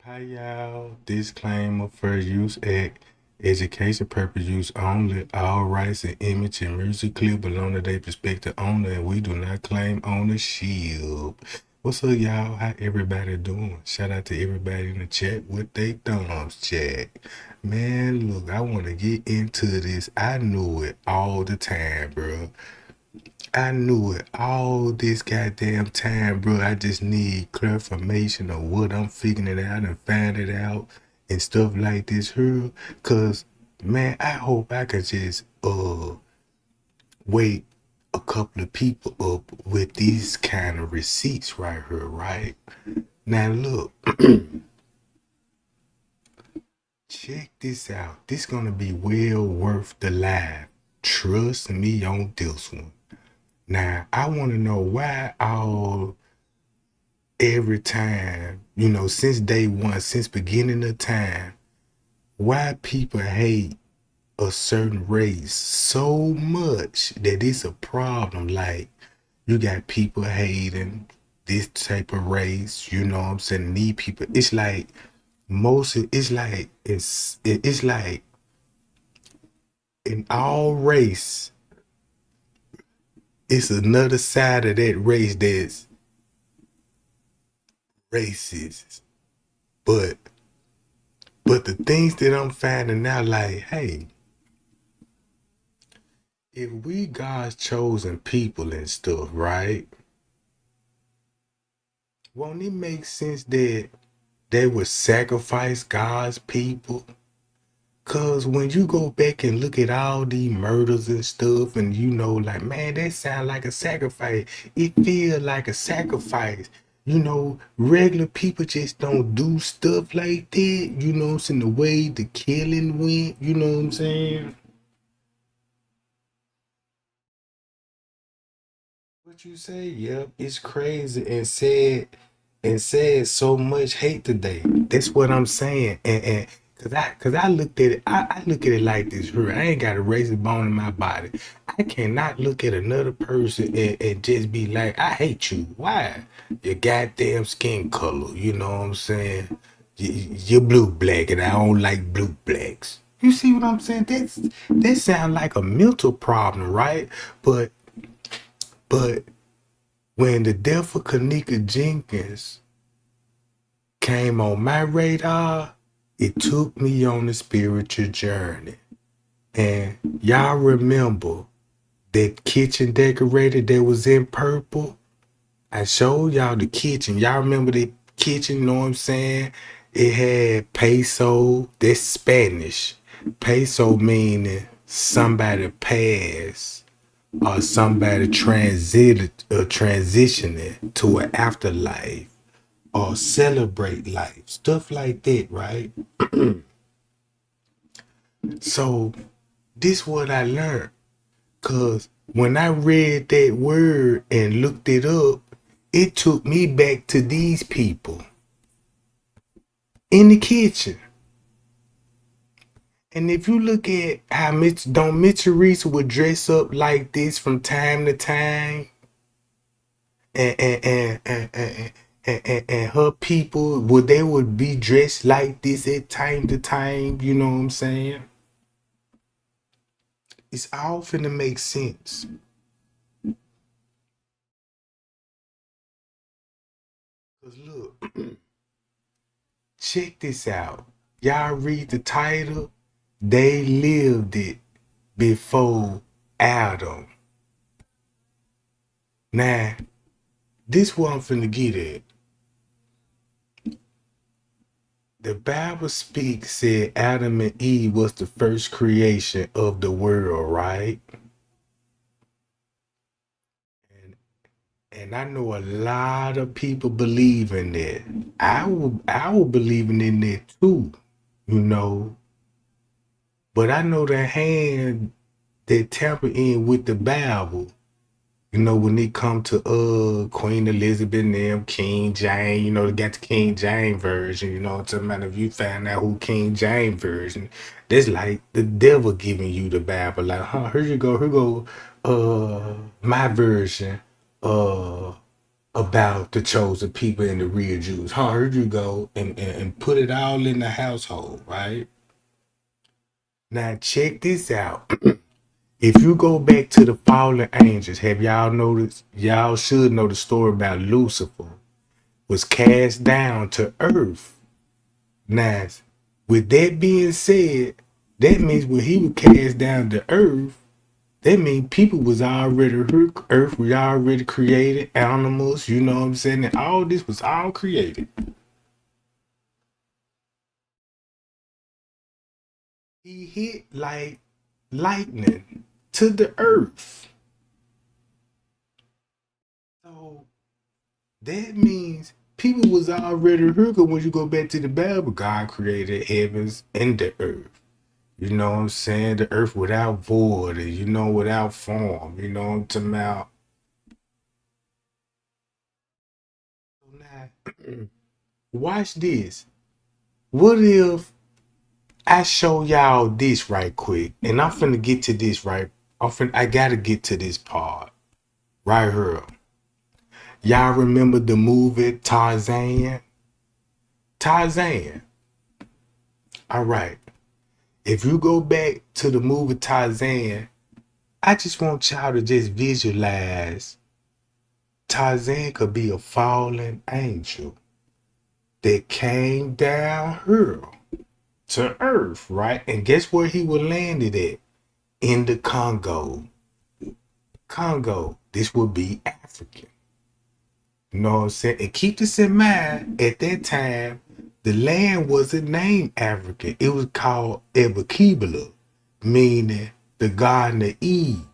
Hi y'all. Disclaimer: Fair use act. Education purpose use only. All rights and image and music clip belong to their prospective owner, and we do not claim ownership. What's up, y'all? How everybody doing? Shout out to everybody in the chat with their thumbs chat. Man, look, I want to get into this. I knew it all the time, bro. I knew it all this goddamn time, bro. I just need clarification of what I'm figuring it out and find it out and stuff like this here. Cause man, I hope I could just wake a couple of people up with these kind of receipts right here, right? Now look, check this out. This gonna be well worth the live. Trust me on this one. Now I wanna know why all every time, since day one, since beginning of time, why people hate a certain race so much that it's a problem. Like you got people hating this type of race, you know what I'm saying? These people, it's like it's like in all race, it's another side of that race that's racist. But the things that I'm finding out, like, hey, if we God's chosen people and stuff, right? Won't it make sense that they would sacrifice God's people? Cause when you go back and look at all the murders and stuff, and like, man, that sound like a sacrifice. It feel like a sacrifice. Regular people just don't do stuff like that. You know what I'm saying? The way the killing went, you know what I'm saying? What you say? Yep, it's crazy and said so much hate today. That's what I'm saying. And cause I looked at it, I look at it like this here. I ain't got a razor bone in my body. I cannot look at another person and just be like, I hate you. Why? Your goddamn skin color, you know what I'm saying? You're blue black and I don't like blue blacks. You see what I'm saying? That sound like a mental problem, right? But when the death of Kanika Jenkins came on my radar, it took me on a spiritual journey. And y'all remember that kitchen decorator that was in purple? I showed y'all the kitchen. Y'all remember the kitchen, you know what I'm saying? It had peso, that's Spanish. Peso meaning somebody passed or somebody transitioning to an afterlife or celebrate life, stuff like that, right? So this what I learned, cause when I read that word and looked it up, it took me back to these people in the kitchen. And if you look at how Mitch Reese would dress up like this from time to time, and her people would be dressed like this at time to time, you know what I'm saying? It's all finna make sense. Cause look, check this out. Y'all read the title. They lived it before Adam. Now, this what I'm finna get at. The Bible speaks, said Adam and Eve was the first creation of the world, right? And and I know a lot of people believe in that. I will believing in that too, you know. But I know the hand that tamper in with the Bible. When it come to Queen Elizabeth and them, King James, they got the King James version, what I'm talking about. If you find out who King James version, that's like the devil giving you the Bible. Like, here you go, my version. Uh about the chosen people and the real Jews. Huh? I heard you go and put it all in the household, right? Now check this out. If you go back to the fallen angels, have y'all noticed? Y'all should know the story about Lucifer was cast down to earth. Now, with that being said, that means when he was cast down to earth, that means people was already here. Earth was already created, animals, you know what I'm saying? And all this was all created. He hit like lightning to the earth. So that means people was already here because when you go back to the Bible, God created heavens and the earth. You know what I'm saying? The earth without void, and, without form. You know what I'm talking about? So now, watch this. What if I show y'all this right quick? And I'm finna get to this I gotta get to this part right here. Y'all remember the movie Tarzan? Tarzan. All right. If you go back to the movie Tarzan, I just want y'all to just visualize Tarzan could be a fallen angel that came down here to earth, right? And guess where he was landed at? In the Congo. Congo. This would be African. You know what I'm saying? And keep this in mind, at that time, the land wasn't named African. It was called Ebakibala, meaning the Garden of Eve.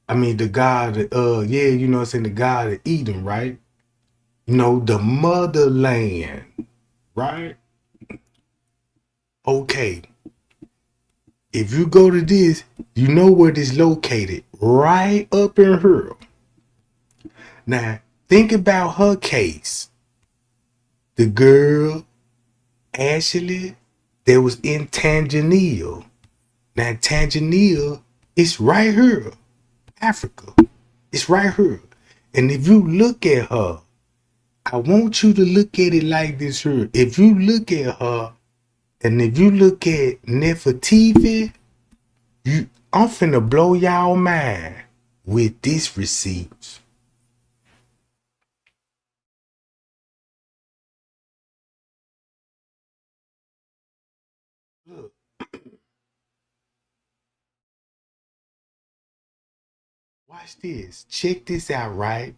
I mean, the God of, you know what I'm saying? The God of Eden, right? You know, the motherland, right? Okay. If you go to this, you know where this located, right up in here. Now, think about her case. The girl, Ashley, that was in Tanzania. Now, Tanzania is right here. Africa. It's right here. And if you look at her, I want you to look at it like this here. If you look at her, and if you look at Nefertiti, I'm finna blow y'all mind with this receipts. Look, watch this. Check this out, right?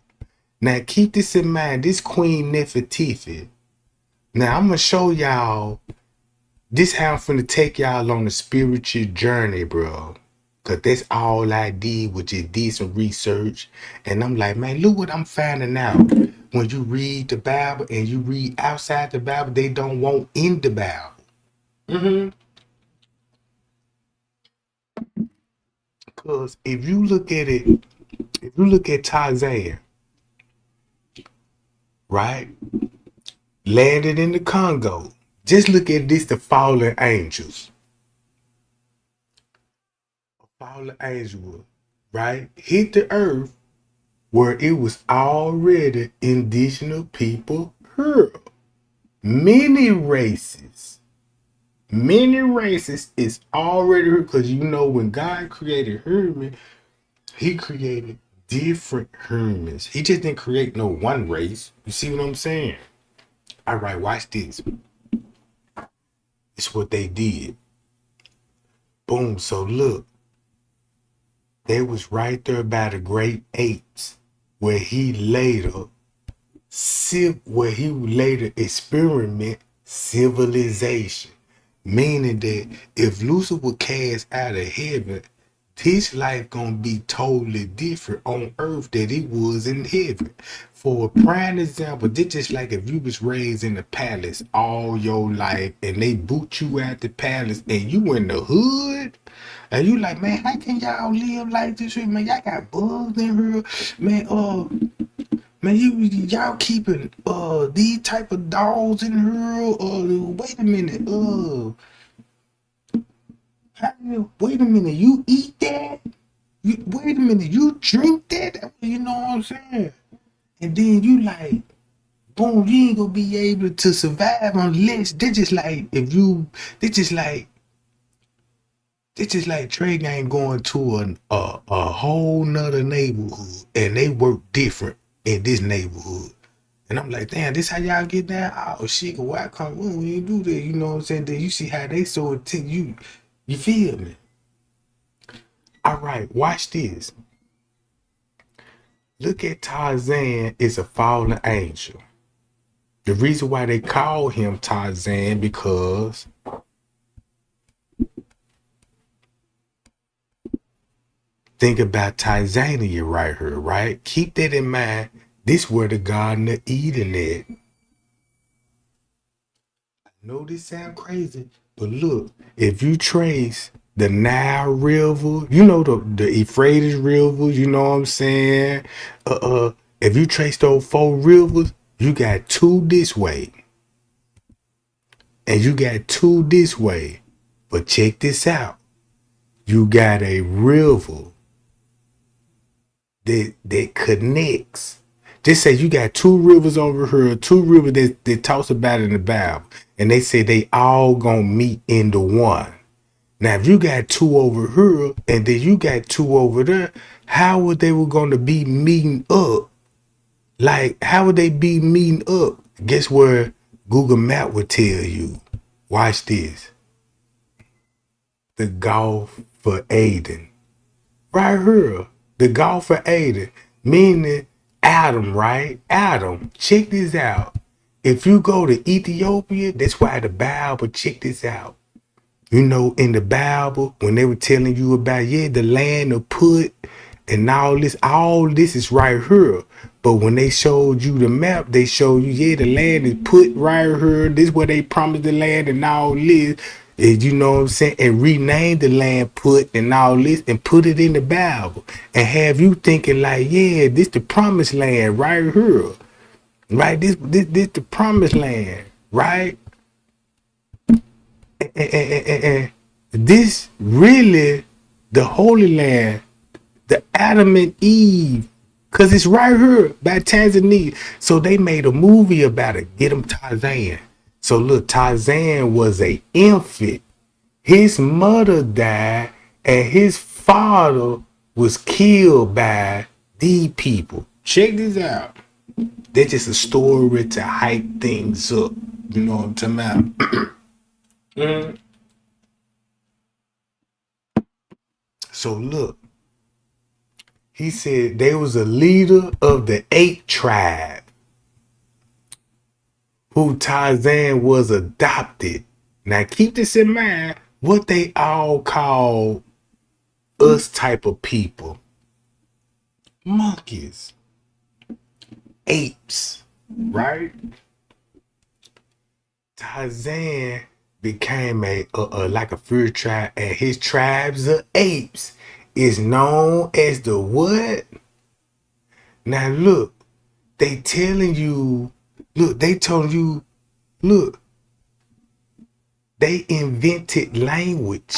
Now keep this in mind. This Queen Nefertiti. Now I'm gonna show y'all this how I'm finna take y'all on a spiritual journey, bro. Cause that's all I did was just did some research. And I'm like, man, look what I'm finding out. When you read the Bible and you read outside the Bible, they don't want in the Bible. Mm-hmm. Cause if you look at it, if you look at Tarzan, right? Landed in the Congo. Just look at this, the fallen angels. A fallen angel, right? Hit the earth where it was already indigenous people here. Many races. Many races is already here because you know when God created human, he created different humans. He just didn't create no one race. You see what I'm saying? All right, watch this. It's what they did. Boom. So look, they was right there by the great apes where he later experiment civilization. Meaning that if Lucifer cast out of heaven, his life gonna be totally different on earth than it was in heaven. For a prime example, this just like if you was raised in the palace all your life and they boot you out the palace and you in the hood. And you like, man, how can y'all live like this? Man, y'all got bugs in here. Man, y'all keeping these type of dogs in here. Wait a minute. Wait a minute, you eat that? Wait a minute, you drink that? You know what I'm saying? And then you like, boom, you ain't gonna be able to survive unless they just like if you they just like Trey Gang going to a whole nother neighborhood and they work different in this neighborhood. And I'm like, damn, this how y'all get down? Oh shit, why come we ain't do that? You know what I'm saying? Then you see how they so intent you feel me? All right, watch this. Look at Tarzan is a fallen angel. The reason why they call him Tarzan because think about Tanzania right here, right? Keep that in mind. This where the Garden of Eden at. I know this sound crazy, but look, if you trace the Nile River, you know the Euphrates River, you know what I'm saying? If you trace those four rivers, you got two this way, and you got two this way. But check this out. You got a river that connects. Just say you got two rivers over here, two rivers that talks about in the Bible, and they say they all gonna meet into one. Now, if you got two over here and then you got two over there, how would they were gonna be meeting up? Like, how would they be meeting up? Guess where Google Map would tell you. Watch this. The Gulf for Aden. Right here. The Gulf for Aden. Meaning Adam, right? Adam. Check this out. If you go to Ethiopia, that's why the Bible, check this out. You know, in the Bible, when they were telling you about, the land of put and all this is right here. But when they showed you the map, they showed you, the land is put right here. This is where they promised the land and all this. And you know what I'm saying? And rename the land put and all this and put it in the Bible. And have you thinking like, this the promised land right here. Right? This the promised land, right? And this really the Holy Land, the Adam and Eve, because it's right here by Tanzania. So they made a movie about it. Get him Tarzan. So look, Tarzan was a infant. His mother died and his father was killed by these people. Check this out. They're just a story to hype things up. You know what I'm talking about? So look, he said they was a leader of the 8 tribe who Tarzan was adopted. Now keep this in mind, what they all call us type of people. Monkeys. Apes. Right? Tarzan became a like a first tribe, and his tribes of apes is known as the what? Now look, they telling you, look, they told you, look, they invented language.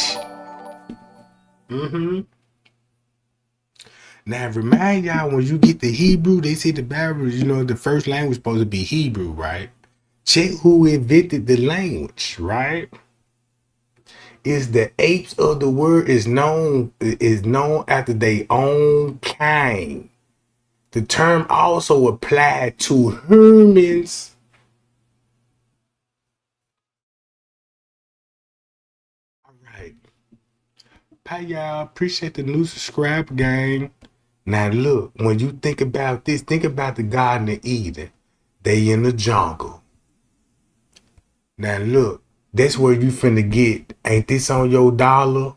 Now remind y'all, when you get the Hebrew, they say the Bible, the first language supposed to be Hebrew, right? Check who invented the language, right? Is the apes of the world is known after their own kind. The term also applied to humans. All right. Bye, y'all. Appreciate the new subscribe gang. Now look, when you think about this, think about the Garden of Eden. They in the jungle. Now look, that's where you finna get. Ain't this on your dollar?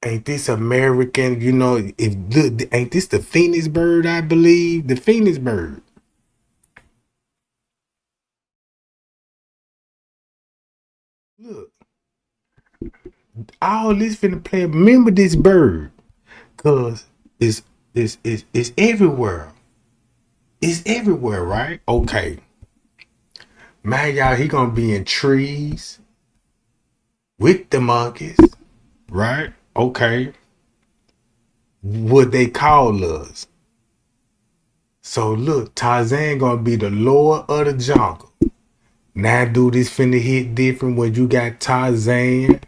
Ain't this American? Ain't this the Phoenix bird? I believe the Phoenix bird. Look, all this finna play. Remember this bird, cause it's everywhere. It's everywhere, right? Okay, man, y'all, he gonna be in trees with the monkeys, right? Okay, what they call us So look, Tarzan gonna be the lord of the jungle. Now, dude, this finna hit different when you got Tarzan.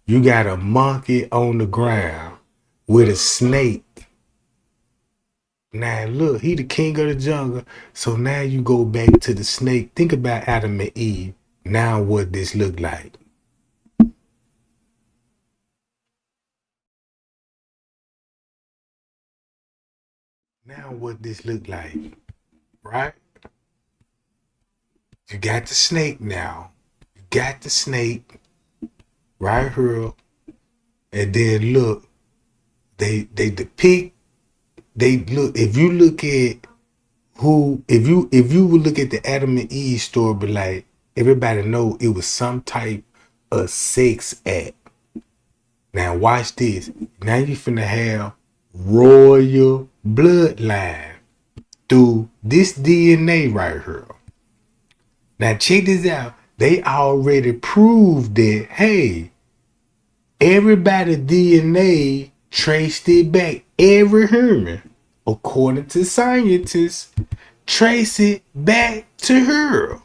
You got a monkey on the ground with a snake. Now look, he the king of the jungle. So now you go back to the snake. Think about Adam and Eve. Now what this look like? Now what this look like, right? You got the snake now. You got the snake right here. And then look, they depict, they look, if you look at who, if you would look at the Adam and Eve story, but like everybody know it was some type of sex act. Now watch this. Now you finna have royal bloodline through this DNA right here. Now check this out. They already proved that, hey, everybody DNA traced it back. Every human, according to scientists, trace it back to her.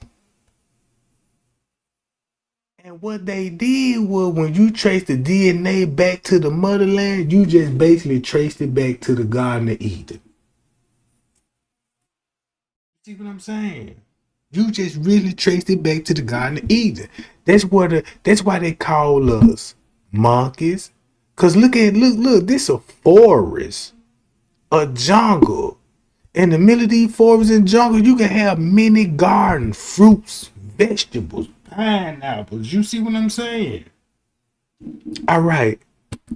And what they did was when you trace the DNA back to the motherland, you just basically traced it back to the Garden of Eden. See what I'm saying? You just really traced it back to the Garden of Eden. That's why they call us monkeys. Cause look, this a forest, a jungle. In the middle of these forests and jungle, you can have many gardens, fruits, vegetables, pineapples. You see what I'm saying? All right.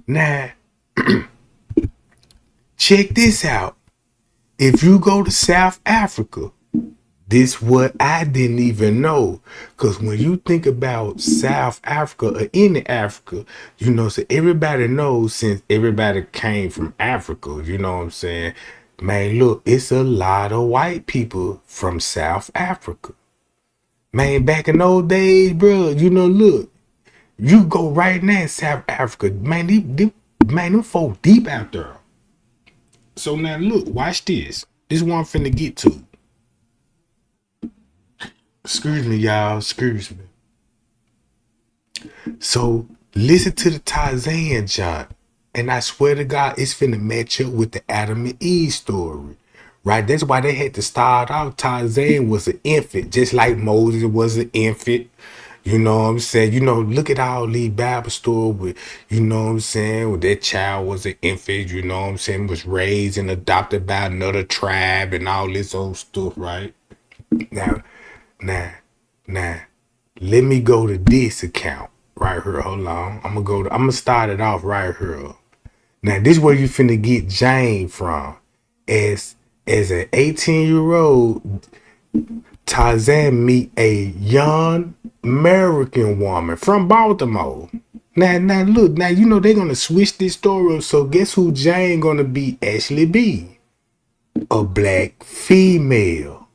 Now, check this out. If you go to South Africa, this what I didn't even know. Because when you think about South Africa or any Africa, you know, so everybody knows since everybody came from Africa, you know what I'm saying? Man, look, it's a lot of white people from South Africa. Man, back in those days, bro, you know, look, you go right now in South Africa, man, them folk deep out there. So now look, watch this. This one I'm finna get to. Excuse me, y'all. Excuse me. So listen to the Tarzan John. And I swear to God, it's finna match up with the Adam and Eve story. Right? That's why they had to start out. Tarzan was an infant, just like Moses was an infant. You know what I'm saying? You know, look at all these Bible stories with, you know what I'm saying, with that child was an infant, you know what I'm saying, was raised and adopted by another tribe and all this old stuff, right? Now, now, now, let me go to this account right here. Hold on. I'm gonna start it off right here. Now, this is where you finna get Jane from. As an 18-year-old, Tarzan meet a young American woman from Baltimore. Now look, now you know they're gonna switch this story up. So guess who Jane gonna be? Ashley B, a black female.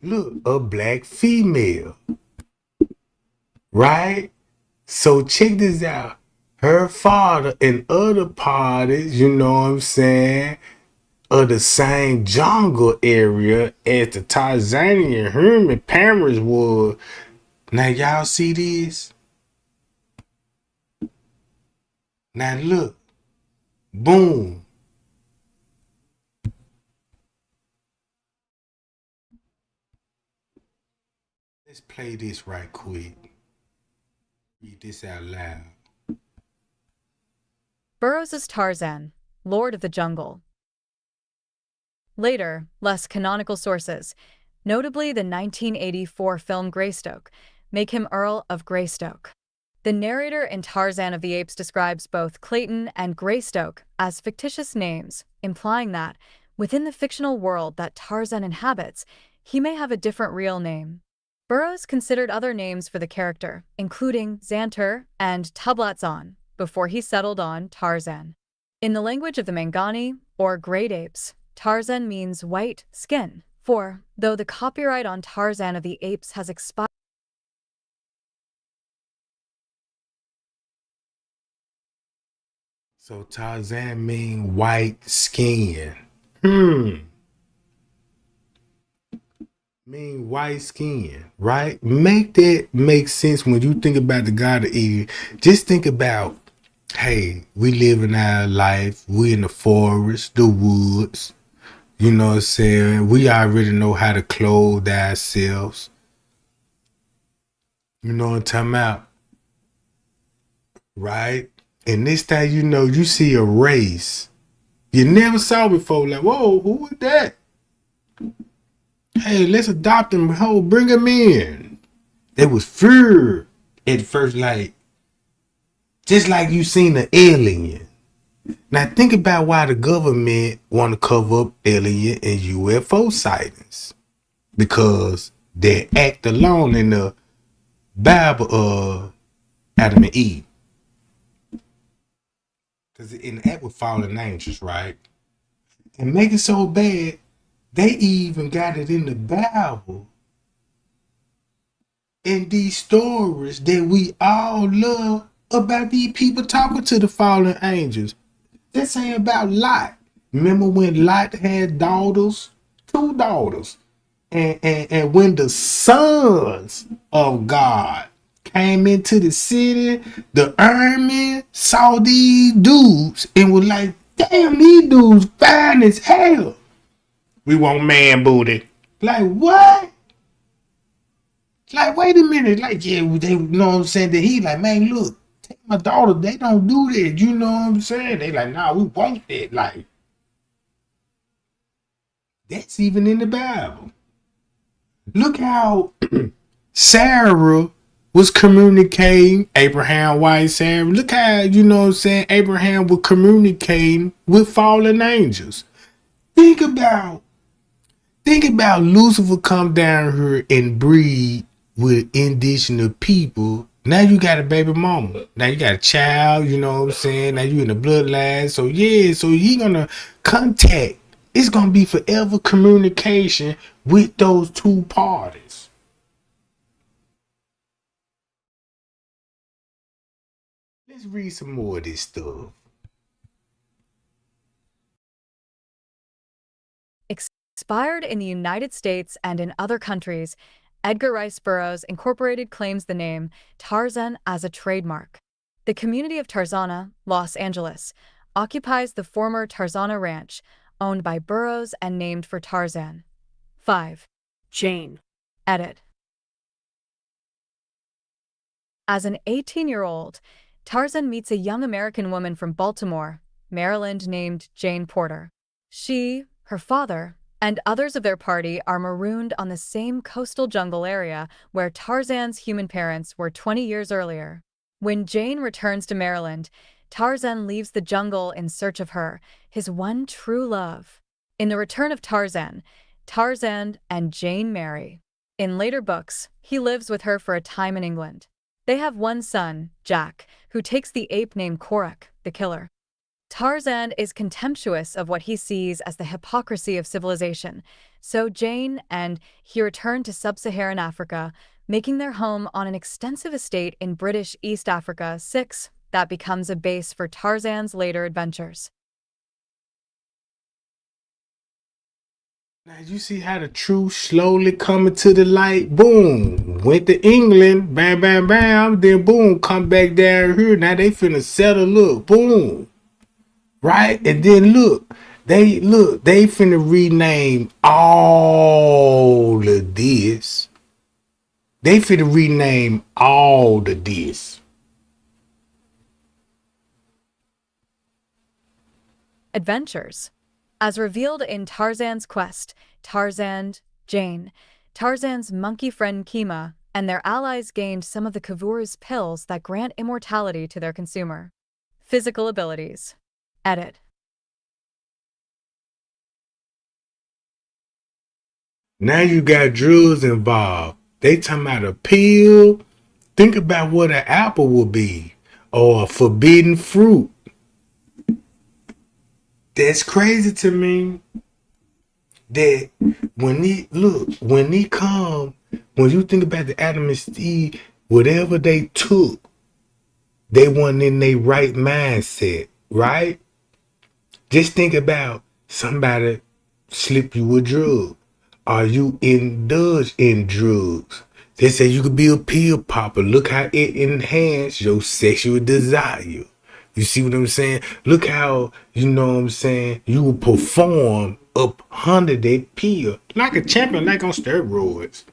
Look, a black female, right? So check this out. Her father and other parties, you know what I'm saying, of the same jungle area as the Tarzanian hermit parents was. Now y'all see this? Now look, boom. Let's play this right quick. Read this out loud. Burroughs is Tarzan, Lord of the Jungle. Later, less canonical sources, notably the 1984 film Greystoke, make him Earl of Greystoke. The narrator in Tarzan of the Apes describes both Clayton and Greystoke as fictitious names, implying that, within the fictional world that Tarzan inhabits, he may have a different real name. Burroughs considered other names for the character, including Xanter and Tublatzon, before he settled on Tarzan. In the language of the Mangani, or Great Apes, Tarzan means white skin, for, though the copyright on Tarzan of the Apes has expired, So Tarzan mean white skin. Hmm. Mean white skin, right? Make that make sense when you think about the God of Eden. Just think about, hey, we live in our life. We in the forest, the woods. You know what I'm saying? We already know how to clothe ourselves. You know what I'm talking about? Right? And this time, you know, you see a race you never saw before. Like, whoa, who is that? Hey, let's adopt him. Ho, bring him in. There was fear at first, like, just like you seen an alien. Now think about why the government want to cover up alien and UFO sightings. Because they act alone in the Bible of Adam and Eve. Because in the act with fallen angels, right? And make it so bad, they even got it in the Bible in these stories that we all love about these people talking to the fallen angels. This ain't about Lot. Remember when Lot had daughters? Two daughters. And when the sons of God came into the city, the army saw these dudes and was like, damn, these dudes fine as hell. We want man booty. Like, what? Like, wait a minute. Like, yeah, they, you know what I'm saying? That he like, man, look, take my daughter. They don't do that. You know what I'm saying? They like, nah, we want that. Like, that's even in the Bible. Look how Sarah was communicating, Abraham, wife Sarah. Look how, you know what I'm saying, Abraham was communicating with fallen angels. Think about Lucifer come down here and breed with indigenous people. Now you got a baby mama. Now you got a child, you know what I'm saying? Now you in the bloodlines. So yeah, so he gonna contact. It's gonna be forever communication with those two parties. Let's read some more of this stuff. Expired in the United States and in other countries, Edgar Rice Burroughs Incorporated claims the name Tarzan as a trademark. The community of Tarzana, Los Angeles, occupies the former Tarzana Ranch, owned by Burroughs and named for Tarzan. 5. Jane. Edit. As an 18-year-old, Tarzan meets a young American woman from Baltimore, Maryland named Jane Porter. She, her father, and others of their party are marooned on the same coastal jungle area where Tarzan's human parents were 20 years earlier. When Jane returns to Maryland, Tarzan leaves the jungle in search of her, his one true love. In The Return of Tarzan, Tarzan and Jane marry. In later books, he lives with her for a time in England. They have one son, Jack, who takes the ape named Korak, the killer. Tarzan is contemptuous of what he sees as the hypocrisy of civilization, so Jane and he return to sub-Saharan Africa, making their home on an extensive estate in British East Africa. 6. That becomes a base for Tarzan's later adventures. Now you see how the truth slowly coming to the light. Boom, went to England, bam, bam, bam. Then boom, come back down here. Now they finna settle. Look, boom, right? And then they finna rename all of this. They finna rename all of this. Adventures. As revealed in Tarzan's Quest, Tarzan, Jane, Tarzan's monkey friend Kima, and their allies gained some of the Kavur's pills that grant immortality to their consumer. Physical abilities. Edit. Now you got drugs involved. They talking about a pill. Think about what an apple will be, or a forbidden fruit. That's crazy to me. That when you think about the Adam and Steve, whatever they took, they weren't in their right mindset. right? Just think about somebody slip you a drug. Are you indulge in drugs? They say you could be a pill popper. Look how it enhances your sexual desire. You see what I'm saying? Look how, you know what I'm saying, you will perform up under that pill. Like a champion, like on steroids.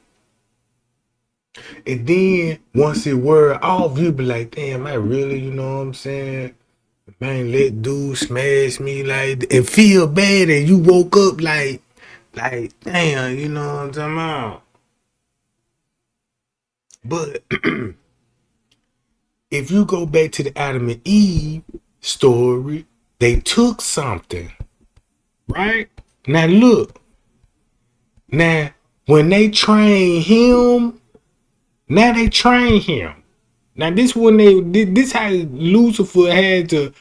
And then once it wear off, you be like, damn, I really, you know what I'm saying? Man, let dude smash me like and feel bad and you woke up like damn, you know what I'm talking about? But if you go back to the Adam and Eve story, they took something, right? Now look, now when they train him, now they train him. Now this when this how Lucifer had to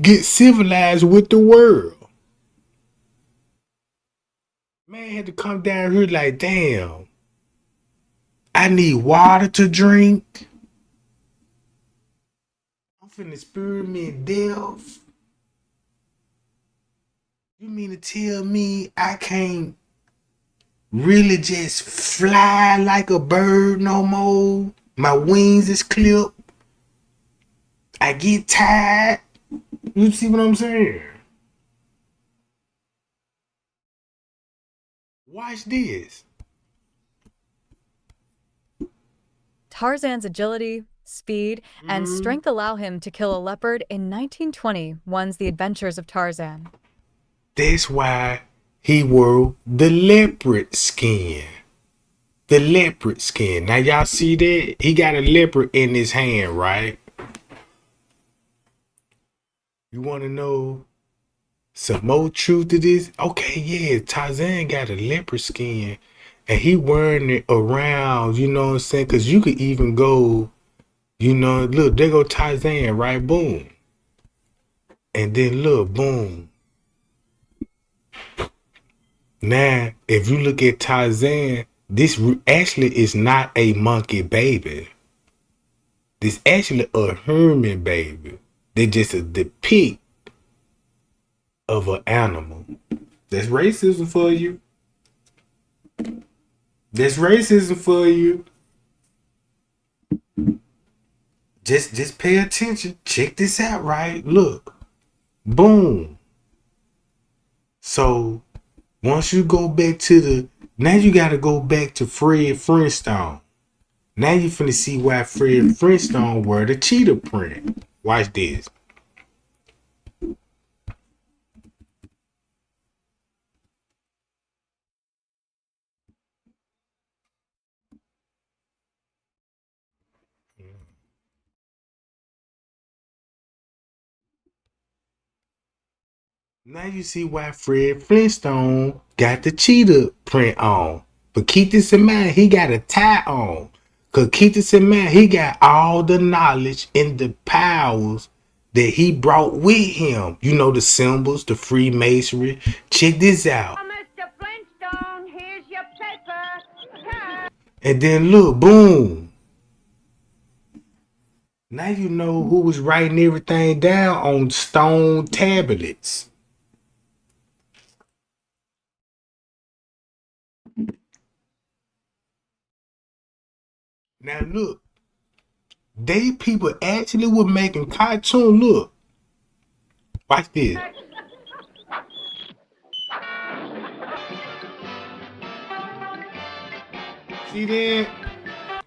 get civilized with the world. Man had to come down here like, damn, I need water to drink. I'm finna experiment death. You mean to tell me I can't really just fly like a bird no more? My wings is clipped. I get tired. You see what I'm saying? Watch this. Tarzan's agility, speed, and strength allow him to kill a leopard in 1920 one's The Adventures of Tarzan. That's why he wore the leopard skin. The leopard skin. Now y'all see that? He got a leopard in his hand, right? You want to know some more truth to this? Okay, yeah, Tarzan got a leopard skin and he wearing it around, you know what I'm saying? Because you could even go, you know, look, there go Tarzan, right? Boom. And then look, boom. Now, if you look at Tarzan, this actually is not a monkey baby. This actually a human baby. They just a depict of an animal. That's racism for you. That's racism for you. Just pay attention. Check this out, right? Look. Boom. So once you go back to now you gotta go back to Fred Flintstone. Now you finna see why Fred Flintstone wore the cheetah print. Watch this. Now you see why Fred Flintstone got the cheetah print on. But keep this in mind, he got a tie on. Cause keep this in mind, he got all the knowledge and the powers that he brought with him. You know, the symbols, the Freemasonry. Check this out. Mr. Flintstone, here's your paper. And then look, boom. Now you know who was writing everything down on stone tablets. Now look, they people actually were making cartoon. Look, watch this. See that?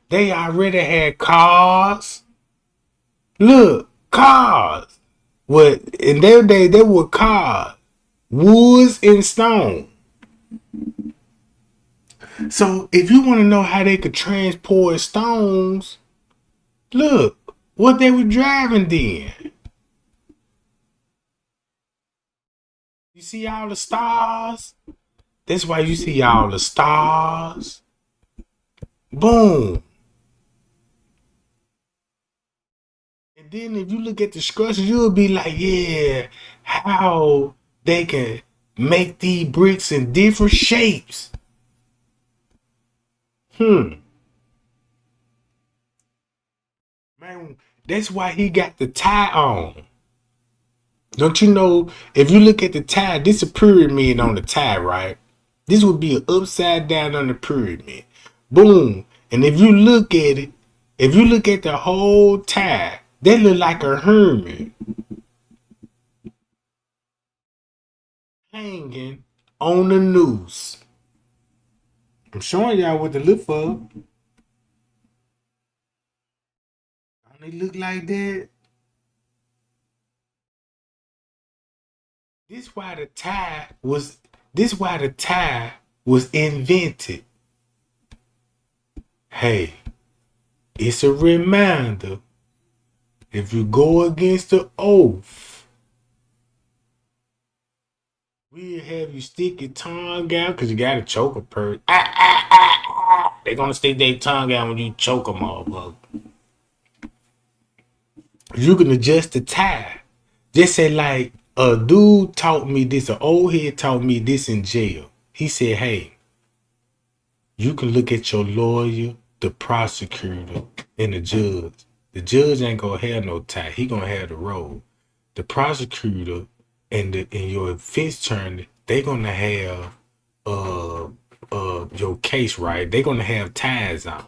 They already had cars. Look, cars. What in their day they were cars, woods and stone. So if you want to know how they could transport stones, look what they were driving then. You see all the stars? That's why you see all the stars. Boom. And then if you look at the structure, you'll be like, yeah, how they can make these bricks in different shapes. Man, that's why he got the tie on. Don't you know, if you look at the tide, this is a pyramid on the tide, right? This would be an upside down on the pyramid. Boom. And if you look at it, if you look at the whole tide, that look like a hermit hanging on the noose. I'm showing y'all what to look for. Don't it look like that? This why the tie was this why the tie was invented. Hey, it's a reminder. If you go against the oath, we'll have you stick your tongue out because you got to choke a person. They're going to stick their tongue out when you choke them all. You can adjust the tie. Just say like a dude taught me this, an old head taught me this in jail. He said, hey, you can look at your lawyer, the prosecutor, and the judge. The judge ain't gonna have no tie. He gonna have the robe. The prosecutor and your defense attorney, they gonna have your case right. They gonna have ties on.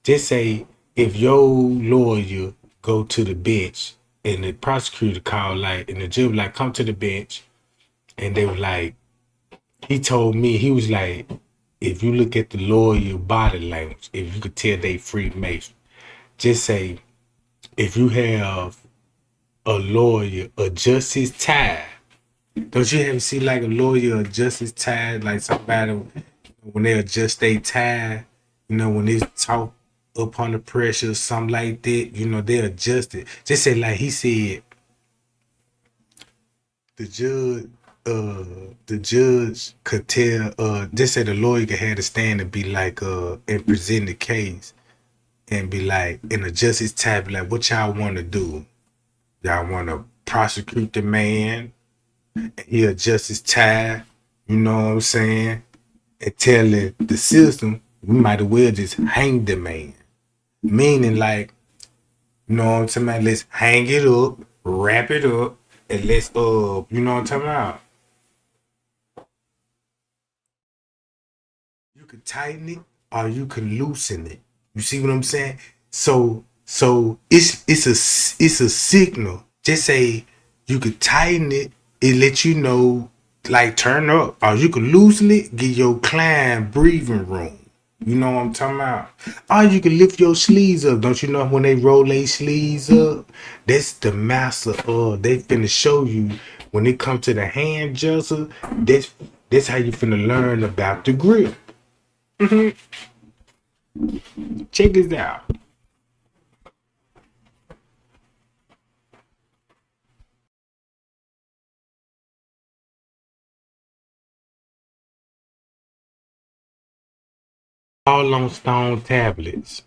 Just say if your lawyer go to the bench and the prosecutor call like and the judge like come to the bench and they were like he told me he was like if you look at the lawyer body language, if you could tell they Freemason, just say if you have a lawyer adjust his tie. Don't you ever see like a lawyer adjust his tie, like somebody when they adjust their tie, when they talk up under pressure, something like that, they adjust it. Just say like he said, the judge, the judge could tell, just say the lawyer could have to stand and be like, and present the case and be like, and adjust his tie, be like, what y'all want to do? Y'all want to prosecute the man? He adjusts his tie, you know what I'm saying? And tell the system, we might as well just hang the man. Meaning like, you know what I'm talking about? Let's hang it up, wrap it up, and let's you know what I'm talking about? You could tighten it or you can loosen it. You see what I'm saying? So it's a signal. Just say you could tighten it, it let you know like turn up, or you could loosen it, give your client breathing room. You know what I'm talking about? Or you can lift your sleeves up. Don't you know when they roll their sleeves up? That's the master they finna show you when it comes to the hand gesture. That's how you finna learn about the grip. Check this out. All on stone tablets.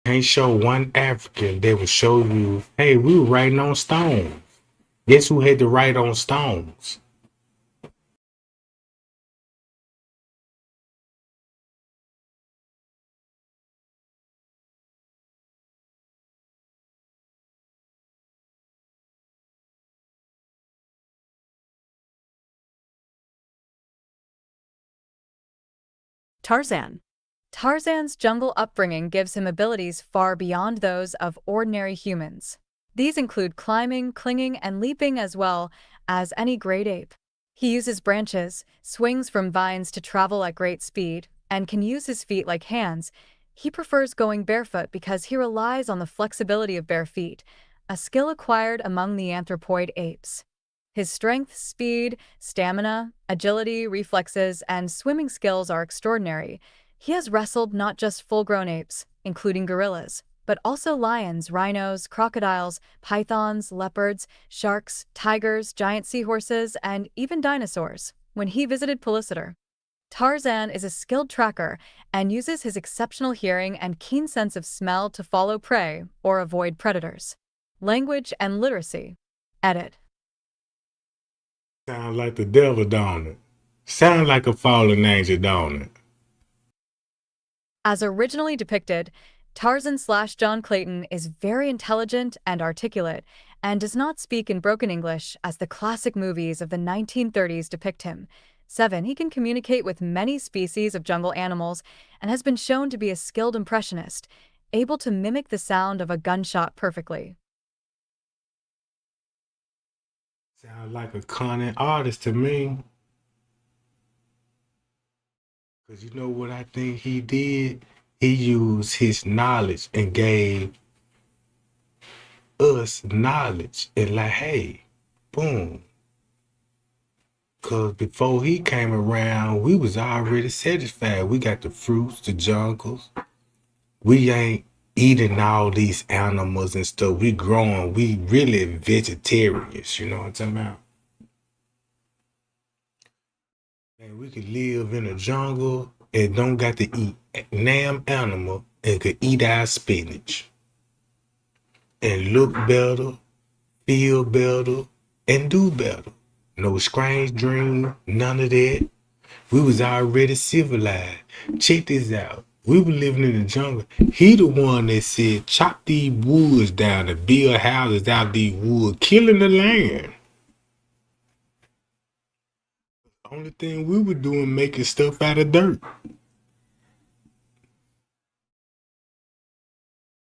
Can't show one African that will show you, hey, we were writing on stones. Guess who had to write on stones? Tarzan. Tarzan's jungle upbringing gives him abilities far beyond those of ordinary humans. These include climbing, clinging, and leaping as well as any great ape. He uses branches, swings from vines to travel at great speed, and can use his feet like hands. He prefers going barefoot because he relies on the flexibility of bare feet, a skill acquired among the anthropoid apes. His strength, speed, stamina, agility, reflexes, and swimming skills are extraordinary. He has wrestled not just full-grown apes, including gorillas, but also lions, rhinos, crocodiles, pythons, leopards, sharks, tigers, giant seahorses, and even dinosaurs. When he visited Pellucidar, Tarzan is a skilled tracker and uses his exceptional hearing and keen sense of smell to follow prey or avoid predators. Language and literacy. Edit. Sound like the devil, don't it? Sound like a fallen angel, don't it? As originally depicted, Tarzan/John Clayton is very intelligent and articulate, and does not speak in broken English as the classic movies of the 1930s depict him. 7. He can communicate with many species of jungle animals and has been shown to be a skilled impressionist, able to mimic the sound of a gunshot perfectly. Sound like a cunning artist to me. Because you know what I think he did? He used his knowledge and gave us knowledge. And like, hey, boom. Because before he came around, we was already satisfied. We got the fruits, the jungles. We ain't eating all these animals and stuff. We growing. We really vegetarians. You know what I'm talking about? And we could live in a jungle and don't got to eat damn animal and could eat our spinach and look better, feel better, and do better. No strange dream, none of that. We was already civilized. Check this out. We were living in the jungle. He the one that said, chop these woods down and build houses out these woods, killing the land. Only thing we were doing, making stuff out of dirt.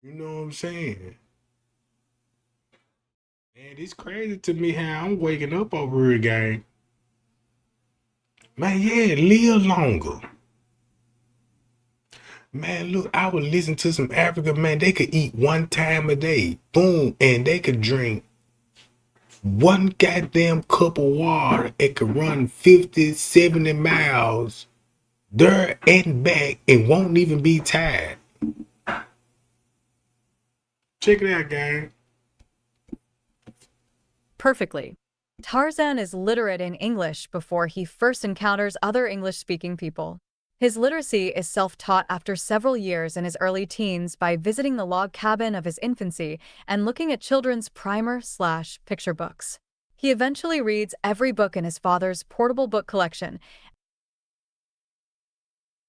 You know what I'm saying? Man, it's crazy to me how I'm waking up over here, gang. Man, yeah, live longer. Man, look, I would listen to some African, man, they could eat one time a day. Boom, and they could drink one goddamn cup of water. It could run 50, 70 miles there and back and won't even be tired. Check it out, gang. Perfectly. Tarzan is literate in English before he first encounters other English-speaking people. His literacy is self-taught after several years in his early teens by visiting the log cabin of his infancy and looking at children's primer/picture books. He eventually reads every book in his father's portable book collection.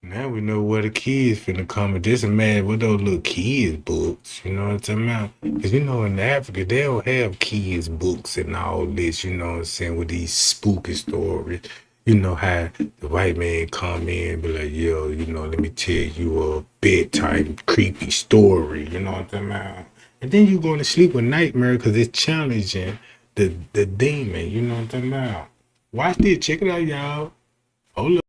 Now we know where the kids finna come. This and man with those little kids books, you know what I'm talking about? Because you know in Africa they don't have kids books and all this, you know what I'm saying, with these spooky stories. You know how the white man come in and be like, yo, you know, let me tell you a bedtime creepy story, you know what I'm talking about? And then you going to sleep with nightmare because it's challenging the demon, you know what I'm talking about? Watch this, check it out, y'all. Hold up.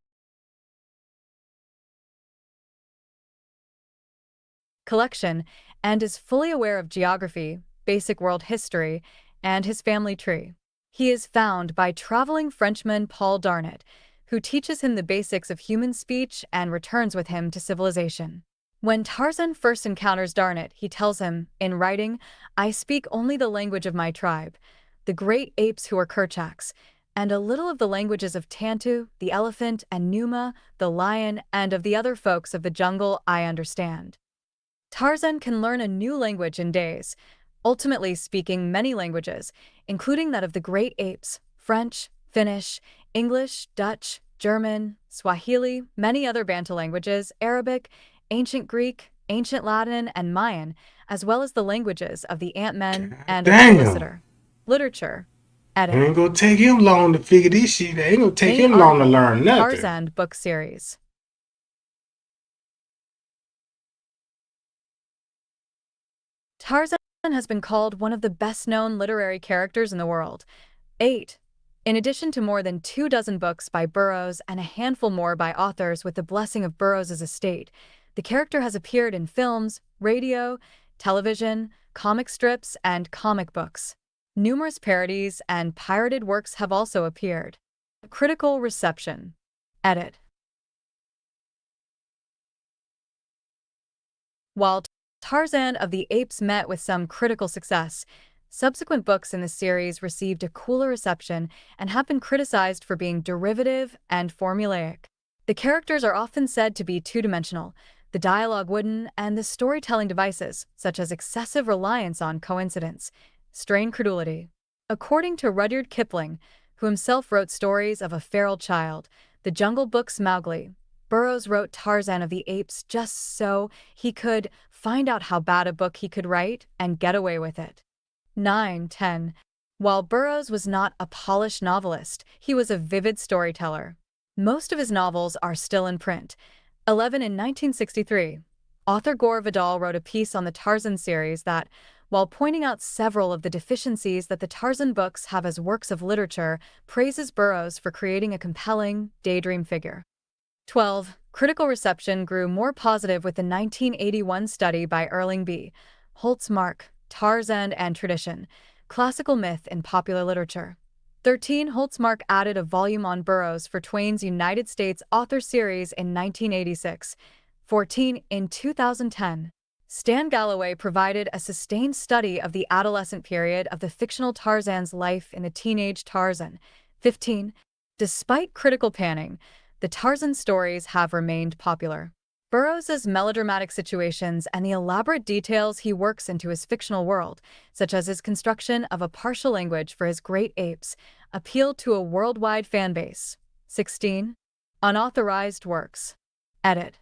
Collection and is fully aware of geography, basic world history, and his family tree. He is found by traveling Frenchman Paul Darnot, who teaches him the basics of human speech and returns with him to civilization. When Tarzan first encounters Darnot, he tells him, in writing, I speak only the language of my tribe, the great apes who are Kerchaks, and a little of the languages of Tantu, the elephant, and Numa, the lion, and of the other folks of the jungle I understand. Tarzan can learn a new language in days, ultimately speaking many languages, including that of the great apes, French, Finnish, English, Dutch, German, Swahili, many other Bantu languages, Arabic, Ancient Greek, Ancient Latin, and Mayan, as well as the languages of the Ant-Men and of the Damn. Solicitor. Literature. It Edit. ain't gonna take him long to figure this shit out. Ain't gonna take Main him long to article, learn nothing. Tarzan book series. Tarzan has been called one of the best-known literary characters in the world. 8. In addition to more than 24 books by Burroughs and a handful more by authors with the blessing of Burroughs' estate, the character has appeared in films, radio, television, comic strips, and comic books. Numerous parodies and pirated works have also appeared. Critical reception. Edit. While Tarzan of the Apes met with some critical success, subsequent books in the series received a cooler reception and have been criticized for being derivative and formulaic. The characters are often said to be two-dimensional, the dialogue wooden, and the storytelling devices, such as excessive reliance on coincidence, strain credulity. According to Rudyard Kipling, who himself wrote stories of a feral child, the Jungle Book's Mowgli, Burroughs wrote Tarzan of the Apes just so he could find out how bad a book he could write and get away with it. 9. 10. While Burroughs was not a polished novelist, he was a vivid storyteller. Most of his novels are still in print. 11. In 1963, author Gore Vidal wrote a piece on the Tarzan series that, while pointing out several of the deficiencies that the Tarzan books have as works of literature, praises Burroughs for creating a compelling, daydream figure. 12. Critical reception grew more positive with the 1981 study by Erling B. Holtzmark, Tarzan and Tradition, Classical Myth in Popular Literature. 13. Holtzmark added a volume on Burroughs for Twain's United States Author Series in 1986. 14. In 2010, Stan Galloway provided a sustained study of the adolescent period of the fictional Tarzan's life in the teenage Tarzan. 15. Despite critical panning, the Tarzan stories have remained popular. Burroughs's melodramatic situations and the elaborate details he works into his fictional world, such as his construction of a partial language for his great apes, appeal to a worldwide fanbase. 16. Unauthorized works. Edit.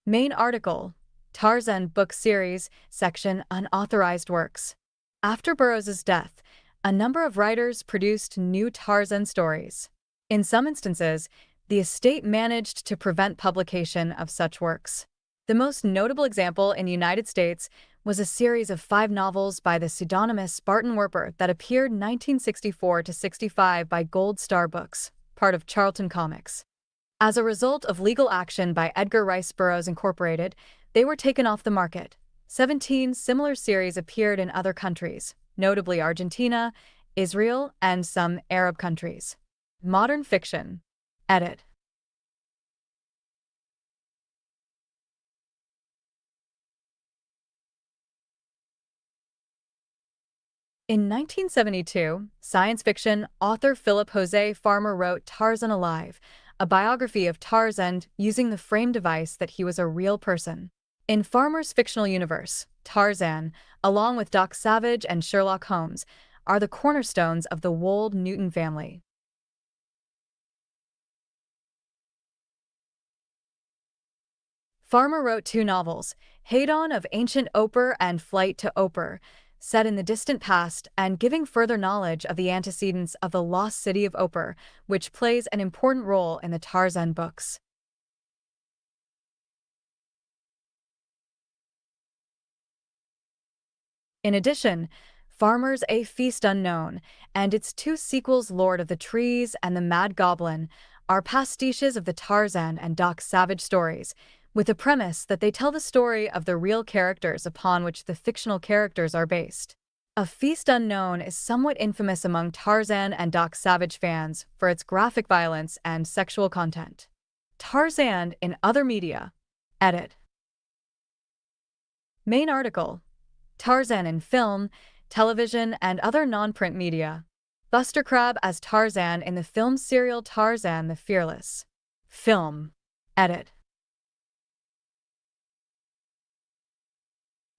Main article, Tarzan Book Series, section Unauthorized Works. After Burroughs's death, a number of writers produced new Tarzan stories. In some instances, the estate managed to prevent publication of such works. The most notable example in the United States was a series of 5 novels by the pseudonymous Spartan Werper that appeared 1964 to 65 by Gold Star Books, part of Charlton Comics. As a result of legal action by Edgar Rice Burroughs Incorporated, they were taken off the market. 17 similar series appeared in other countries, notably Argentina, Israel, and some Arab countries. Modern fiction. Edit. In 1972, science fiction author Philip Jose Farmer wrote Tarzan Alive, a biography of Tarzan using the frame device that he was a real person. In Farmer's fictional universe, Tarzan, along with Doc Savage and Sherlock Holmes, are the cornerstones of the Wold Newton family. Farmer wrote 2 novels, Haydon of Ancient Oper and Flight to Oper, set in the distant past and giving further knowledge of the antecedents of the lost city of Oper, which plays an important role in the Tarzan books. In addition, Farmer's A Feast Unknown and its 2 sequels Lord of the Trees and the Mad Goblin are pastiches of the Tarzan and Doc Savage stories, with the premise that they tell the story of the real characters upon which the fictional characters are based. A Feast Unknown is somewhat infamous among Tarzan and Doc Savage fans for its graphic violence and sexual content. Tarzan in other media. Edit. Main article, Tarzan in film, television, and other non-print media. Buster Crabbe as Tarzan in the film serial Tarzan the Fearless. Film. Edit.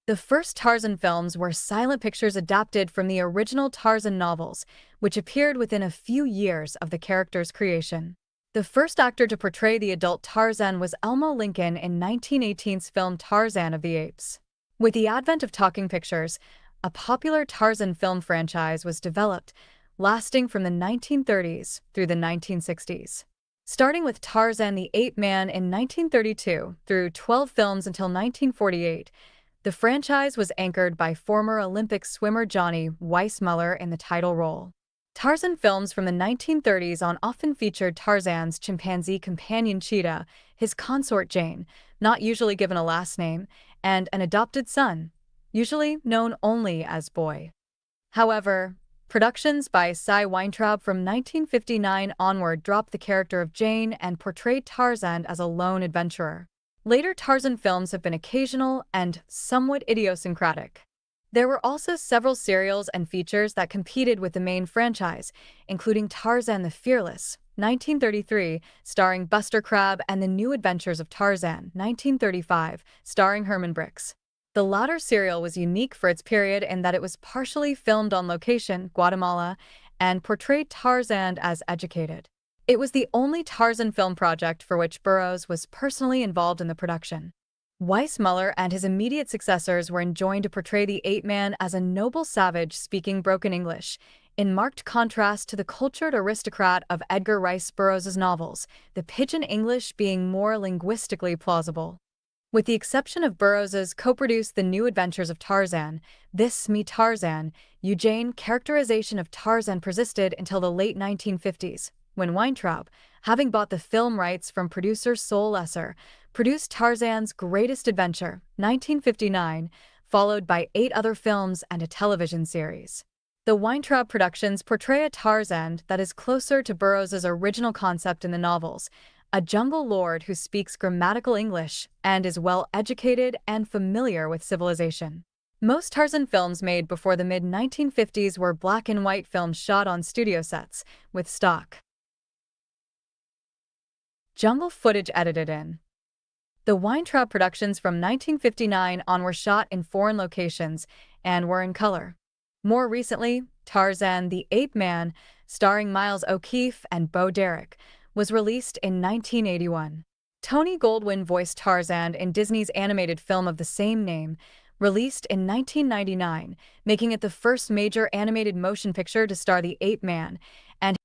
The first Tarzan films were silent pictures adapted from the original Tarzan novels, which appeared within a few years of the character's creation. The first actor to portray the adult Tarzan was Elmo Lincoln in 1918's film Tarzan of the Apes. With the advent of talking pictures, a popular Tarzan film franchise was developed, lasting from the 1930s through the 1960s. Starting with Tarzan the Ape Man in 1932 through 12 films until 1948, the franchise was anchored by former Olympic swimmer Johnny Weissmuller in the title role. Tarzan films from the 1930s on often featured Tarzan's chimpanzee companion Cheetah, his consort Jane, not usually given a last name, and an adopted son, usually known only as Boy. However, productions by Cy Weintraub from 1959 onward dropped the character of Jane and portrayed Tarzan as a lone adventurer. Later Tarzan films have been occasional and somewhat idiosyncratic. There were also several serials and features that competed with the main franchise, including Tarzan the Fearless, 1933, starring Buster Crabbe, and The New Adventures of Tarzan, 1935, starring Herman Brix. The latter serial was unique for its period in that it was partially filmed on location, Guatemala, and portrayed Tarzan as educated. It was the only Tarzan film project for which Burroughs was personally involved in the production. Weissmuller and his immediate successors were enjoined to portray the ape-man as a noble savage speaking broken English, in marked contrast to the cultured aristocrat of Edgar Rice Burroughs' novels, the pidgin English being more linguistically plausible. With the exception of Burroughs' co-produced The New Adventures of Tarzan, This Me Tarzan, Eugene characterization of Tarzan persisted until the late 1950s, when Weintraub, having bought the film rights from producer Sol Lesser, produced Tarzan's Greatest Adventure, 1959, followed by 8 other films and a television series. The Weintraub productions portray a Tarzan that is closer to Burroughs' original concept in the novels, a jungle lord who speaks grammatical English and is well-educated and familiar with civilization. Most Tarzan films made before the mid-1950s were black-and-white films shot on studio sets, with stock jungle footage edited in. The Weintraub productions from 1959 on were shot in foreign locations and were in color. More recently, Tarzan the Ape Man, starring Miles O'Keefe and Bo Derek, was released in 1981. Tony Goldwyn voiced Tarzan in Disney's animated film of the same name, released in 1999, making it the first major animated motion picture to star the Ape Man. And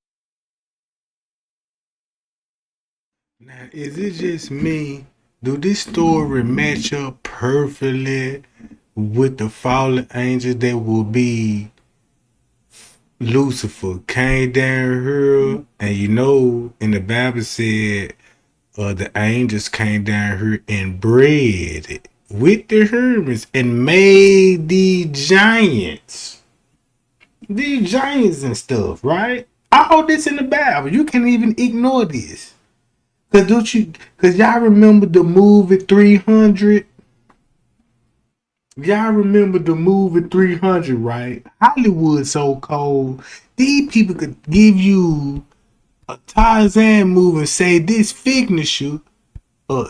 Now, is it just me? Do this story match up perfectly with the fallen angel that will be Lucifer came down here, and in the Bible said the angels came down here and bred it with the humans and made these giants and stuff, right? All this in the Bible. You can't even ignore this. Cause y'all remember the movie 300? Y'all remember the movie 300, right? Hollywood so cold. These people could give you a Tarzan movie and say this fictional,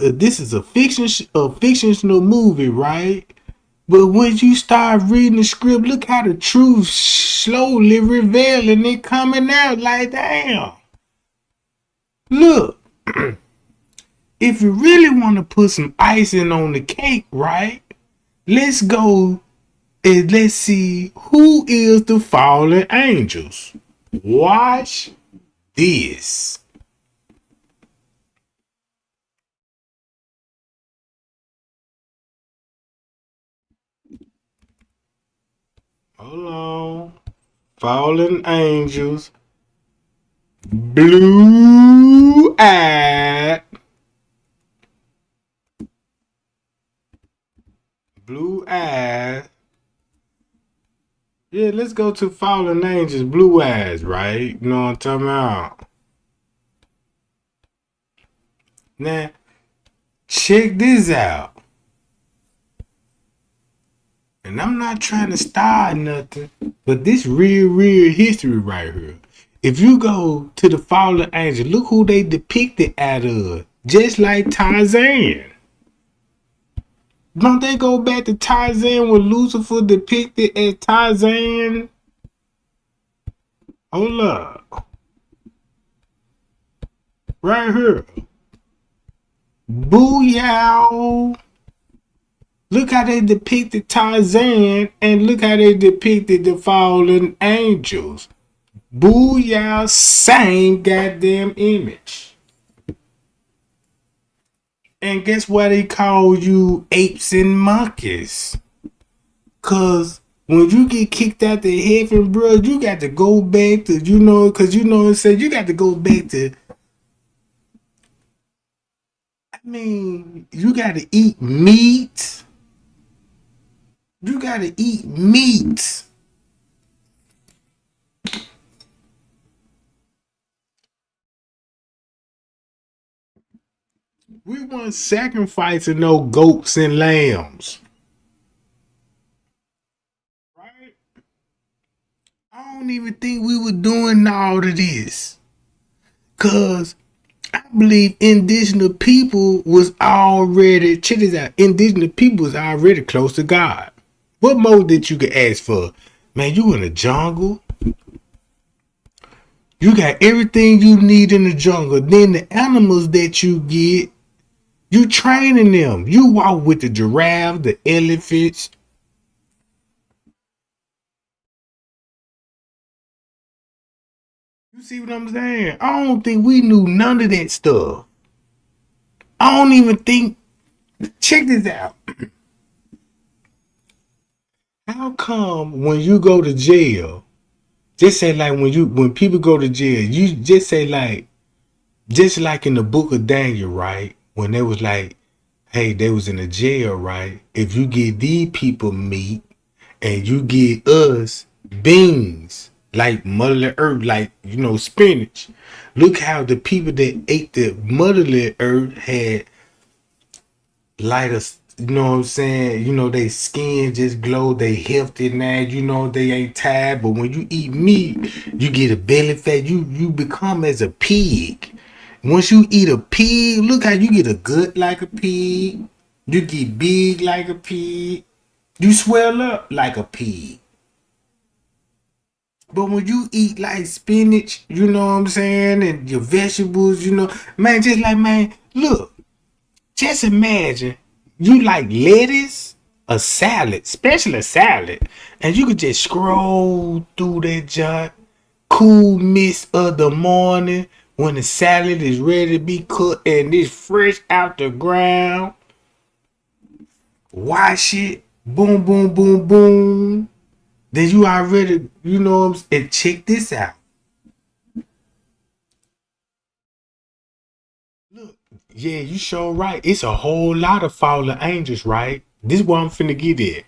this is a fictional movie, right? But when you start reading the script, look how the truth slowly revealing it coming out like damn. Look. If you really want to put some icing on the cake, right? Let's go and let's see who is the fallen angels. Watch this. Hold on. Fallen angels. Blue-eyed. Blue eyes. Yeah, let's go to fallen angels, blue eyes, right? You know what I'm talking about? Now, check this out. And I'm not trying to start nothing, but this real history right here. If you go to the fallen angel, look who they depicted out of. Just like Tarzan. Don't they go back to Tarzan when Lucifer depicted as Tarzan? Hold up. Right here. Booyah. Look how they depicted Tarzan and look how they depicted the fallen angels. Booyah, same goddamn image. And guess why they call you apes and monkeys? Cause when you get kicked out to heaven, bro, you got to go back to, cause it said you got to go back to, you got to eat meat. You got to eat meat. We weren't sacrificing no goats and lambs. Right? I don't even think we were doing all of this. Cause I believe indigenous people was already, check this out, indigenous people was already close to God. What more did you could ask for? Man, you in the jungle. You got everything you need in the jungle. Then the animals that you get, you training them. You walk with the giraffe, the elephants. You see what I'm saying? I don't think we knew none of that stuff. I don't even think. Check this out. How come when you go to jail, just say like when people go to jail, you just say like just like in the book of Daniel, right? When they was like, hey, they was in a jail, right? If you give these people meat and you give us beans, like motherly earth, like spinach. Look how the people that ate the motherly earth had lighter, what I'm saying? They skin just glow, they healthy now, they ain't tired. But when you eat meat, you get a belly fat, you become as a pig. Once you eat a pig, look how you get a gut like a pig, you get big like a pig, you swell up like a pig. But when you eat like spinach, you know what I'm saying, and your vegetables, man, just like, man, look, just imagine you like lettuce, a salad, especially a salad, and you could just scroll through that junk, cool mist of the morning when the salad is ready to be cooked and it's fresh out the ground. Wash it, boom, boom, boom, boom. Then you already, and check this out. Look, yeah, you sure right. It's a whole lot of fallen angels, right? This is what I'm finna get at.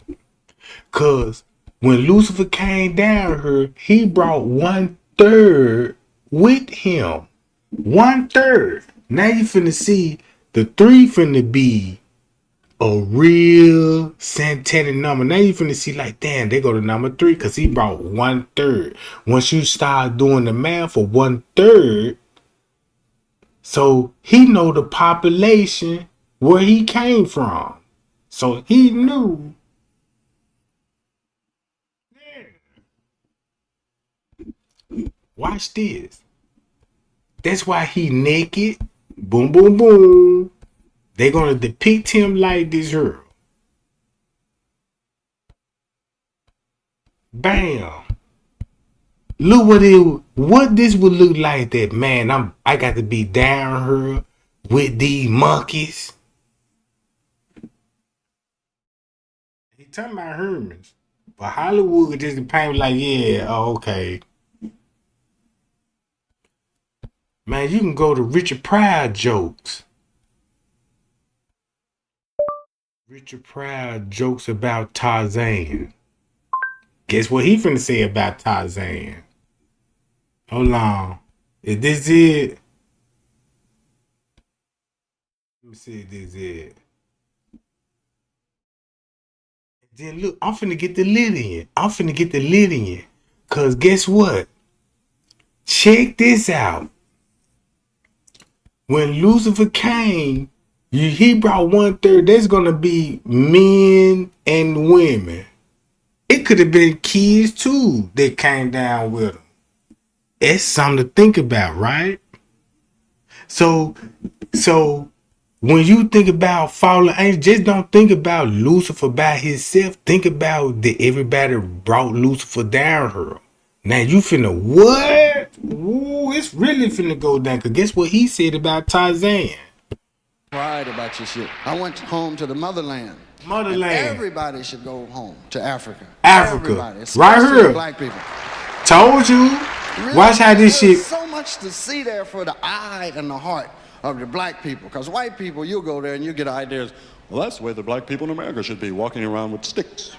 Cause when Lucifer came down here, he brought 1/3 with him. 1/3. Now you finna see the 3 finna be a real satanic number. Now you finna see like, damn, they go to number 3 because he brought 1/3. Once you start doing the math for 1/3, so he know the population where he came from. So he knew. Watch this. That's why he naked. Boom, boom, boom. They're gonna depict him like this here. Bam. Look what this would look like. That man, I got to be down here with these monkeys. He talking about Hermans, but Hollywood just paint like, yeah, oh, okay. Man, you can go to Richard Pryor jokes. Richard Pryor jokes about Tarzan. Guess what he finna say about Tarzan? Hold on. Is this it? Let me see if this it. Then look, I'm finna get the lid in. Cause guess what? Check this out. When Lucifer came, he brought 1/3. There's gonna be men and women. It could have been kids too that came down with him. It's something to think about, right? So when you think about fallen angels, just don't think about Lucifer by himself. Think about that everybody brought Lucifer down here. Now you finna what? Ooh, it's really finna go down. Cause guess what he said about Tarzan? Pride about your shit. I went home to the motherland. Motherland. And everybody should go home to Africa. Africa. Everybody, Right especially here. black people. Told you. Really, Watch how this shit. There's so much to see there for the eye and the heart of the black people. Because white people, you'll go there and you get ideas. Well, that's the way the black people in America should be, walking around with sticks.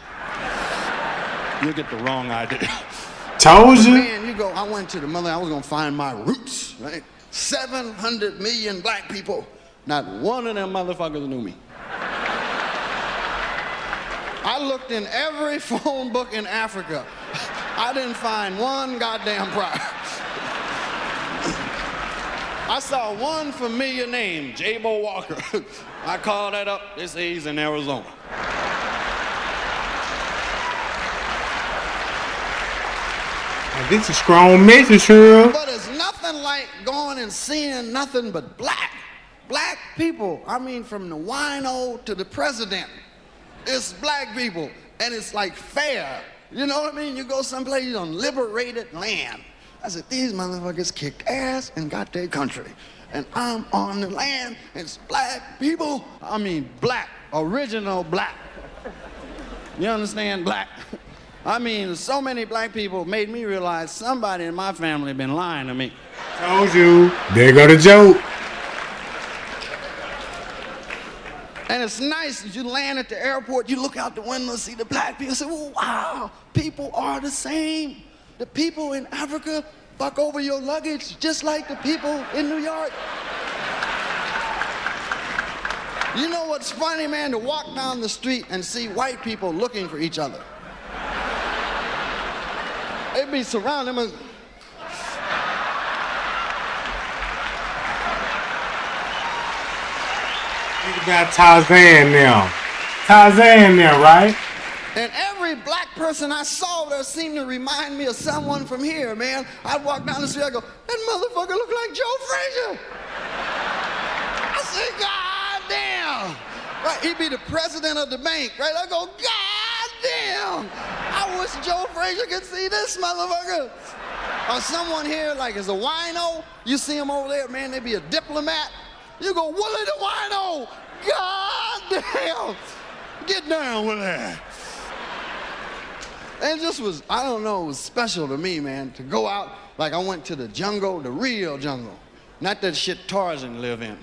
You'll get the wrong idea. Told you. Man, you go, I went to the motherland, I was going to find my roots, right? 700 million black people. Not one of them motherfuckers knew me. I looked in every phone book in Africa. I didn't find one goddamn Pryor. I saw one familiar name, J-Bo Walker. I called that up. They say he's in Arizona. This is a strong message, Cheryl. But as nothing like going and seeing nothing but black people. I mean, from the wino to the president, it's black people, and it's like fair. You know what I mean? You go someplace on liberated land. I said, these motherfuckers kicked ass and got their country. And I'm on the land, it's black people. I mean, black, original black. You understand, black? I mean, so many black people made me realize somebody in my family been lying to me. Told you. There go the joke. And it's nice as you land at the airport, you look out the window, see the black people, say, well, wow, people are the same. The people in Africa fuck over your luggage just like the people in New York. You know what's funny, man? To walk down the street and see white people looking for each other. They'd be surrounded. Think about Tarzan now. Tarzan now, right? And every black person I saw there seemed to remind me of someone from here, man. I'd walk down the street, I go, that motherfucker look like Joe Frazier. I said, God damn. Right, he'd be the president of the bank, right? I go, God damn. I wish Joe Frazier could see this motherfucker. Or someone here, like, is a wino. You see him over there, man, they be a diplomat. You go, Willie the wino. God damn. Get down with that. And it just was, I don't know, it was special to me, man, to go out, like I went to the jungle, the real jungle. Not that shit Tarzan live in.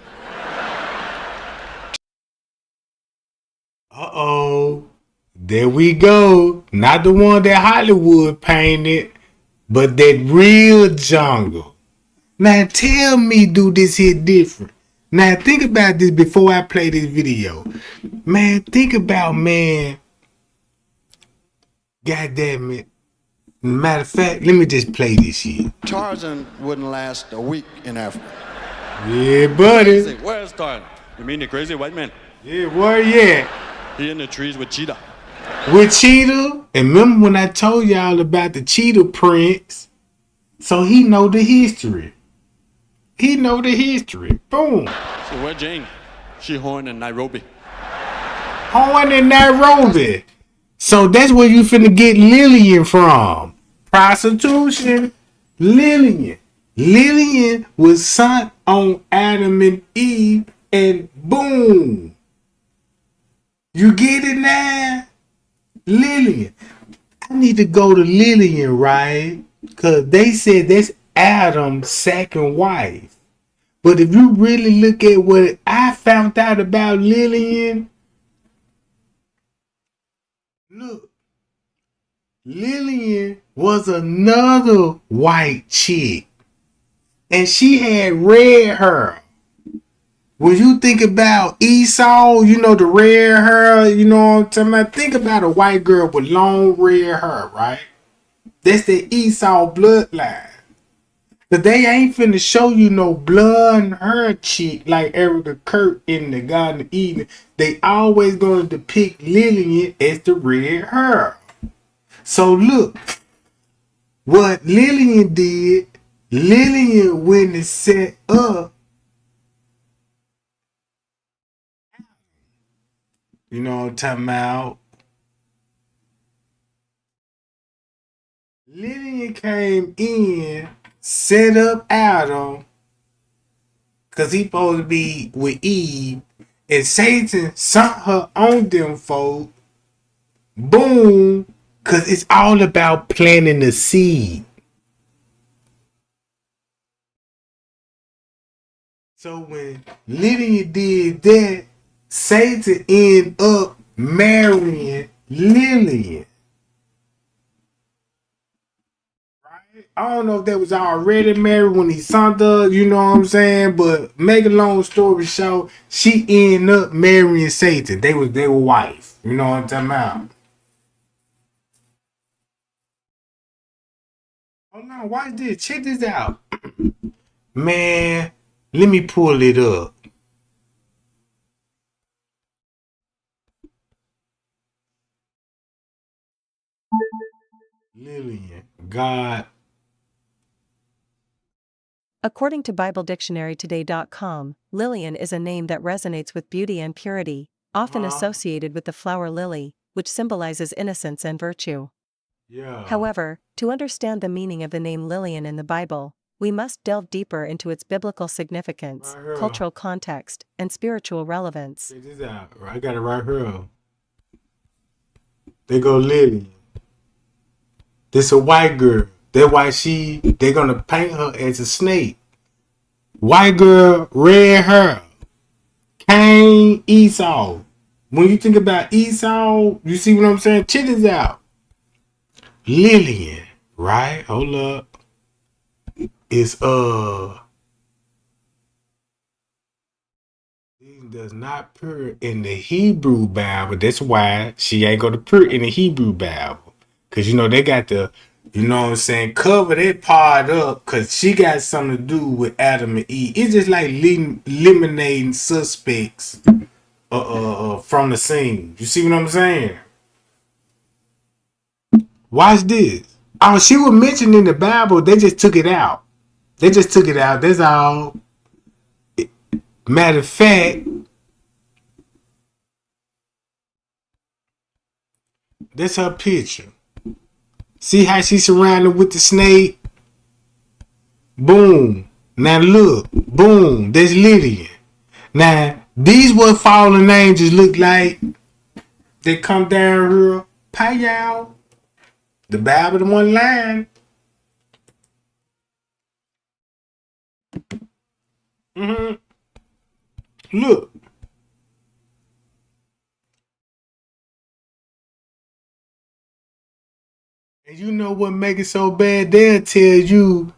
Uh-oh. There we go. Not the one that Hollywood painted, but that real jungle. Now tell me, do this hit different? Now think about this before I play this video. Man, think about, man. God damn it. Matter of fact, let me just play this shit. Tarzan wouldn't last a week in Africa. Yeah, buddy. Say, where's Tarzan? You mean the crazy white man? Yeah, where you at? He in the trees with cheetah. With cheetah? And remember when I told y'all about the cheetah prince? So he know the history. He know the history. Boom. So where Jane? She horn in Nairobi. Horn in Nairobi. So that's where you finna get Lillian from. Prostitution. Lillian. Lillian was sent on Adam and Eve, and boom. You get it now? Lillian. I need to go to Lillian, right? Because they said that's Adam's second wife. But if you really look at what I found out about Lillian, look, Lillian was another white chick. And she had red hair. When you think about Esau, you know, the red hair, you know what I'm talking about? Think about a white girl with long red hair, right? That's the Esau bloodline. But they ain't finna show you no blonde hair chick like Erica Kurt in the Garden of Eden. They always gonna depict Lillian as the red hair. So look, what Lillian did, Lillian went and set up, you know what I'm talking about? Lillian came in, set up Adam, because he supposed to be with Eve, and Satan sent her on them folk. Boom, because it's all about planting the seed. So when Lillian did that, Satan ended up marrying Lillian. Right? I don't know if they was already married when he signed her, you know what I'm saying? But make a long story short, she ended up marrying Satan. They were wife. You know what I'm talking about? Oh no, watch this. Check this out. Man, let me pull it up. Lillian, God According to BibleDictionaryToday.com, Lillian is a name that resonates with beauty and purity, often associated with the flower lily, which symbolizes innocence and virtue. Yeah. However, to understand the meaning of the name Lillian in the Bible, we must delve deeper into its biblical significance, Right here. cultural context, and spiritual relevance. Check this out. I got it right here. They go Lily. This a white girl. That's why they gonna paint her as a snake. White girl, red hair. Cain, Esau. When you think about Esau, you see what I'm saying? Check this out. Lillian, right? Hold up. It's it does not appear in the Hebrew Bible. That's why she ain't gonna appear in the Hebrew Bible. Cause you know they got the, you know what I'm saying, cover that part up, cause she got something to do with Adam and Eve. It's just like eliminating suspects from the scene. You see what I'm saying? Watch this. Oh, she was mentioned in the Bible. They just took it out. That's all. Matter of fact, that's her picture. See how she's surrounded with the snake? Boom. Now look. Boom. That's Lydian. Now, these what fallen angels look like. They come down here. Pow. The Bible, the one line. Look. And you know what make it so bad? They'll tell you,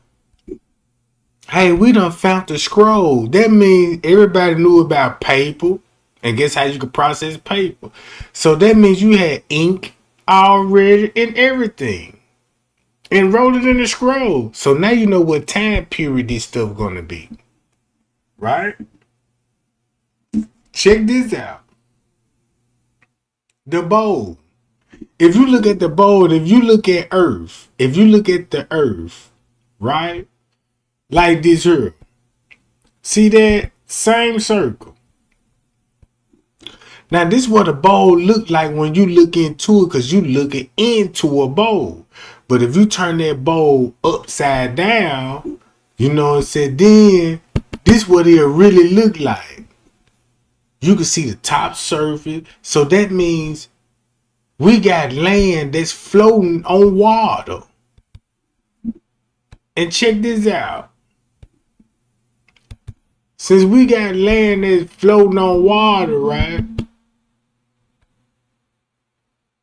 hey, we done found the scroll. That means everybody knew about paper. And guess how you could process paper? So that means you had ink already and everything. And wrote it in the scroll. So now you know what time period this stuff gonna be. Right? Check this out. The bowl. If you look at the bowl, if you look at Earth, the Earth, right? Like this here. See that? Same circle. Now, this is what a bowl look like when you look into it, because you looking into a bowl. But if you turn that bowl upside down, you know what I'm saying, then this is what it really look like. You can see the top surface. So that means we got land that's floating on water. And check this out. Since we got land that's floating on water, right?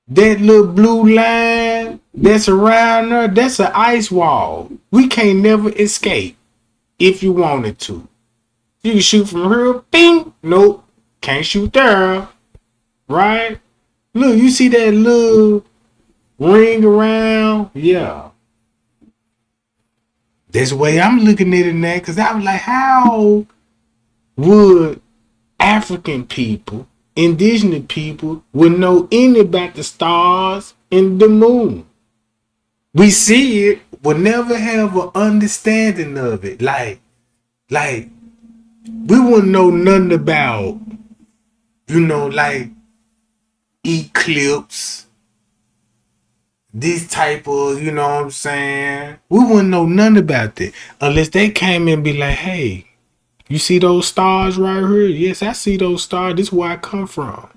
That little blue line that's around there, that's an ice wall. We can't never escape if you wanted to. You can shoot from here, bing. Nope, can't shoot there, right? Look, you see that little ring around? Yeah. That's the way I'm looking at it now, because I was like, how would African people, indigenous people, would know any about the stars and the moon? We see it, but never have an understanding of it. Like, we wouldn't know nothing about, you know, like, eclipse, this type of, you know what I'm saying? We wouldn't know nothing about that unless they came and be like, hey, you see those stars right here? Yes, I see those stars. This is where I come from.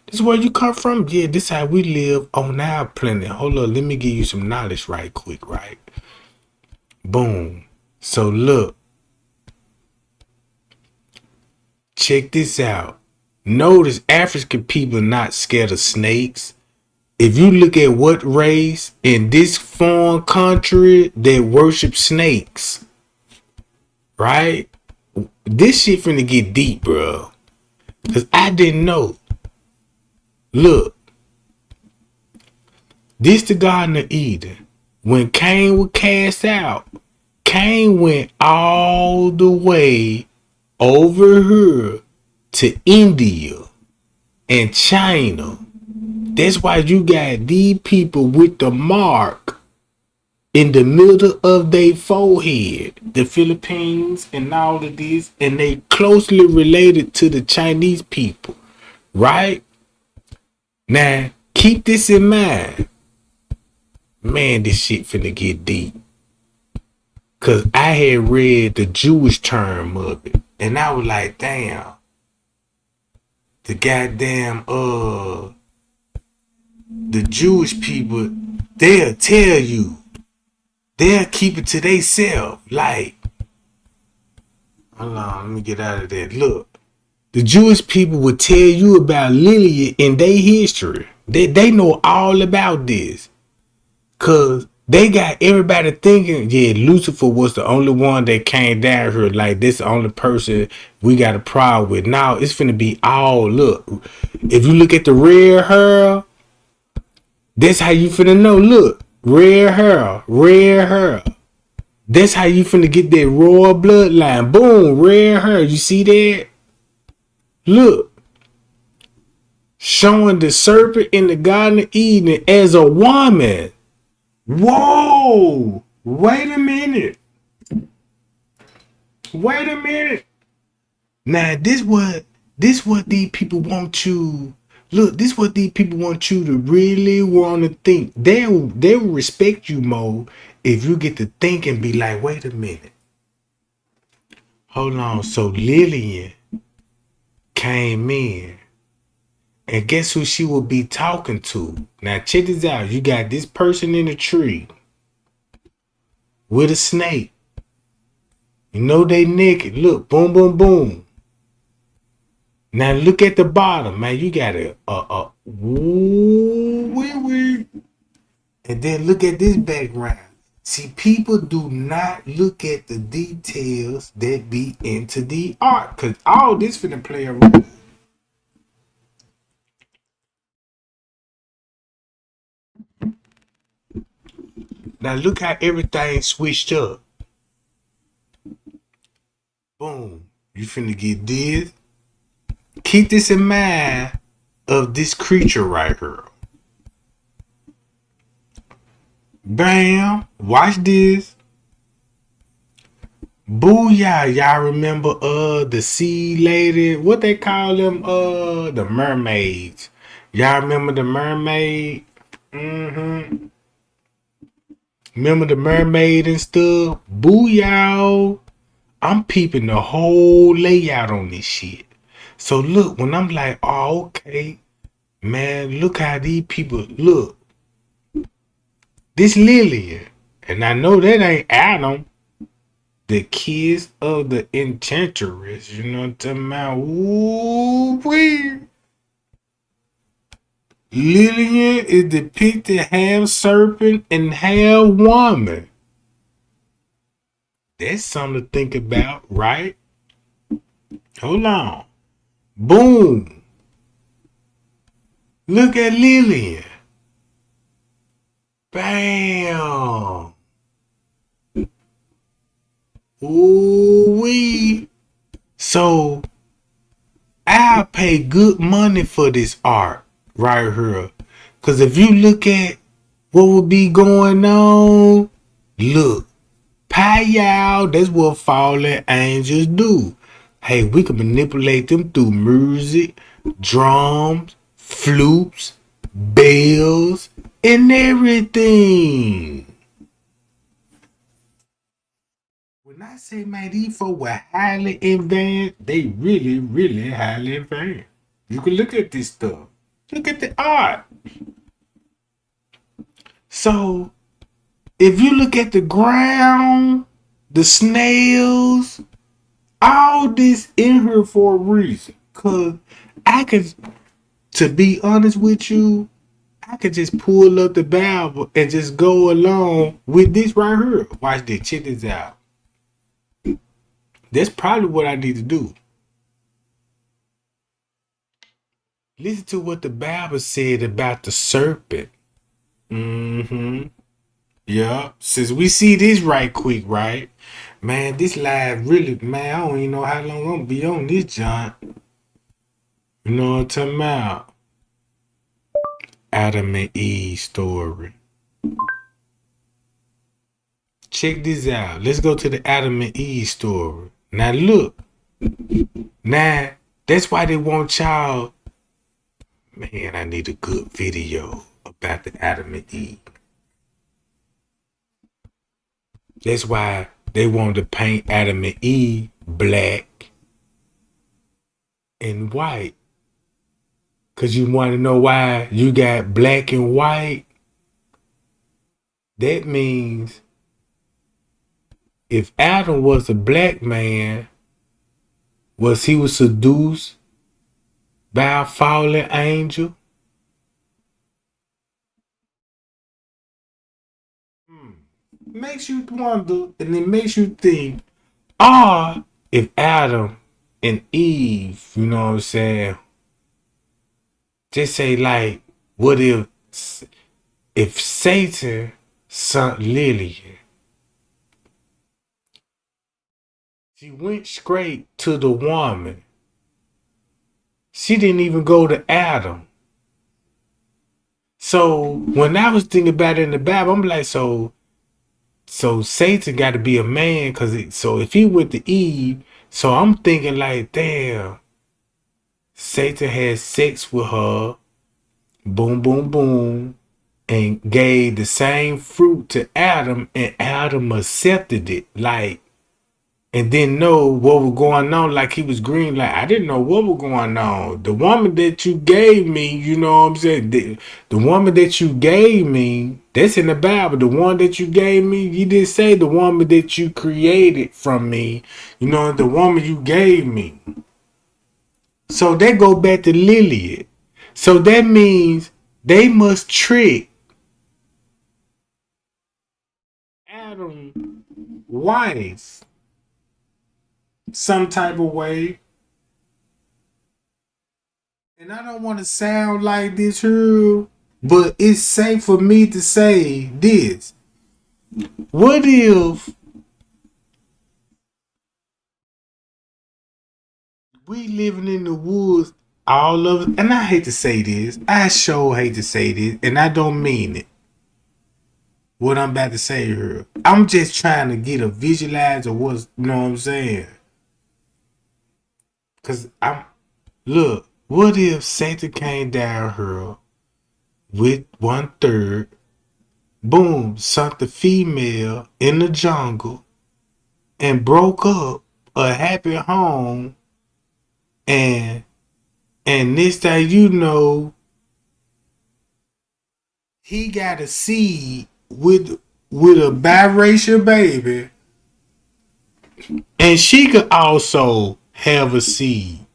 This is where you come from? Yeah, this is how we live on our planet. Hold on, let me give you some knowledge right quick, right? Boom. So look. Check this out. Notice African people not scared of snakes. If you look at what race in this foreign country that worship snakes, right? This shit finna get deep, bro. Cause I didn't know. Look. This the Garden of Eden. When Cain was cast out, Cain went all the way over here to India and China. That's why you got these people with the mark in the middle of their forehead, the Philippines and all of this, and they closely related to the Chinese people, right? Now, keep this in mind. Man, this shit finna get deep. Cause I had read the Jewish term of it, and I was like, damn, the goddamn the Jewish people, they'll tell you, they'll keep it to themselves. Like, hold on, let me get out of that. Look, the Jewish people would tell you about Lilith in their history. They know all about this. Cause they got everybody thinking, yeah, Lucifer was the only one that came down here. Like, this the only person we got a problem with. Now it's finna be all, look. If you look at the red hair, that's how you finna know. Look, red hair, red hair. That's how you finna get that royal bloodline. Boom, red hair. You see that? Look. Showing the serpent in the Garden of Eden as a woman. Whoa! Wait a minute. Wait a minute. Now this what these people want you. Look, this what these people want you to really want to think. They'll respect you more if you get to think and be like, wait a minute. Hold on. So Lillian came in. And guess who she will be talking to? Now check this out. You got this person in a tree with a snake. You know they naked. Look, boom, boom, boom. Now look at the bottom, man. You got wee. And then look at this background. See, people do not look at the details that be into the art. Because all this finna play a role. Now look how everything switched up. Boom. You finna get this. Keep this in mind of this creature right here. Bam. Watch this. Booyah. Y'all remember the sea lady? What they call them? The mermaids. Y'all remember the mermaid? Mm-hmm. Remember the mermaid and stuff? Booyah. I'm peeping the whole layout on this shit. So look, when I'm like, oh, okay, man, look how these people look. This Lillian, and I know that ain't Adam, the kiss of the enchantress, you know what I'm talking about? Ooh-wee. Lillian is depicted half serpent and half woman. That's something to think about, right? Hold on. Boom. Look at Lillian. Bam. Ooh-wee. So, I'll pay good money for this art right here. Because if you look at what would be going on, look. Payal, that's what fallen angels do. Hey, we can manipulate them through music, drums, flutes, bells, and everything. When I say, man, these folks were highly advanced, they really, really highly advanced. You can look at this stuff. Look at the art. So, if you look at the ground, the snails, all this in here for a reason. Cause I could, to be honest with you, I could just pull up the Bible and just go along with this right here. Watch this, check this out. That's probably what I need to do. Listen to what the Bible said about the serpent. Mm-hmm. Yeah, since we see this right quick, right? Man, this live really, man, I don't even know how long I'm gonna be on this, John. You know what I'm talking about? Adam and Eve story. check this out. Let's go to the Adam and Eve story. Now look. Now, that's why they want y'all. Man, I need a good video about the Adam and Eve. That's why they want to paint Adam and Eve black and white. Because you want to know why you got black and white? That means if Adam was a black man, was he was seduced by a fallen angel? Makes you wonder, and it makes you think, if Adam and Eve, you know what I'm saying, just say like, what if Satan sent Lillian? She went straight to the woman. She didn't even go to Adam. So when I was thinking about it in the Bible, I'm like, so Satan got to be a man, so if he went to Eve, so I'm thinking like, damn, Satan had sex with her, boom, boom, boom, and gave the same fruit to Adam, and Adam accepted it, like, and didn't know what was going on, like he was green, like, I didn't know what was going on. The woman that you gave me, you know what I'm saying, the woman that you gave me, that's in the Bible, the one that you gave me, you didn't say the woman that you created from me, you know, the woman you gave me. So they go back to Lilith. So that means they must trick Adam's wife some type of way. And I don't want to sound like this here, but it's safe for me to say this. What if we living in the woods, all of it, and I hate to say this, I sure hate to say this, and I don't mean it, what I'm about to say here. I'm just trying to get a visualize of what's, you know what I'm saying? Cause look, what if Satan came down here with 1/3, boom, sunk the female in the jungle and broke up a happy home, and this thing you know, he got a seed with a biracial baby, and she could also have a seed.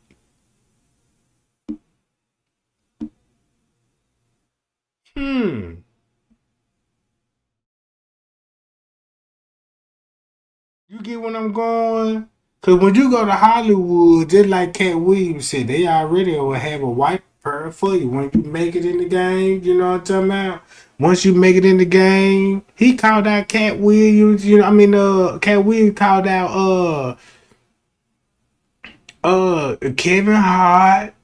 You get what I'm going? Cause when you go to Hollywood, just like Cat Williams said, they already will have a white pearl for you when you make it in the game. You know what I'm talking about? Once you make it in the game, he called out Cat Williams. You know, I mean, Cat Williams called out Kevin Hart.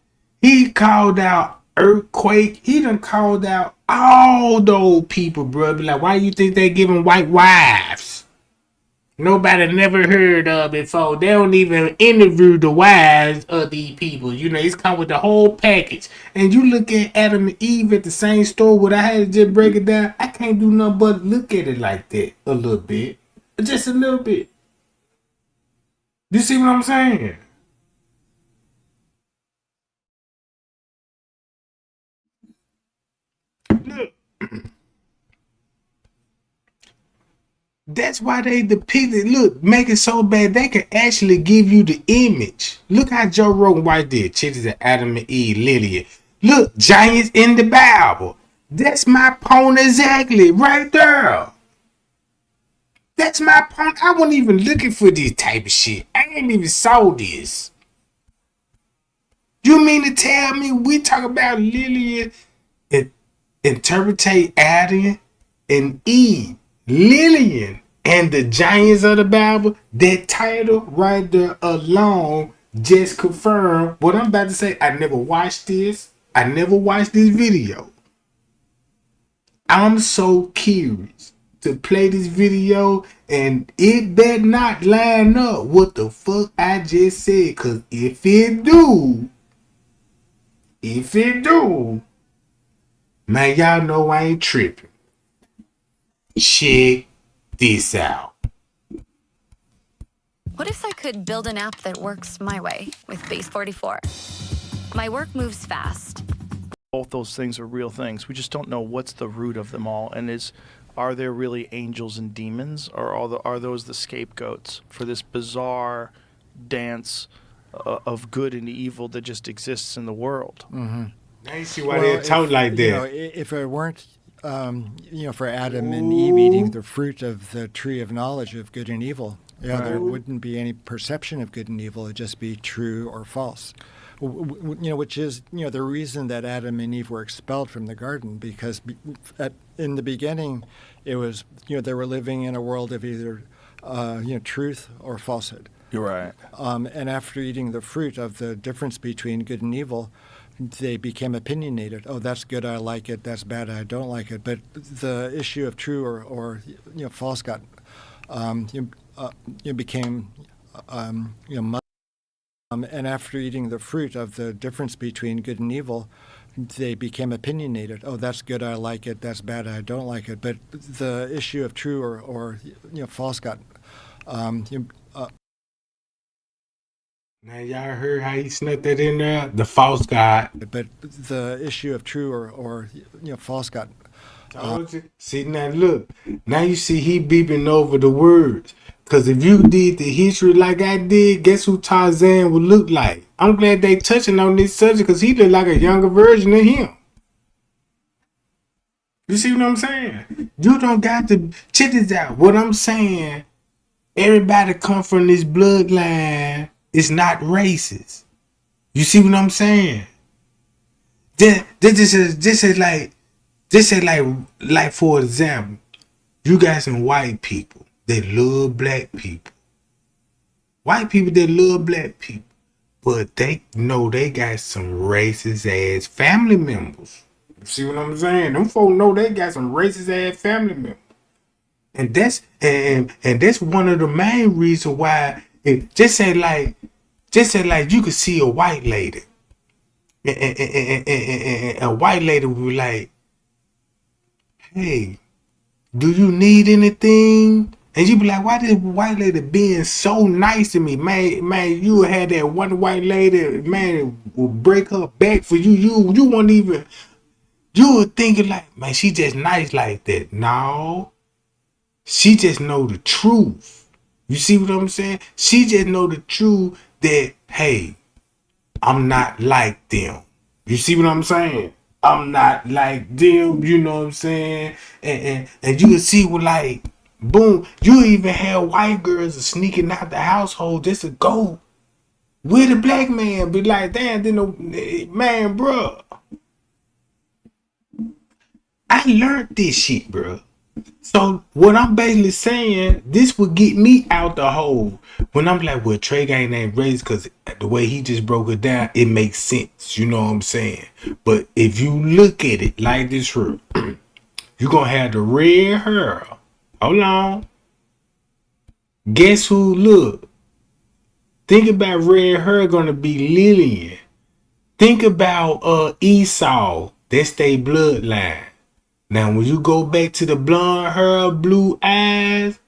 He called out Earthquake. He done called out all those people, bro. Be like, why you think they giving white wives? Nobody never heard of before. They don't even interview the wives of these people. You know, it's come with the whole package. And you look at Adam and Eve at the same store where I had to just break it down. I can't do nothing but look at it like that a little bit. Just a little bit. You see what I'm saying? Look. That's why they depicted, look, make it so bad they can actually give you the image. Look how Joe Rogan White did. Chitties at Adam and Eve, Lillian. Look, giants in the Bible. That's my point exactly, right there. That's my point. I wasn't even looking for this type of shit. I ain't even saw this. You mean to tell me we talk about Lillian and interpretate Adam and Eve? Lillian and the giants of the Bible, that title right there alone just confirmed what I'm about to say. I never watched this. I never watched this video. I'm so curious. to play this video, and it better not line up what the fuck I just said. Cause if it do, man, y'all know I ain't tripping. Check this out. What if I could build an app that works my way with Base 44? My work moves fast. Both those things are real things. We just don't know what's the root of them all. And are there really angels and demons, or are those the scapegoats for this bizarre dance of good and evil that just exists in the world? Mm-hmm. Now you see why they talk like that. You know, if it weren't, for Adam and Eve eating the fruit of the tree of knowledge of good and evil, there wouldn't be any perception of good and evil. It'd just be true or false. Which is, the reason that Adam and Eve were expelled from the garden, because in the beginning, it was, they were living in a world of either, truth or falsehood. You're right. And after eating the fruit of the difference between good and evil, they became opinionated. Oh, that's good, I like it. That's bad, I don't like it. But the issue of true or false got, became, and after eating the fruit of the difference between good and evil, they became opinionated. Oh, that's good, I like it. That's bad, I don't like it. But the issue of true or false got. Now y'all heard how he snuck that in there? The false god. But the issue of true or false got. See, now look. Now you see he beeping over the words. Because if you did the history like I did, guess who Tarzan would look like? I'm glad they touching on this subject because he look like a younger version of him. You see what I'm saying? You don't got to check this out. What I'm saying, everybody come from this bloodline is not racist. You see what I'm saying? This is like for example, you got some white people that love black people. White people that love black people. But they know they got some racist ass family members. You see what I'm saying? Them folks know they got some racist ass family members. And that's one of the main reasons why it just say like you could see a white lady. And a white lady would be like, hey, do you need anything? And you be like, why this white lady being so nice to me? Man, you had that one white lady, man, will break her back for you. You won't even, you were thinking like, man, she just nice like that. No, she just know the truth. You see what I'm saying? She just know the truth that, hey, I'm not like them. You see what I'm saying? I'm not like them, you know what I'm saying? And you can see with like, boom, you even have white girls sneaking out the household just to go with a black man. Be like, damn, man, bro. I learned this shit, bro. So what I'm basically saying, this would get me out the hole. When I'm like, well, Trey Gang ain't racist, because the way he just broke it down, it makes sense. You know what I'm saying? But if you look at it like this here, you're going to have the red hair. Hold on. Guess who? Look. Think about red hair going to be Lillian. Think about Esau. That's their bloodline. Now, when you go back to the blonde hair, blue eyes,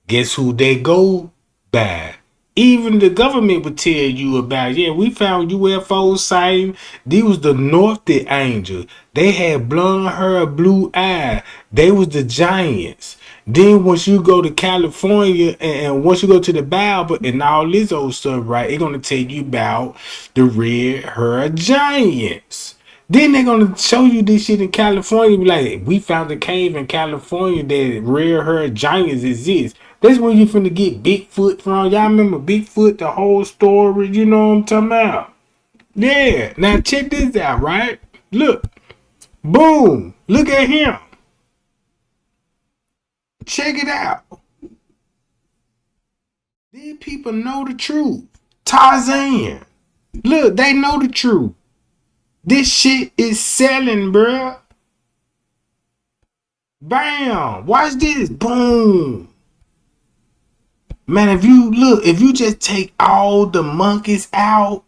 guess who they go by? Even the government would tell you about, yeah, we found UFO sighting. These was the Northy Angels. They had blonde hair, blue eyes. They was the giants. Then once you go to California and once you go to the Bible and all this old stuff, right, it's going to tell you about the red hair giants. Then they're going to show you this shit in California. Be like, we found a cave in California that rare hair giants exist. That's where you finna get Bigfoot from. Y'all remember Bigfoot, the whole story? You know what I'm talking about? Yeah. Now check this out, right? Look. Boom. Look at him. Check it out. These people know the truth. Tarzan. Look, they know the truth. This shit is selling, bruh. Bam! Watch this. Boom. Man, if you just take all the monkeys out,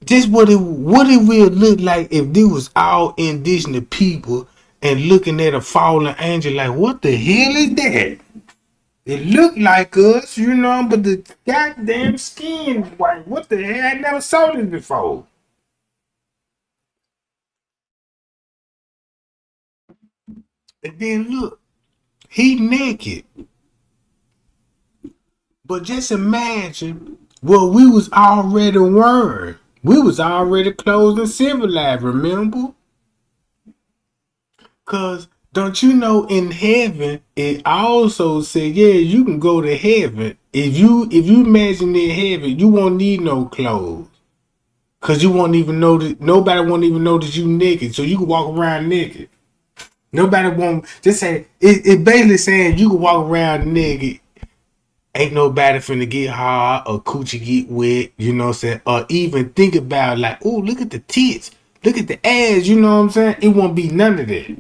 just what it will look like if there was all indigenous people and looking at a fallen angel like, what the hell is that? It looked like us, you know, but the goddamn skin is white. What the hell? I never saw this before. And then look, he naked. But just imagine what we was already wearing. We was already clothed and civilized, remember? Cause don't you know in heaven it also said, yeah, you can go to heaven. If you imagine in heaven, you won't need no clothes. Cause you won't even know that nobody won't even know that you naked. So you can walk around naked. Nobody won't just say it basically saying you can walk around naked. Ain't nobody finna get hard or coochie get wet, you know what I'm saying? Or even think about like, oh, look at the tits. Look at the ass, you know what I'm saying? It won't be none of that.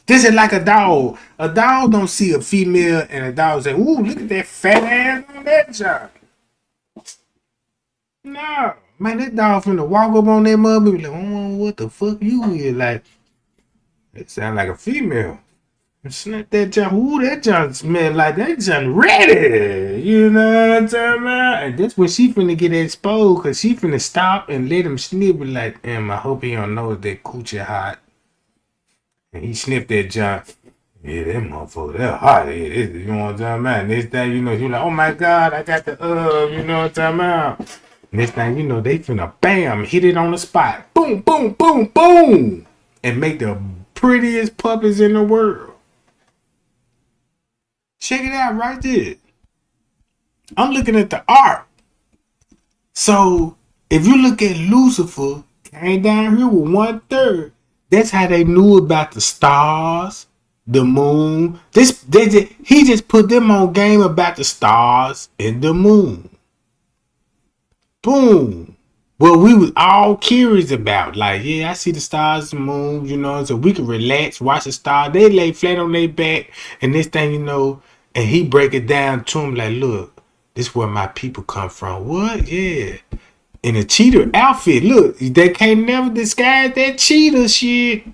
This is like a dog. A dog don't see a female and a dog say, ooh, look at that fat ass on that job. No. Man, that dog finna walk up on that mother and be like, oh, what the fuck you is? Like, it sound like a female. Snap that junk. Ooh, that junk smell like that junk ready. You know what I'm talking about? And that's when she finna get exposed because she finna stop and let him sniff it like, damn, I hope he don't know that coochie hot. And he sniffed that junk. Yeah, that motherfucker, that hot. You know what I'm talking about? Next thing you know, you like, oh my God, I got the, you know what I'm talking about? Next thing you know, they finna bam, hit it on the spot. Boom, boom, boom, boom. And make the prettiest puppies in the world. Check it out right there. I'm looking at the art. So if you look at Lucifer, came down here with 1/3. That's how they knew about the stars, the moon. He just put them on game about the stars and the moon. Boom. Well, we was all curious about, like, yeah, I see the stars and moon, you know, so we can relax, watch the stars. They lay flat on their back, and this thing, you know, and he break it down to him like, look, this is where my people come from. What? Yeah. In a cheetah outfit. Look, they can't never disguise that cheetah shit.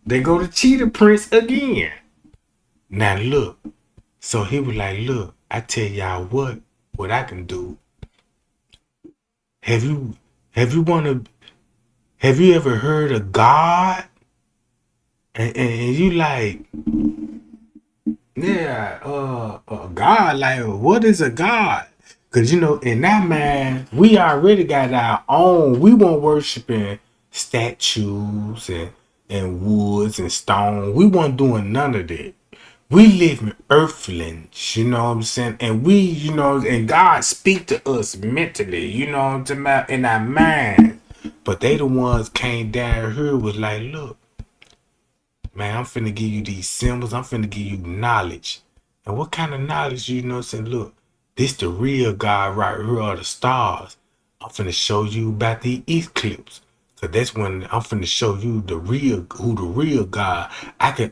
They go to cheetah prince again. Now look. So he was like, look, I tell y'all what I can do. Have you ever heard of God? And you like, yeah, God, like, what is a God? Because, you know, in that man, we already got our own. We weren't worshiping statues and woods and stone. We weren't doing none of that. We live in earthlings, you know what I'm saying? And we, you know, and God speak to us mentally, you know what I'm talking about, in our minds. But they the ones came down here was like, look, man, I'm finna give you these symbols. I'm finna give you knowledge. And what kind of knowledge, you know what I'm saying? Look, this the real God right here are the stars. I'm finna show you about the eclipse. So that's when I'm finna show you the real God. I can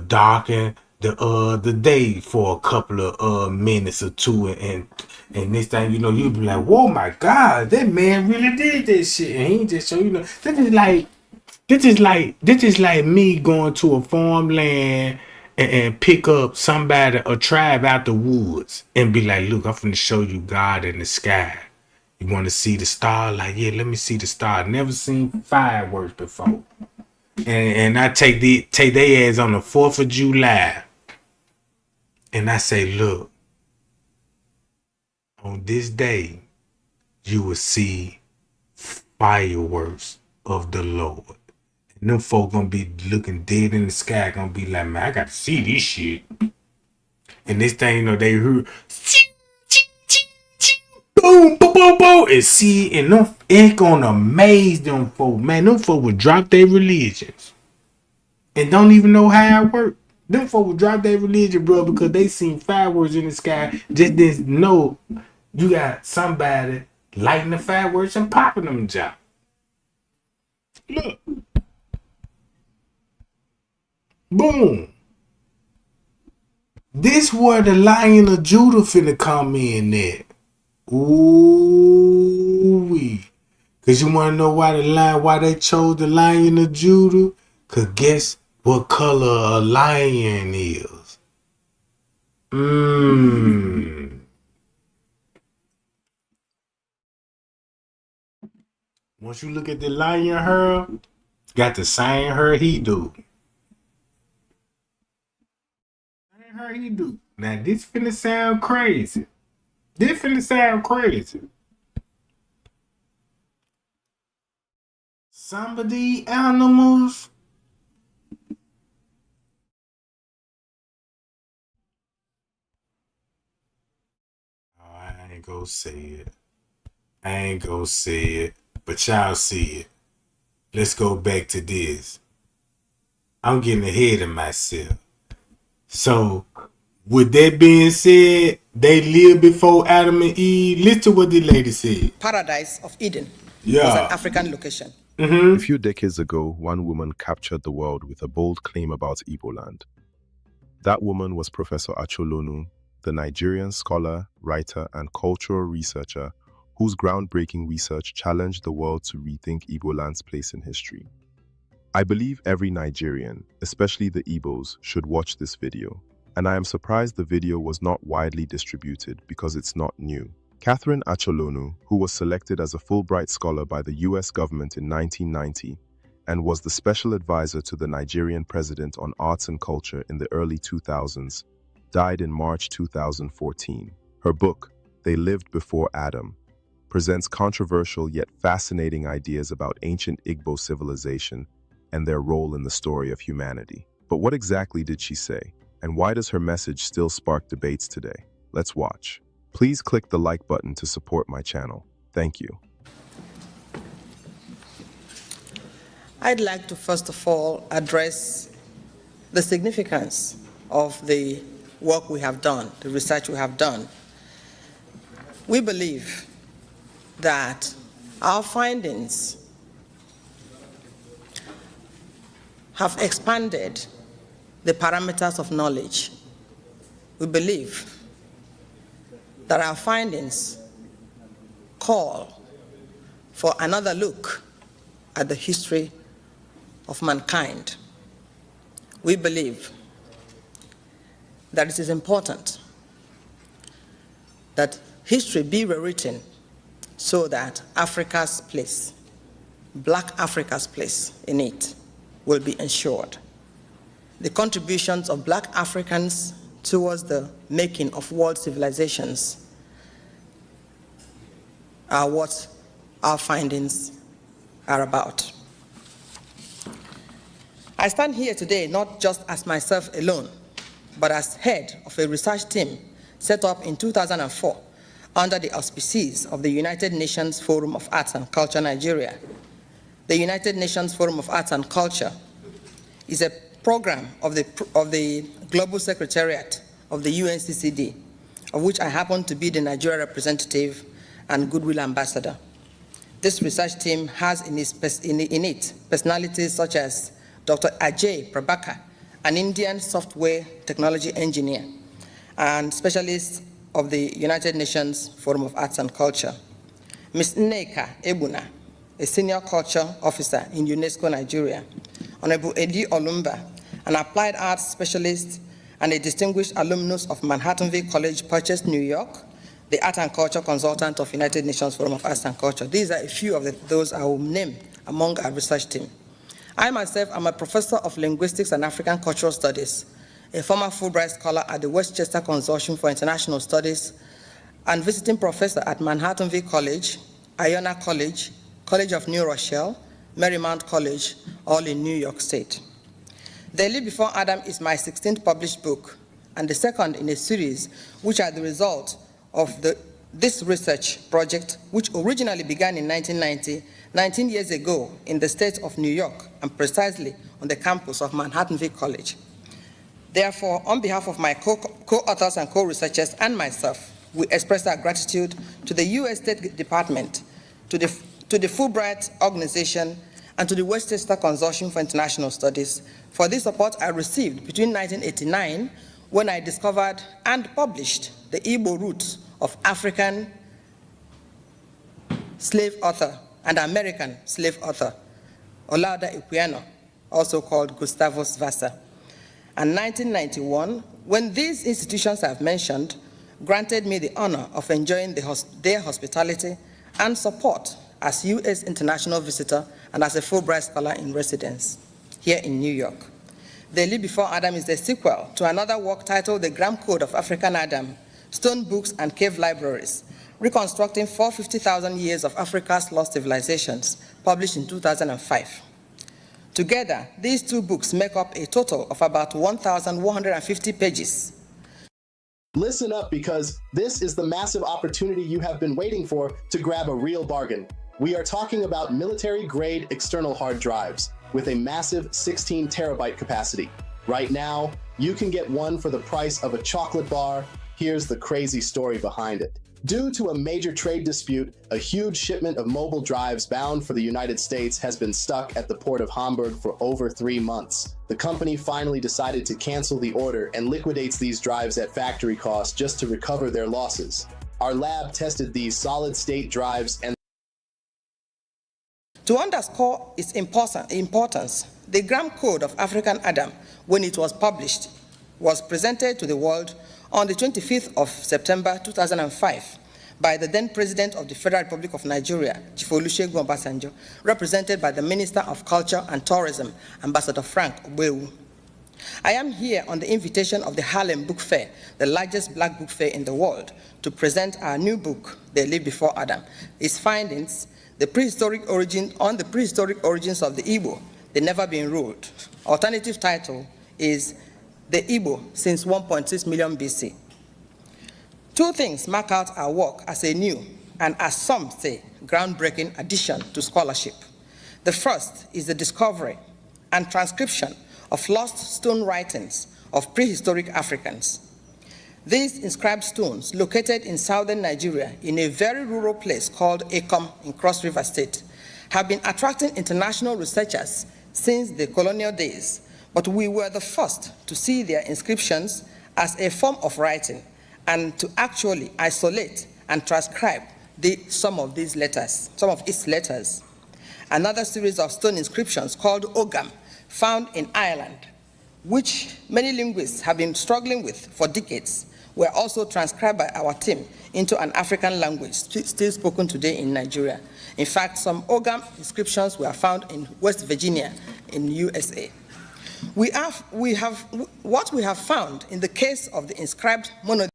darken the day for a couple of minutes or two, and this thing, you know, you'll be like, whoa, my God, that man really did this shit. And he just show you know this is like me going to a farmland and pick up somebody, a tribe out the woods, and be like, look, I'm finna show you God in the sky. You want to see the star? Like, yeah, let me see the star. Never seen fireworks before. And I take their ass on the 4th of July. And I say, look, on this day, you will see fireworks of the Lord. And them folk gonna be looking dead in the sky, gonna be like, man, I got to see this shit. And this thing, you know, they heard, boom, boom, boom, boom, and see, and them, it gonna amaze them folk. Man, them folk would drop their religions and don't even know how it works. Them folk would drop their religion, bro, because they seen fireworks in the sky. Just didn't know you got somebody lighting the fireworks and popping them job. Look, Boom. This where the Lion of Judah finna come in at. Ooh-wee. Cause you wanna know why they chose the Lion of Judah? Cause guess what color a lion is? Once you look at the lion hair, got the same hair he do. Same hair he do. Now this finna sound crazy. Some of the animals. Oh, I ain't gonna say it. But y'all see it. Let's go back to this. I'm getting ahead of myself. So, with that being said, they lived before Adam and Eve. Listen to what the lady said. Paradise of Eden Yeah. was an African location. A few decades ago, one woman captured the world with a bold claim about Igbo land. That woman was Professor Acholonu, the Nigerian scholar, writer, and cultural researcher whose groundbreaking research challenged the world to rethink Igbo land's place in history. I believe every Nigerian, especially the Igbos, should watch this video, and I am surprised the video was not widely distributed because it's not new. Catherine Acholonu, who was selected as a Fulbright scholar by the US government in 1990 and was the special advisor to the Nigerian president on arts and culture in the early 2000s, died in March 2014. Her book, They Lived Before Adam, presents controversial yet fascinating ideas about ancient Igbo civilization and their role in the story of humanity. But what exactly did she say? And why does her message still spark debates today? Let's watch. Please click the like button to support my channel. Thank you. I'd like to first of all address the significance of the work we have done, the research we have done. We believe that our findings have expanded the parameters of knowledge. We believe that our findings call for another look at the history of mankind. We believe that it is important that history be rewritten so that Africa's place, Black Africa's place in it, will be ensured. The contributions of Black Africans towards the making of world civilizations are what our findings are about. I stand here today not just as myself alone, but as head of a research team set up in 2004 under the auspices of the United Nations Forum of Arts and Culture, Nigeria. The United Nations Forum of Arts and Culture is a program of the Global Secretariat of the UNCCD, of which I happen to be the Nigeria representative and Goodwill Ambassador. This research team has in it personalities such as Dr. Ajay Prabhakar, an Indian software technology engineer and specialist of the United Nations Forum of Arts and Culture. Ms. Nneka Ebuna, a senior culture officer in UNESCO Nigeria. Honorable Edi Olumba, an applied arts specialist and a distinguished alumnus of Manhattanville College, Purchase, New York, the art and culture consultant of United Nations Forum of Arts and Culture. These are a few of those I will name among our research team. I myself am a professor of linguistics and African cultural studies, a former Fulbright scholar at the Westchester Consortium for International Studies, and visiting professor at Manhattanville College, Iona College, College of New Rochelle, Marymount College, all in New York State. They Lived Before Adam is my 16th published book, and the second in a series which are the result of this research project, which originally began in 1990, 19 years ago in the state of New York, and precisely on the campus of Manhattanville College. Therefore, on behalf of my co-authors and co-researchers and myself, we express our gratitude to the U.S. State Department, to the Fulbright Organization, and to the Westchester Consortium for International Studies for this support I received between 1989, when I discovered and published the Igbo roots of African slave author and American slave author, Olaudah Equiano, also called Gustavus Vassa. And 1991, when these institutions I've mentioned granted me the honor of enjoying their hospitality and support as U.S. international visitor and as a Fulbright scholar in residence here in New York. The Leap Before Adam is the sequel to another work titled The Gram Code of African Adam, Stone Books and Cave Libraries, reconstructing 450,000 years of Africa's lost civilizations, published in 2005. Together, these two books make up a total of about 1,150 pages. Listen up, because this is the massive opportunity you have been waiting for to grab a real bargain. We are talking about military-grade external hard drives with a massive 16 terabyte capacity. Right now, you can get one for the price of a chocolate bar. Here's the crazy story behind it. Due to a major trade dispute, a huge shipment of mobile drives bound for the United States has been stuck at the port of Hamburg for over 3 months. The company finally decided to cancel the order and liquidates these drives at factory cost just to recover their losses. Our lab tested these solid-state drives and to underscore its importance, the Gram Code of African Adam, when it was published, was presented to the world on the 25th of September 2005 by the then President of the Federal Republic of Nigeria, Chief Olusegun Obasanjo, represented by the Minister of Culture and Tourism, Ambassador Frank Ogbewu. I am here on the invitation of the Harlem Book Fair, the largest black book fair in the world, to present our new book, They Lived Before Adam. Its findings, the prehistoric origins of the Igbo, they never been ruled. Alternative title is The Igbo Since 1.6 Million BC. Two things mark out our work as a new and, as some say, groundbreaking addition to scholarship. The first is the discovery and transcription of lost stone writings of prehistoric Africans. These inscribed stones, located in southern Nigeria in a very rural place called Ekom in Cross River State, have been attracting international researchers since the colonial days, but we were the first to see their inscriptions as a form of writing and to actually isolate and transcribe some of its letters. Another series of stone inscriptions called Ogam, found in Ireland, which many linguists have been struggling with for decades, were also transcribed by our team into an African language still spoken today in Nigeria. In fact, some Ogam inscriptions were found in West Virginia in USA. What we have found in the case of the inscribed monotheism.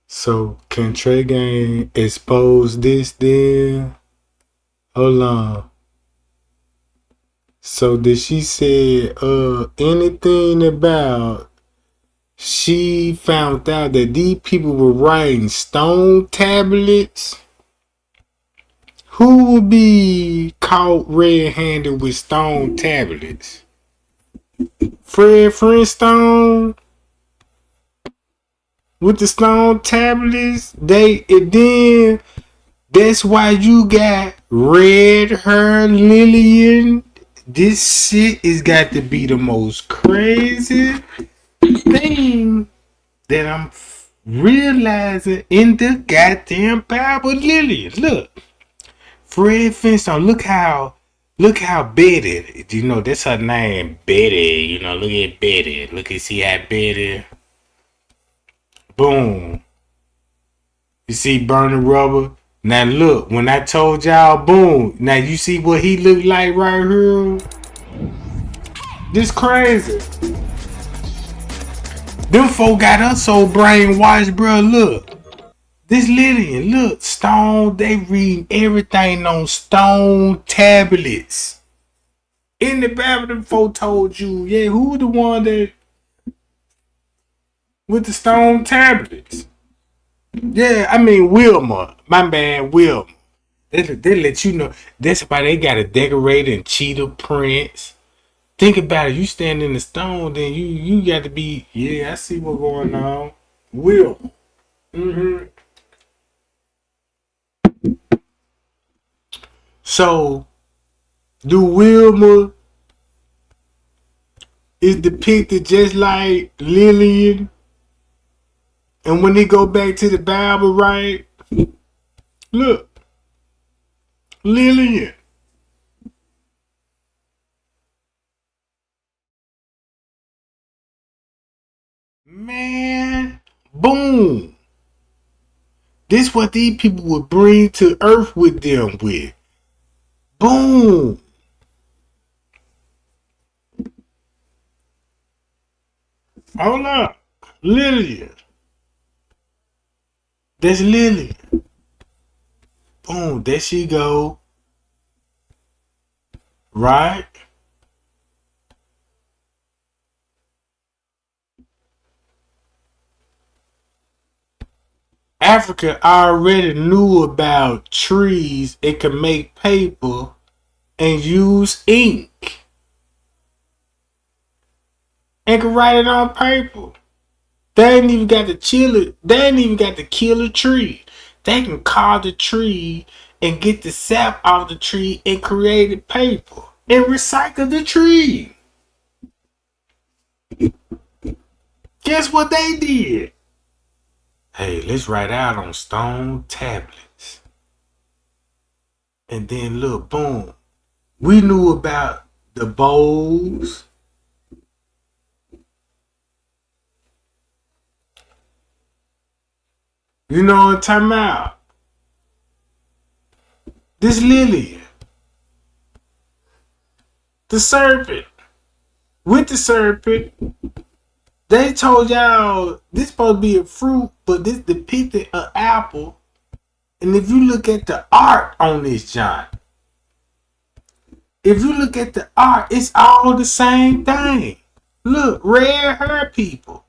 So can Trey Gang expose this then? Hold on. So did she say anything about she found out that these people were writing stone tablets? Who would be caught red-handed with stone tablets? Fred Flintstone with the stone tablets? Then that's why you got red hair, Lillian. This shit is got to be the most crazy thing that I'm realizing in the goddamn Bible, Lillian. Look, Fred Flintstone. Look how Betty. You know that's her name, Betty. You know, look at Betty. Look and see how Betty. Boom. You see burning rubber. Now look, when I told y'all, boom. Now you see what he looked like right here? This crazy. Them folk got us so brainwashed, bro. Look. This Lydian, look. Stone, they read everything on stone tablets. In the Bible, them folk told you, yeah, who the one that with the stone tablets? Yeah, I mean Wilma. My man Wilma. They let you know. That's why they got it decorated in cheetah prints. Think about it. You stand in the stone, then you got to be. Yeah, I see what's going on. Wilma. So Do Wilma is depicted just like Lillian? And when they go back to the Bible, right? Look, Lillian. Man, boom. This what these people would bring to earth with them with. Boom. Hold up. Lillian. That's Lillian. Boom. There she go. Right? Africa already knew about trees. It could make paper and use ink. And could write it on paper. They ain't even got to chill it. They ain't even got to kill a tree. They can carve the tree and get the sap off the tree and create a paper and recycle the tree. Guess what they did? Hey, let's write out on stone tablets. And then look, boom. We knew about the bowls. You know what I'm talking about? This Lillian. The serpent. With the serpent. They told y'all this supposed to be a fruit, but this depicted an apple. And if you look at the art on this giant, if you look at the art, it's all the same thing. Look, red hair people.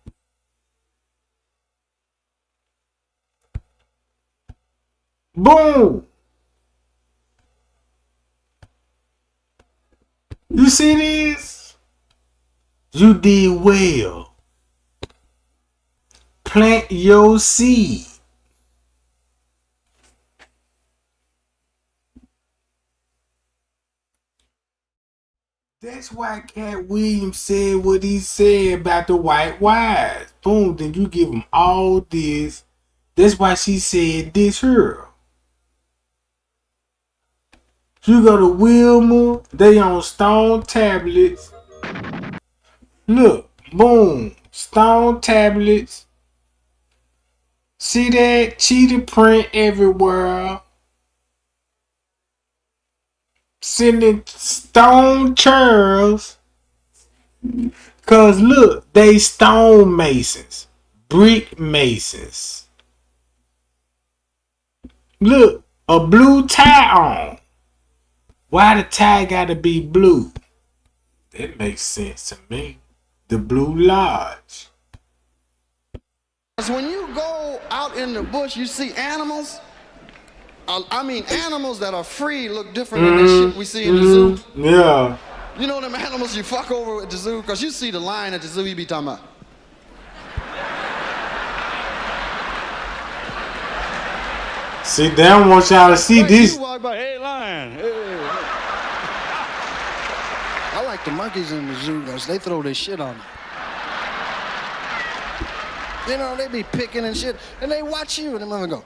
Boom. You see this? You did well. Plant your seed. That's why Cat Williams said what he said about the white wise. Boom, then you give them all this. That's why she said this here. You go to Wilma, they on stone tablets. Look, boom, stone tablets. See that cheetah print everywhere. Sending stone churls. Cause look, they stone masons, brick masons. Look, a blue tie on. Why the tie gotta be blue? That makes sense to me. The Blue Lodge. When you go out in the bush, you see animals. I mean, animals that are free look different than the shit we see in the zoo. Yeah. You know them animals you fuck over at the zoo? Because you see the lion at the zoo you be talking about. See, they don't want y'all to see this. You walk by, hey, lion. Hey. I like the monkeys in the zoo because they throw their shit on me. You know, they be picking and shit, and they watch you, and them mother go.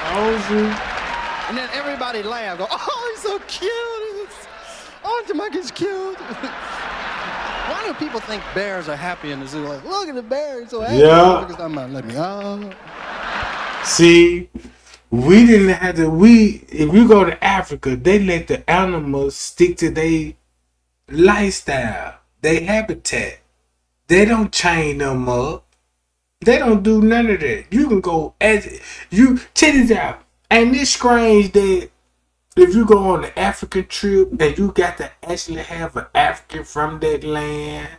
Oh, and then everybody laugh, go, oh, he's so cute. Oh, the monkey's cute. Why do people think bears are happy in the zoo? Like, look at the bear, he's so happy. Yeah. Let me out. See, we didn't have to. If you go to Africa, they let the animals stick to their lifestyle, their habitat. They don't chain them up. They don't do none of that. You can go as you. Check this out. And it's strange that if you go on an African trip and you got to actually have an African from that land,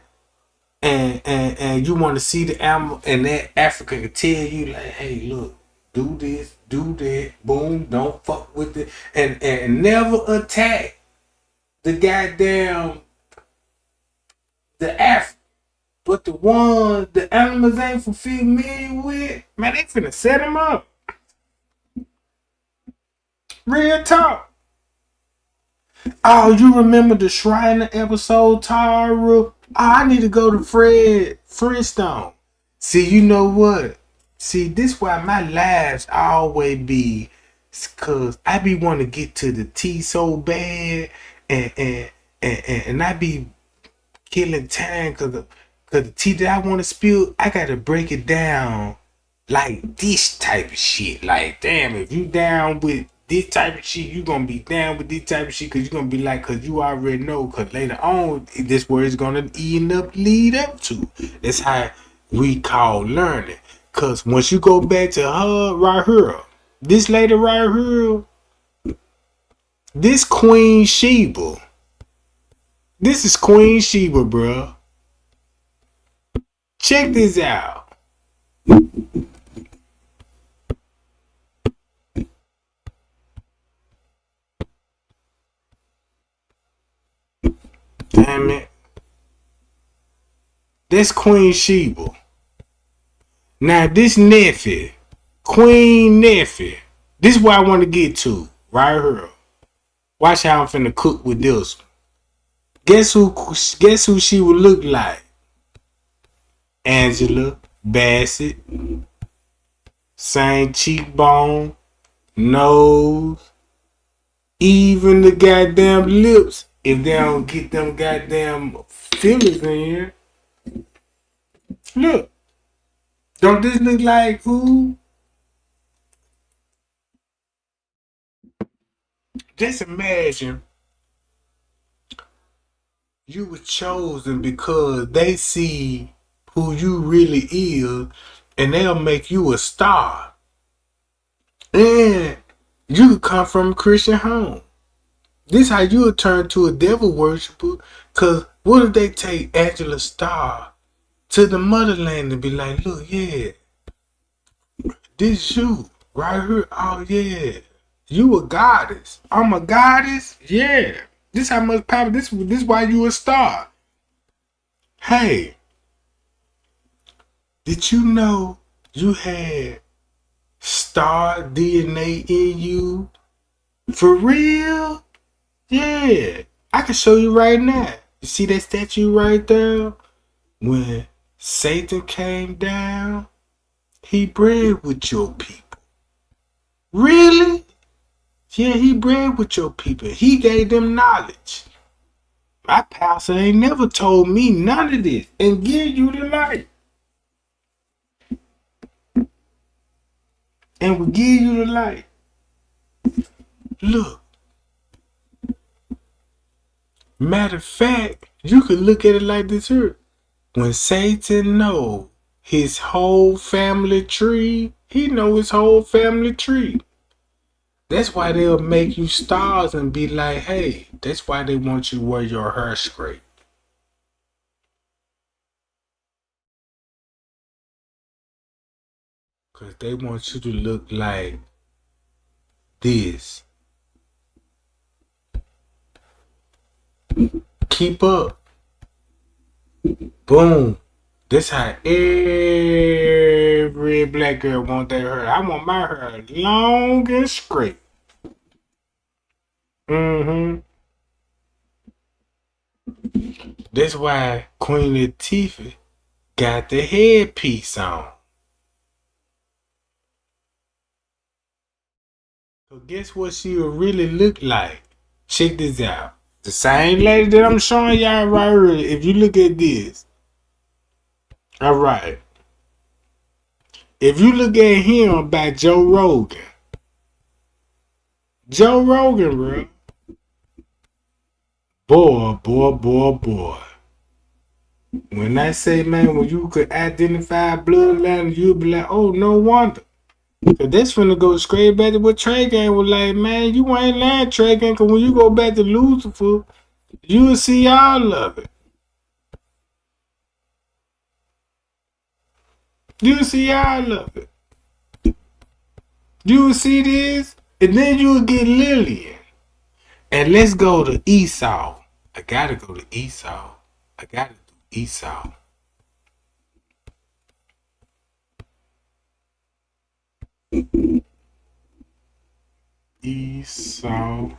and you want to see the animal, and that African can tell you like, hey, look. Do this, do that, boom, don't fuck with it, and never attack the goddamn the African. But the animals ain't familiar with, man, they finna set them up. Real talk. Oh, you remember the Shriner episode, Tara? Oh, I need to go to Fred Flintstone. See, you know what? See, this why my lives always be, cause I be want to get to the tea so bad, and I be killing time cause the tea that I want to spill, I gotta break it down like this type of shit. Like, damn, if you down with this type of shit, you gonna be down with this type of shit, cause you gonna be like, cause you already know, cause later on, this where it's gonna lead up to. That's how we call learning. Cause once you go back to her right here, this lady right here, this Queen Sheba, this is Queen Sheba, bruh. Check this out. Damn it. That's Queen Sheba. Now this Neffy, Queen Neffy. This is what I want to get to right here. Watch how I'm finna cook with this one. Guess who she would look like? Angela Bassett. Same cheekbone, nose, even the goddamn lips. If they don't get them goddamn fillers in here. Look. Don't this look like who? Just imagine you were chosen because they see who you really is and they'll make you a star. And you could come from a Christian home. This how you would turn to a devil worshiper. Cause what if they take Angela Starr to the motherland and be like, look, yeah, this you right here. Oh yeah, you a goddess. I'm a goddess. Yeah, this how much power. This why you a star. Hey, did you know you had star DNA in you? For real? Yeah, I can show you right now. You see that statue right there? When Satan came down, he bred with your people. Really? Yeah, he bred with your people. He gave them knowledge. My pastor ain't never told me none of this and give you the light. And we give you the light. Look. Matter of fact, you could look at it like this here. When Satan know his whole family tree, he know his whole family tree. That's why they'll make you stars and be like, hey, that's why they want you to wear your hair straight. Because they want you to look like this. Keep up. Boom. That's how every black girl want their hair. I want my hair long and straight. Mm-hmm. That's why Queen Latifah got the headpiece on. So guess what she will really look like? Check this out. The same lady that I'm showing y'all right here. If you look at this. Alright. If you look at him by Joe Rogan. Joe Rogan, bro. Boy. When I say, man, when you could identify bloodline, you'll be like, oh, no wonder. Cause that's finna go straight back to what Trey Gang was like, man, you ain't lying, Trey Gang, cause when you go back to Lucifer, you'll see all of it. You'll see all of it. You'll see this, and then you'll get Lillian. And let's go to Esau. I gotta go to Esau. I gotta do Esau. Esau.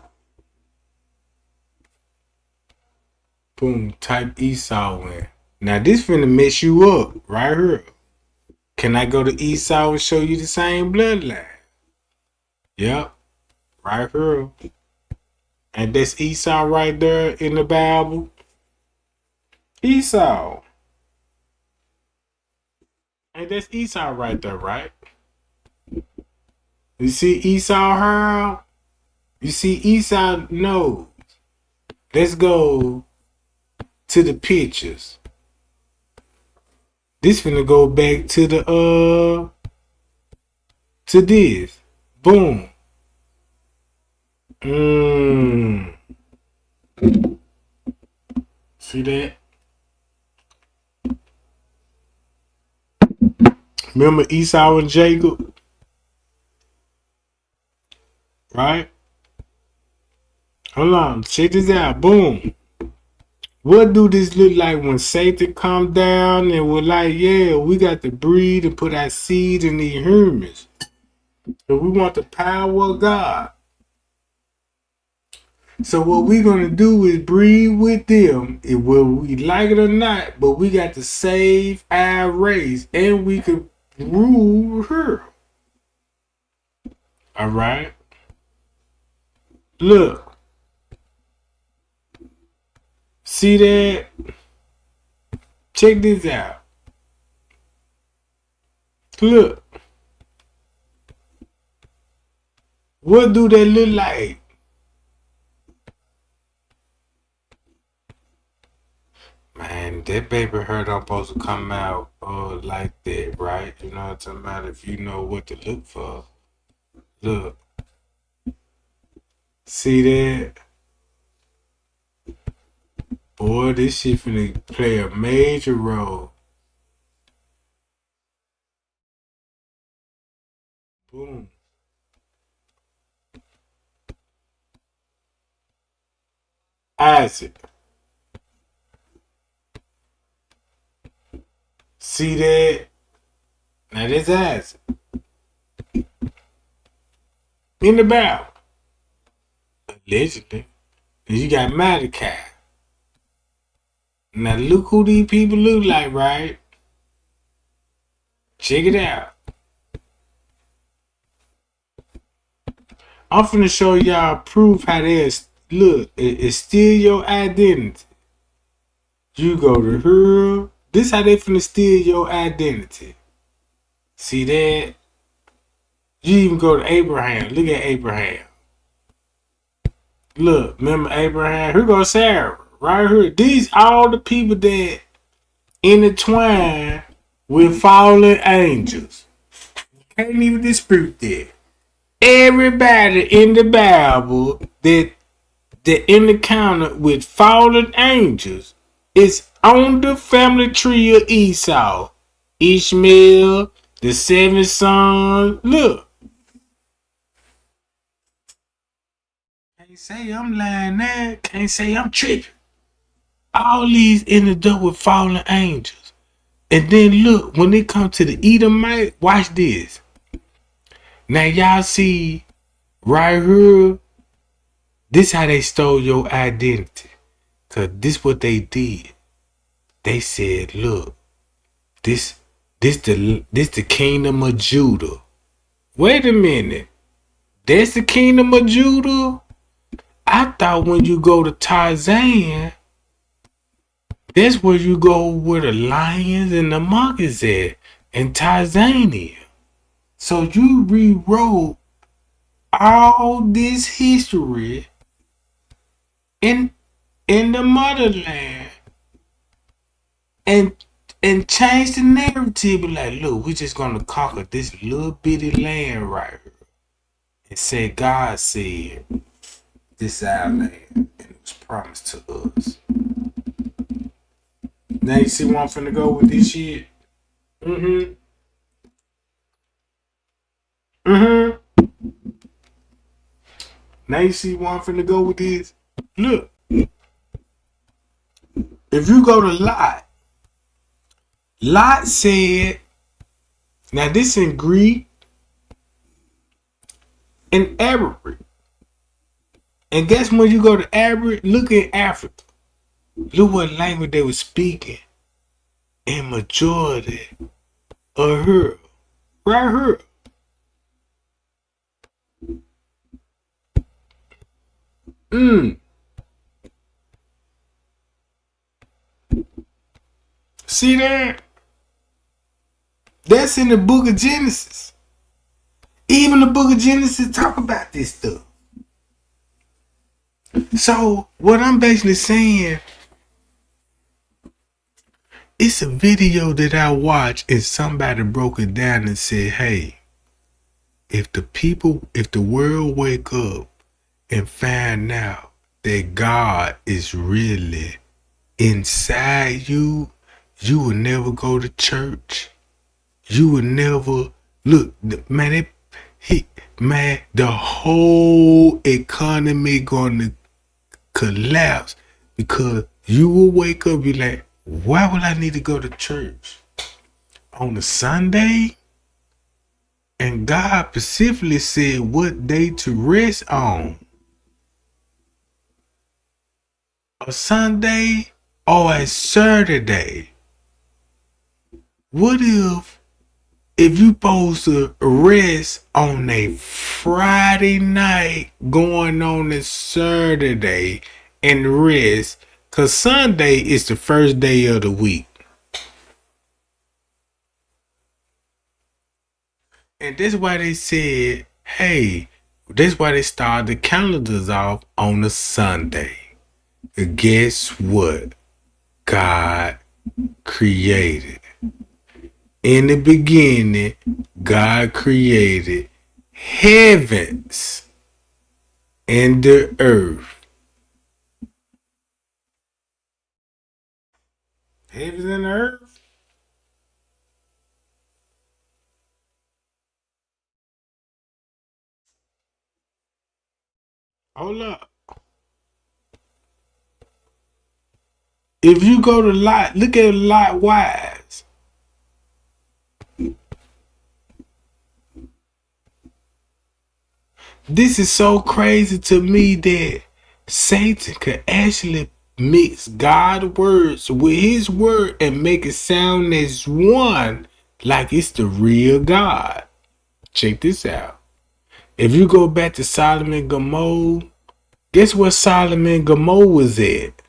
Boom. Type Esau in. Now this finna mess you up right here. Can I go to Esau and show you the same bloodline? Yep. Right here. And that's Esau right there in the Bible. Esau. And that's Esau right there, right? You see Esau her? You see Esau nose. Let's go to the pictures. This finna go back to the to this. Boom. See that? Remember Esau and Jacob? Right? Hold on. Check this out. Boom. What do this look like when Satan come down and we're like, yeah, we got to breed and put our seed in the humans. So we want the power of God. So what we're going to do is breed with them, whether we like it or not, but we got to save our race and we could rule her. All right? Look. See that? Check this out. Look. What do they look like? Man, that baby hurt I'm supposed to come out like that, right? You know what I'm talking about? If you know what to look for. Look. See that? Boy, this shit finna play a major role. Boom. Isaac. See that? Now this Isaac. In the Bible. Allegedly. And you got Malachi. Now look who these people look like, right? Check it out. I'm finna show y'all proof how they look. It's still your identity. You go to her. This how they finna steal your identity. See that? You even go to Abraham. Look at Abraham. Look, remember Abraham? Here goes Sarah. Right here. These all the people that intertwine with fallen angels. Can't even dispute that. Everybody in the Bible that encounter with fallen angels is on the family tree of Esau. Ishmael, the 7 sons. Look. Can't say I'm lying now. Can't say I'm tripping. All these ended up with fallen angels. And then look, when they come to the Edomite, watch this. Now y'all see right here, this how they stole your identity. Cause this what they did. They said, look, this the kingdom of Judah. Wait a minute. That's the kingdom of Judah? I thought when you go to Tarzan, that's where you go where the lions and the monkeys at in Tanzania. So you rewrote all this history in the motherland and changed the narrative. Like, look, we're just gonna conquer this little bitty land right here. And say God said this is our land and it was promised to us. Now you see where I'm finna go with this shit? Now you see where I'm finna go with this? Look. If you go to Lot said, now this in Greek and Arabic. And guess when you go to Arabic, look at Africa. Look what language they were speaking. And majority of her. Right here. See that? That's in the book of Genesis. Even the book of Genesis talk about this stuff. So what I'm basically saying, it's a video that I watched and somebody broke it down and said, hey, if the world wake up and find out that God is really inside you, you will never go to church. You will never look, man. The whole economy gonna collapse because you will wake up. Be like, why would I need to go to church on a Sunday? And God specifically said what day to rest on. A Sunday or a Saturday. What if you supposed to rest on a Friday night going on a Saturday and rest? Cause Sunday is the first day of the week. And that's why they said, hey, that's why they started the calendars off on a Sunday. Guess what? God created. In the beginning, God created heavens and the earth. Heavens and the earth? Hold up. If you go to Lot, look at Lot wise. This is so crazy to me that Satan could actually mix God's words with his word and make it sound as one, like it's the real God. Check this out. If you go back to Solomon and Gomorrah, guess where Solomon and Gomorrah was at?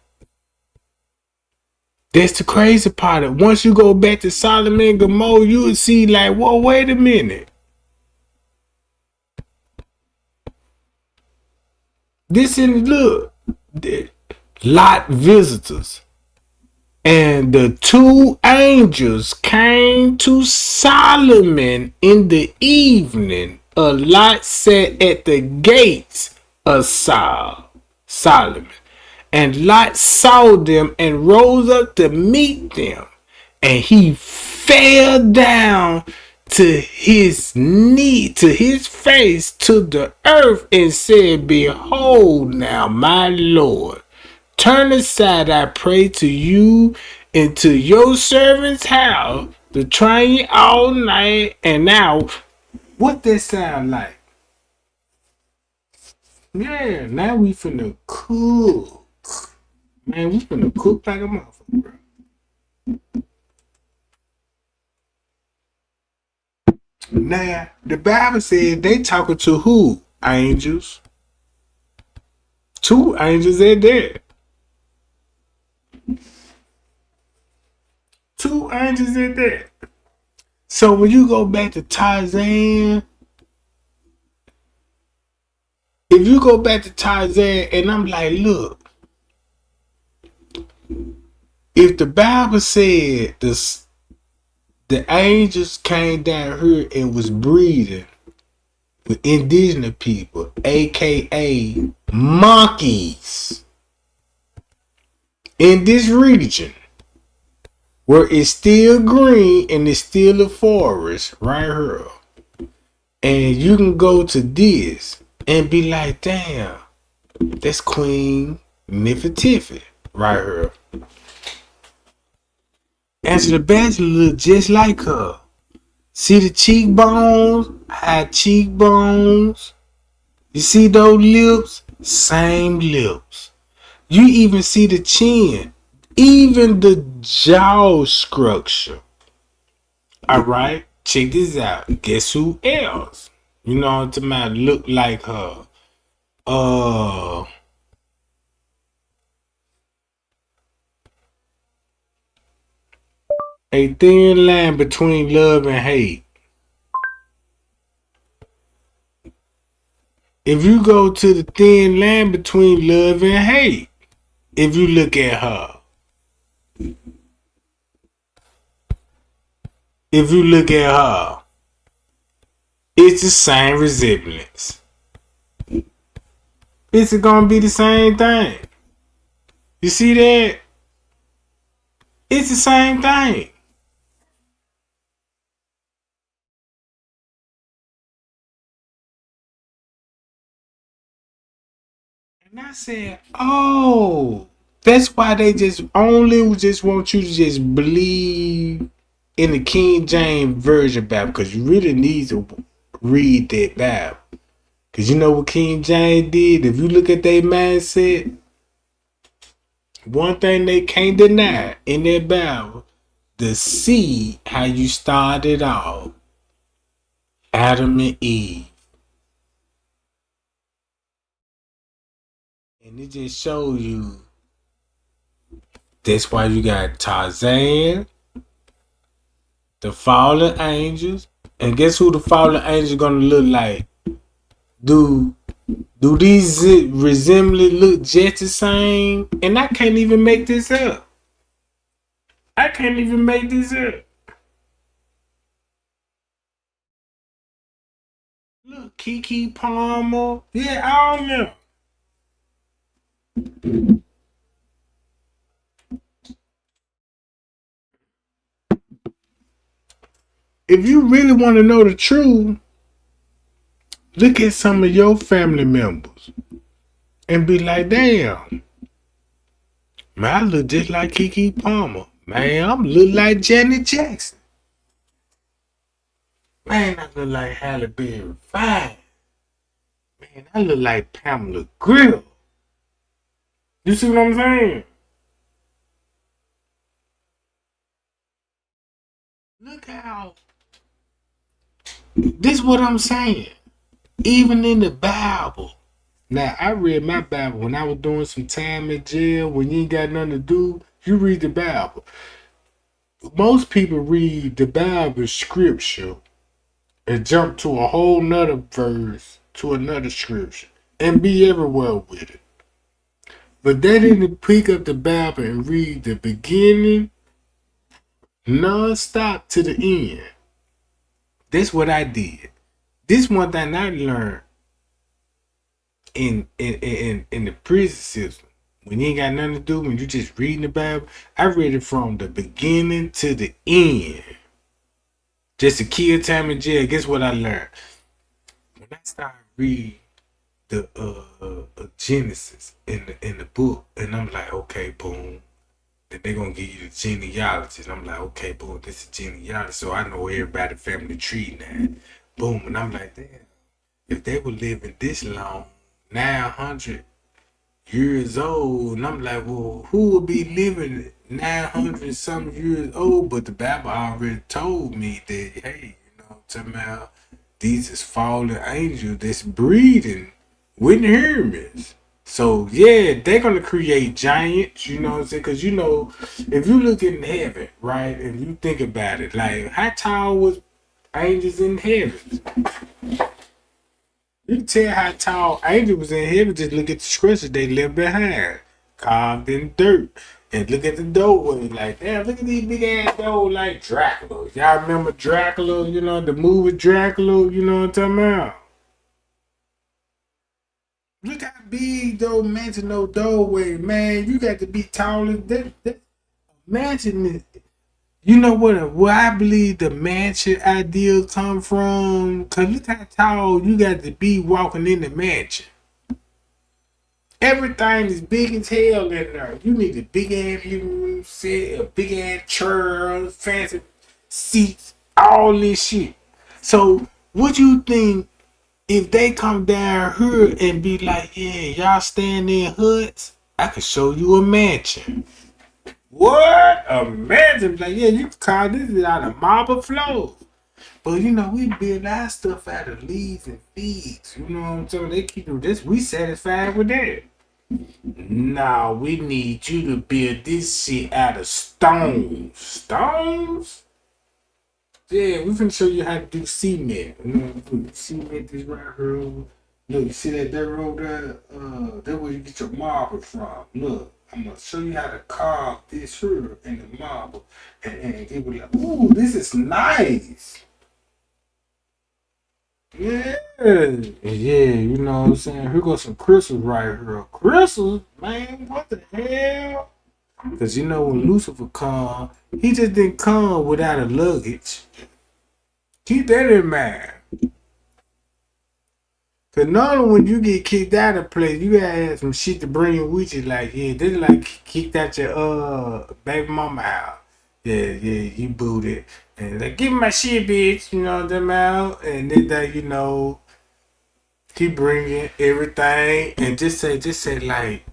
That's the crazy part. Once you go back to Solomon and Gomorrah, you would see like, whoa, wait a minute. This in look, Lot visitors. And the two angels came to Solomon in the evening. Lot sat at the gates of Solomon. And Lot saw them and rose up to meet them. And he fell down to his knee, to his face, to the earth, and said, behold now, my Lord, turn aside, I pray to you, into your servant's house, to train all night. And now, what that sound like? Yeah, now we finna cook. Man, we finna cook like a motherfucker, bro. Now, the Bible says they talking to who? Angels. Two angels at there. Two angels at there. So when you go back to Tarzan, if you go back to Tarzan, and I'm like, look, if the Bible said this, the angels came down here and was breeding with indigenous people, aka monkeys, in this region where it's still green and it's still a forest right here. And you can go to this and be like, damn, that's Queen Nefertiti right here. Angela Bassett look just like her. See the cheekbones, high cheekbones. You see those lips? Same lips. You even see the chin. Even the jaw structure. All right, check this out. Guess who else? You know what I'm talking about? Look like her. A thin line between love and hate. If you go to the thin line between love and hate, if you look at her, if you look at her, it's the same resemblance. It's gonna be the same thing. You see that? It's the same thing. And I said, oh, that's why they just only just want you to just believe in the King James Version Bible, because you really need to read that Bible. Because you know what King James did? If you look at their mindset, one thing they can't deny in their Bible, the seed, how you started off, Adam and Eve. And it just shows you, that's why you got Tarzan, the fallen angels, and guess who the fallen angels gonna look like? Do these resemblance look just the same? And I can't even make this up. I can't even make this up. Look, Kiki Palmer. Yeah, I don't know. If you really want to know the truth, look at some of your family members and be like, damn, man, I look just like Kiki Palmer. Man, I'm look like Janet Jackson. Man, I look like Halle Berry Fine. Man, I look like Pamela Grill. You see what I'm saying? Look how. This is what I'm saying. Even in the Bible. Now, I read my Bible when I was doing some time in jail. When you ain't got nothing to do, you read the Bible. Most people read the Bible scripture and jump to a whole nother verse to another scripture and be everywhere with it. But they didn't pick up the Bible and read the beginning non-stop to the end. That's what I did. This one thing I learned in the prison system. When you ain't got nothing to do, when you just reading the Bible, I read it from the beginning to the end. Just to kill time in jail. Guess what I learned? When I started reading the Genesis in the book, and I'm like, okay, boom. Then they're gonna give you the genealogy. And I'm like, okay, boom, this is genealogy. So I know everybody's family tree now. Boom. And I'm like, damn, if they were living this long, 900 years old, and I'm like, well, who would be living 900 some years old? But the Bible already told me that, hey, you know what I'm talking about? These is fallen angels that's breeding with humans. So yeah, they're gonna create giants, you know what I'm saying? Because you know, if you look in heaven, right, and you think about it, like how tall was angels in heaven? You can tell how tall angels was in heaven. Just look at the scriptures they left behind, carved in dirt, and look at the doorway. Like, damn, look at these big ass doors like Dracula. Y'all remember Dracula? You know the movie Dracula. You know what I'm talking about? Look how big those mansion, no doorway, man. You got to be taller. That mansion is, you know what? Where I believe the mansion idea come from. Cause look how tall you got to be walking in the mansion. Everything is big as hell in there. You need a big ass living room set, a big ass chair, fancy seats, all this shit. So what you think? If they come down here and be like, yeah, y'all staying in huts, I could show you a mansion. What? Imagine, like, yeah, you can call this out of marble flows. But, you know, we build our stuff out of leaves and figs. You know what I'm saying? They keep doing this. We satisfied with that. Nah, we need you to build this shit out of stones. Stones? Yeah, we finna show you how to do cement. You know, cement this right here. Look, you see that dirt road there? That's where you get your marble from. Look, I'm gonna show you how to carve this here in the marble. And it will like, ooh, this is nice. Yeah. Yeah, you know what I'm saying? Here goes some crystals right here. Crystals? Man, what the hell? Because you know when Lucifer come, he just didn't come without a luggage. Keep that in mind. Cause normally when you get kicked out of place, you gotta have some shit to bring you with you. Like, yeah, this is like kicked out your baby mama out. Yeah, you booted. And like, give me my shit, bitch. You know them out. And then that, you know, keep bringing everything. And just say like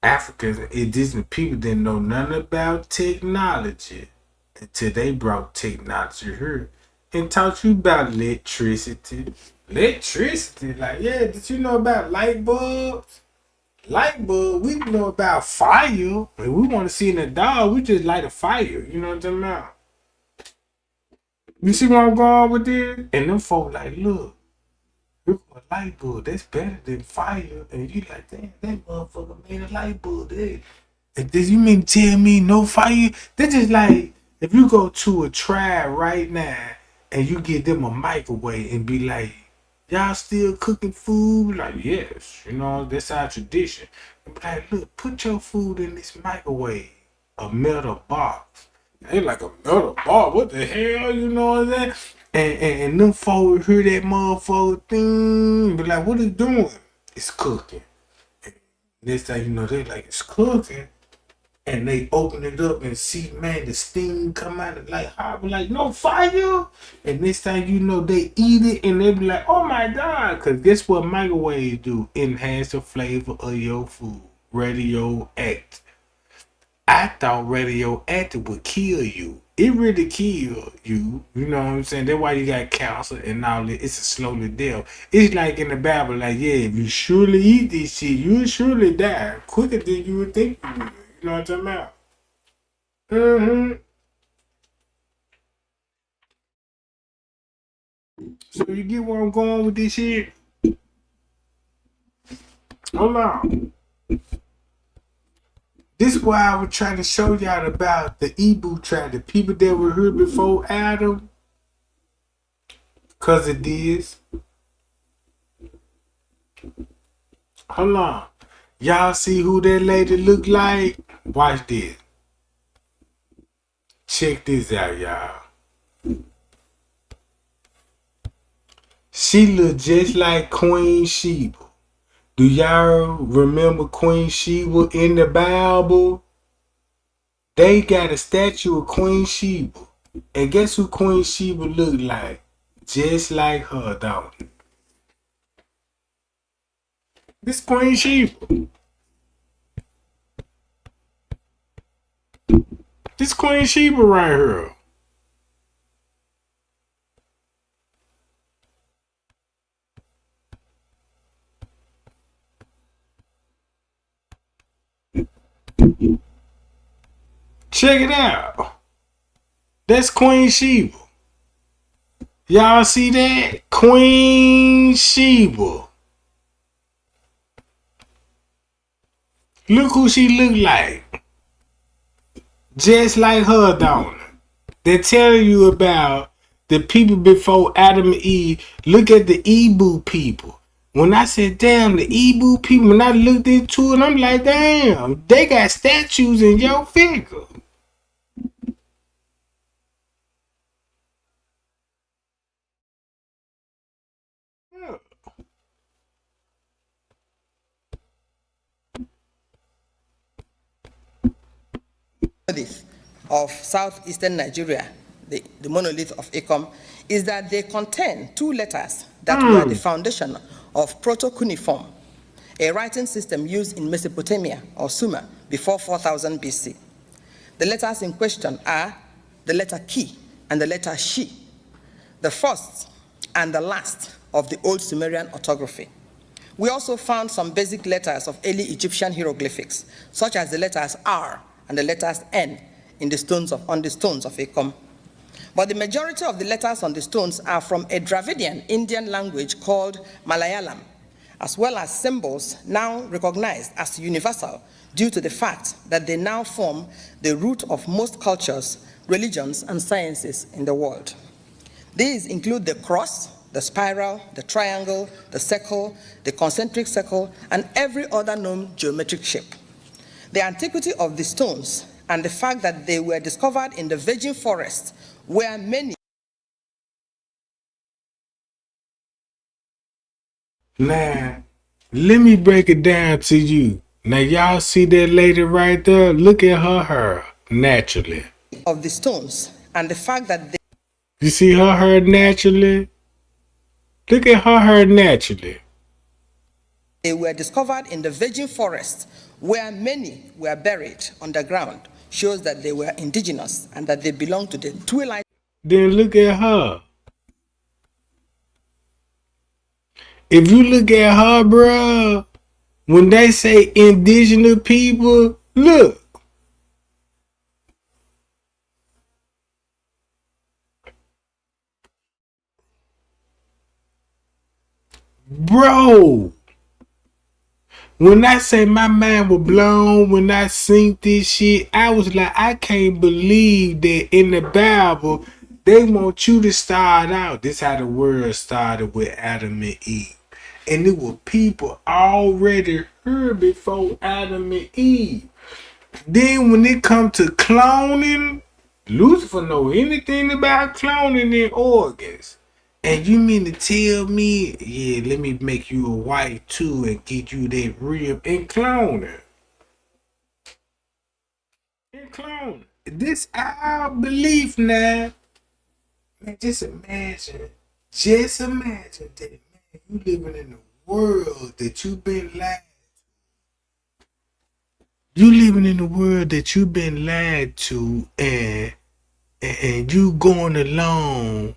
Africans and indigenous people didn't know nothing about technology until they brought technology here and taught you about electricity. Electricity, like, yeah, did you know about light bulbs? Light bulb, we know about fire. If we want to see in the dark, we just light a fire. You know what I'm talking about? You see where I'm going with this? And them folk like, look, a light bulb, that's better than fire. And you like, damn, that motherfucker made a light bulb. And did you mean tell me no fire? That's just like, if you go to a tribe right now and you give them a microwave and be like, y'all still cooking food? Like, yes, you know, that's our tradition. And be like, look, put your food in this microwave, a metal box. They like, a metal box? What the hell? You know what I'm saying? And them folks hear that motherfucker thing, be like, what is it doing? It's cooking. And next thing you know, they like, it's cooking. And they open it up and see, man, the steam come out of like hot, like no fire. And next time you know, they eat it and they be like, oh my God. Because guess what microwaves do? Enhance the flavor of your food. Radioactive. I thought radioactive would kill you. It really kill you. You know what I'm saying? That's why you got cancer and all that. It's a slowly death. It's like in the Bible, like, yeah, if you surely eat this shit, you'll surely die quicker than you would think you would. You know what I'm talking about? So you get where I'm going with this shit? Hold on. This is why I was trying to show y'all about the Ebu tribe, the people that were here before Adam. Cause of this. Hold on. Y'all see who that lady look like? Watch this. Check this out, y'all. She look just like Queen Sheba. Do y'all remember Queen Sheba in the Bible? They got a statue of Queen Sheba. And guess who Queen Sheba look like? Just like her, don't it? This Queen Sheba. This Queen Sheba right here. Check it out. That's Queen Sheba. Y'all see that? Queen Sheba. Look who she look like. Just like her, don't it? They're telling you about the people before Adam and Eve. Look at the Ebu people. When I said, damn, the Ebu people, when I looked into it, I'm like, damn, they got statues in your figure. Of southeastern Nigeria, the monolith of Akom, is that they contain two letters that were the foundation of proto-cuneiform. a writing system used in Mesopotamia or Sumer before 4000 BC. The letters in question are the letter Ki and the letter Shi, the first and the last of the Old Sumerian orthography. We also found some basic letters of early Egyptian hieroglyphics, such as the letters R and the letters N on the stones of Akom. But the majority of the letters on the stones are from a Dravidian Indian language called Malayalam, as well as symbols now recognized as universal due to the fact that they now form the root of most cultures, religions, and sciences in the world. These include the cross, the spiral, the triangle, the circle, the concentric circle, and every other known geometric shape. The antiquity of the stones and the fact that they were discovered in the virgin forest where many... Now, let me break it down to you. Now, y'all see that lady right there? Look at her hair, naturally. Of the stones and the fact that they... You see her hair naturally? Look at her hair naturally. They were discovered in the virgin forest where many were buried underground, shows that they were indigenous and that they belonged to the twilight. Then look at her. If you look at her, bruh, when they say indigenous people, look. Bro, when I say my mind was blown when I seen this shit, I was like, I can't believe that in the Bible, they want you to start out. This how the world started with Adam and Eve. And it was people already here before Adam and Eve. Then when it come to cloning, Lucifer know anything about cloning in organs. And you mean to tell me, yeah, let me make you a wife too and get you that rib and cloning. And cloning. This our belief now. Man, just imagine that, man, you living in a world that you've been lied to. You living in a world that you've been lied to and you going along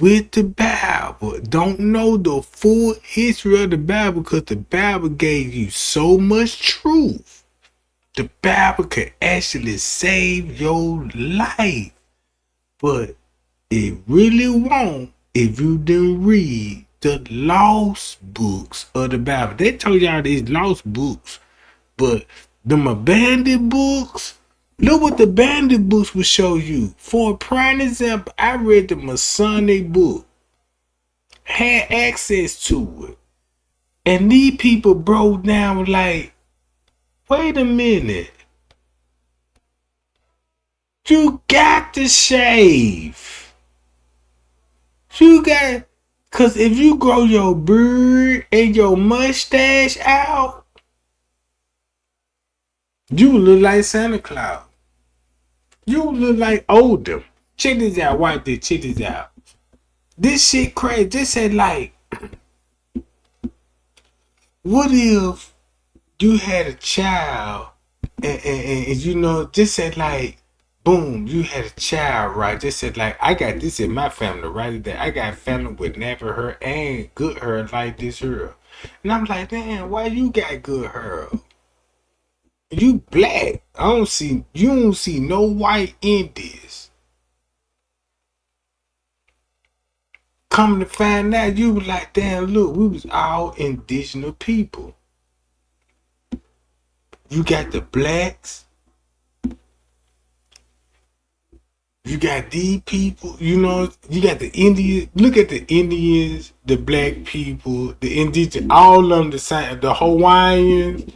with the Bible. Don't know the full history of the Bible because the Bible gave you so much truth. The Bible can actually save your life. But it really won't if you didn't read the lost books of the Bible. They told y'all these lost books, but them abandoned books, look what the abandoned books will show you. For a prime example, I read the Masonic book, had access to it, and these people broke down like, wait a minute, you got to shave. You got, cause if you grow your beard and your mustache out, you look like Santa Claus. You look like older. Check this out, wipe this, check this out. This shit crazy. This said like, what if you had a child and you know, this said like, boom, you had a child, right? Just said like, I got this in my family, right? That I got family with never hair and good hair like this hair. And I'm like, damn, why you got good hair? You black. You don't see no white in this. Come to find out, you was like, damn, look, we was all indigenous people. You got the blacks. You got these people, you know, you got the Indians. Look at the Indians, the black people, the indigenous, all of them the same. The Hawaiians,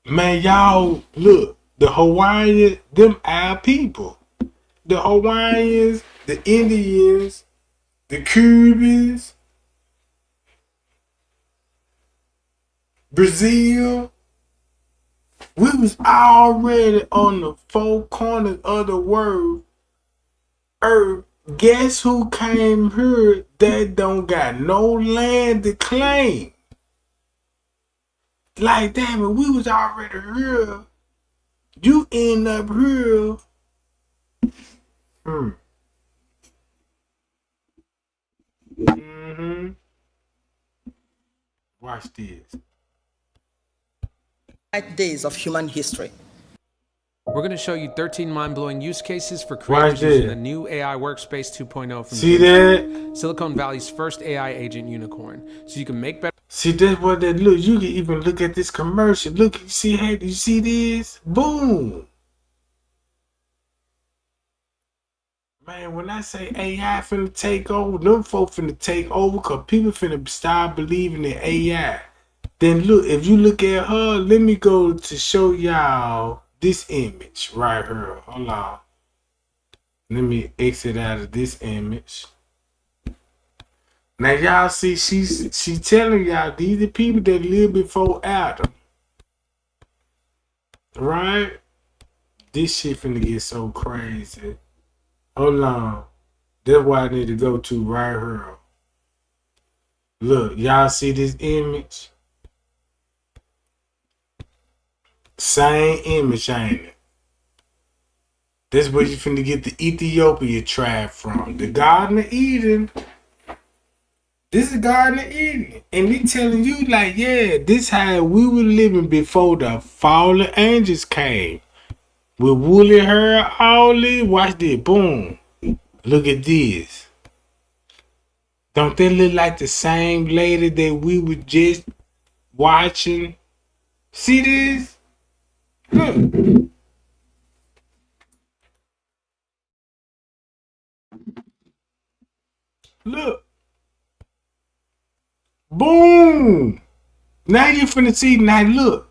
man, y'all, look, the Hawaiians, them our people. The Hawaiians, the Indians, the Cubans, Brazil. We was already on the four corners of the world. Earth, guess who came here that don't got no land to claim? Like, damn it, we was already here. You end up here. Mm-hmm. Watch this. Days of human history. We're going to show you 13 mind-blowing use cases for creators using the new AI Workspace 2.0 from See that? Silicon Valley's first AI agent unicorn. So you can make better... See, that's what that look. You can even look at this commercial. Look, you see, hey, you see this? Boom. Man, when I say AI finna take over, them folk finna take over because people finna start believing in AI. Then look, if you look at her, let me go to show y'all this image right here. Hold on. Let me exit out of this image. Now y'all see, she telling y'all these are people that lived before Adam. Right? This shit finna get so crazy. Hold on. That's why I need to go to right here. Look, y'all see this image? Same image, ain't it? This is where you finna get the Ethiopia tribe from. The Garden of Eden. This is Garden of Eden. And they telling you like, yeah, this how we were living before the fallen angels came. With woolly hair, all this. Watch this. Boom. Look at this. Don't they look like the same lady that we were just watching? See this? Look. Look. Boom. Now you finna see. Now look.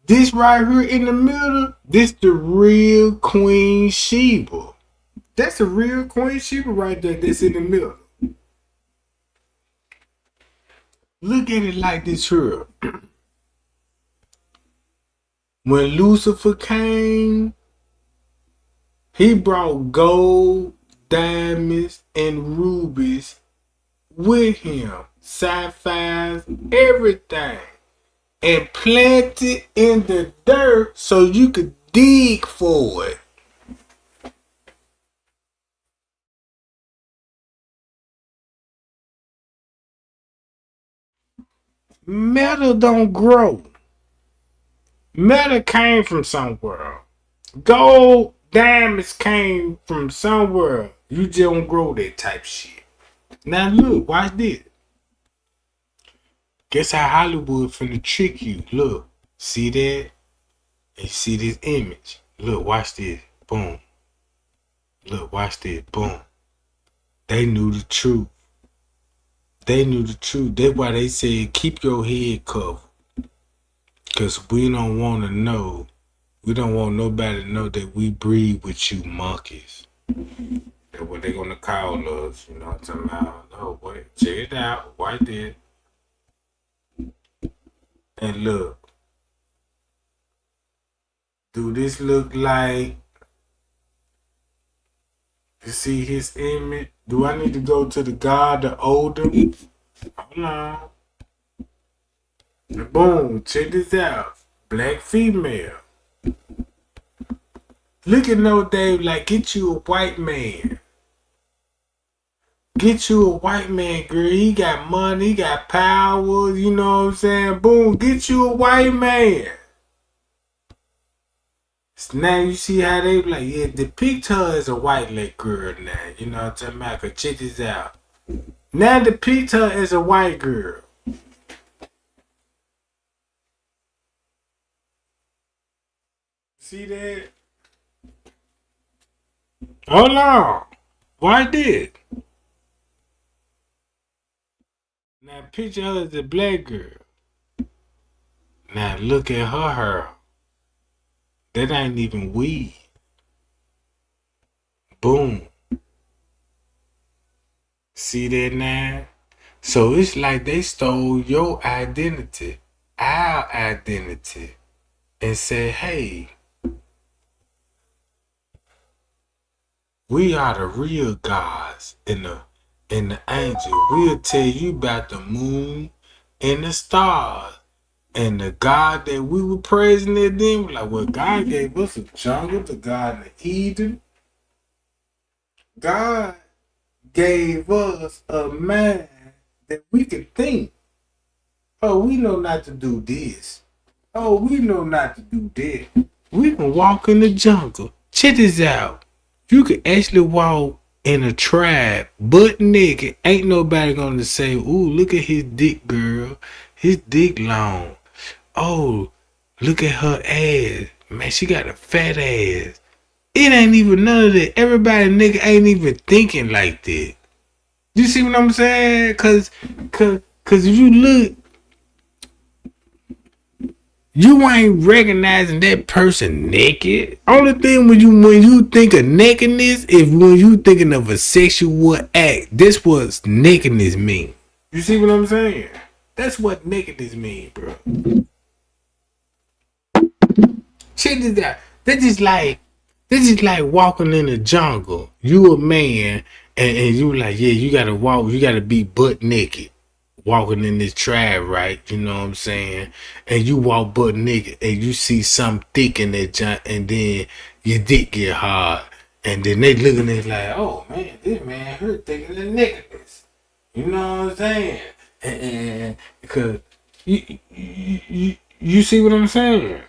This right here in the middle, this the real Queen Sheba. That's the real Queen Sheba right there that's in the middle. Look at it like this here. When Lucifer came, he brought gold, diamonds, and rubies with him. Sapphires, everything. And planted in the dirt so you could dig for it. Metal don't grow. Metal came from somewhere. Gold, diamonds came from somewhere. You just don't grow that type shit. Now look, watch this. Guess how Hollywood finna trick you. Look, see that? And you see this image. Look, watch this. Boom. Look, watch this. Boom. They knew the truth. They knew the truth. That's why they said keep your head covered. Because we don't want to know. We don't want nobody to know that we breed with you monkeys. That's what they're going to call us. You know what I'm talking about? Oh, wait. Check it out. Watch this. And look. Do this look like, you see his image? Do I need to go to the God, the older? Hold on. Boom, check this out. Black female. Look at no Dave, like get you a white man. Get you a white man, girl. He got money, he got power, you know what I'm saying? Boom, get you a white man. So now you see how they like, yeah, depict her as a white leg girl now. You know what I'm talking about? Cause check this out. Now depict her as a white girl. See that? Hold on. Why did? Now picture her as a black girl. Now look at her hair. That ain't even weed. Boom. See that now? So it's like they stole your identity, our identity, and said, hey, we are the real gods and the angel. We'll tell you about the moon, and the stars. And the God that we were praising at them, like, well, God gave us a jungle, the Garden of Eden. God gave us a mind that we could think. Oh, we know not to do this. Oh, we know not to do that. We can walk in the jungle. Check this out. You can actually walk in a tribe butt naked. Ain't nobody gonna say, ooh, look at his dick, girl. His dick long. Oh, look at her ass. Man, she got a fat ass. It ain't even none of that. Everybody nigga ain't even thinking like that. You see what I'm saying? Cause if you look, you ain't recognizing that person naked. Only thing when you think of nakedness is when you thinking of a sexual act. This what nakedness mean. You see what I'm saying? That's what nakedness mean, bro. Check this out. This is like walking in the jungle. You a man and you like, yeah, you gotta walk, you gotta be butt naked. Walking in this tribe, right? You know what I'm saying? And you walk butt naked and you see something thick in that junk and then your dick get hard. And then they looking at it like, oh man, this man hurt thicker than nakedness. You know what I'm saying? And because you see what I'm saying?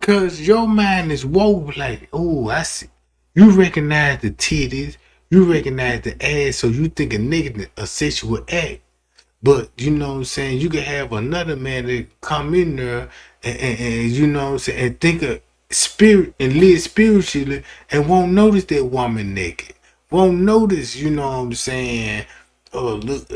Cause your mind is woke like, oh, I see. You recognize the titties, you recognize the ass, so you think a nigga a sexual act. But you know what I'm saying, you can have another man that come in there and you know what I'm saying, and think of spirit and live spiritually and won't notice that woman naked. Won't notice, you know what I'm saying, oh look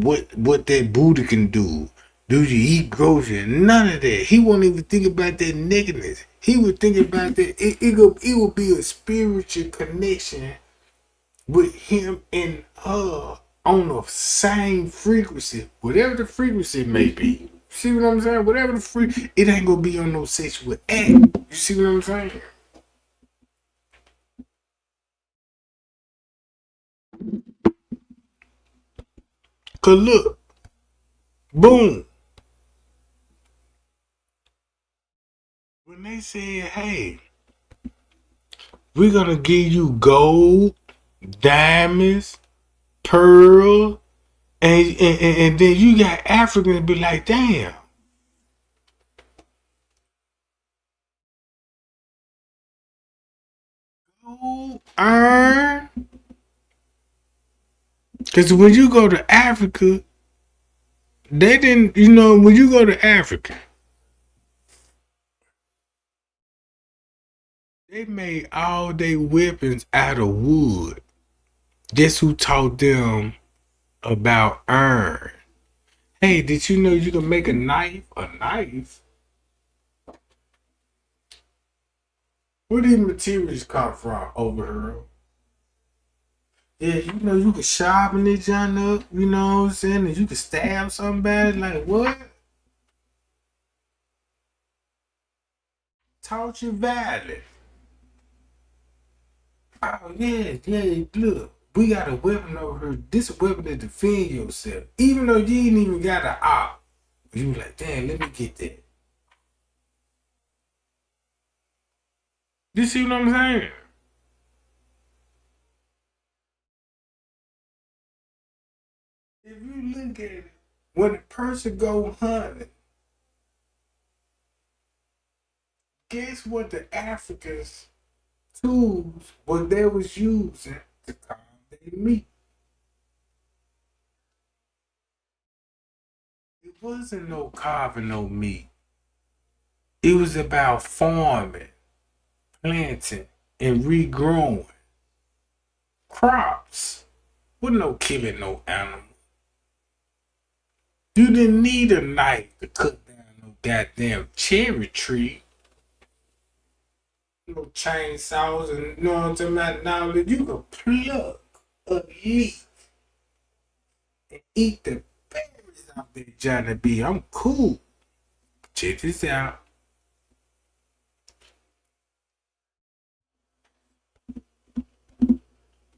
what that booty can do. Do you eat groceries? None of that. He won't even think about that nakedness. He would think about that. It will be a spiritual connection with him and her on the same frequency, whatever the frequency may be. See what I'm saying? Whatever the frequency, it ain't gonna be on no sexual act. You see what I'm saying? Cause look, boom. When they said, hey, we're gonna give you gold, diamonds, pearl, and then you got Africans be like, damn. Gold, iron. Cause when you go to Africa, they didn't, you know, when you go to Africa, they made all their weapons out of wood. Guess who taught them about iron? Hey, did you know you can make a knife? A knife? Where these materials come from over here? Yeah, you know you can sharpen it, John up, you know what I'm saying? And you can stab somebody, like what? Taught you valid. Oh yeah, look. We got a weapon over here. This a weapon to defend yourself. Even though you ain't even got an op. You like, damn, let me get that. You see what I'm saying? If you look at it, when a person go hunting, guess what the Africans tools what they was using to carve their meat? It wasn't no carving no meat. It was about farming, planting, and regrowing crops. With no killing no animal. You didn't need a knife to cut down no goddamn cherry tree. No chainsaws and you know what I'm talking about now that you can pluck a leaf and eat the berries off that Johnny B. I'm cool. Check this out.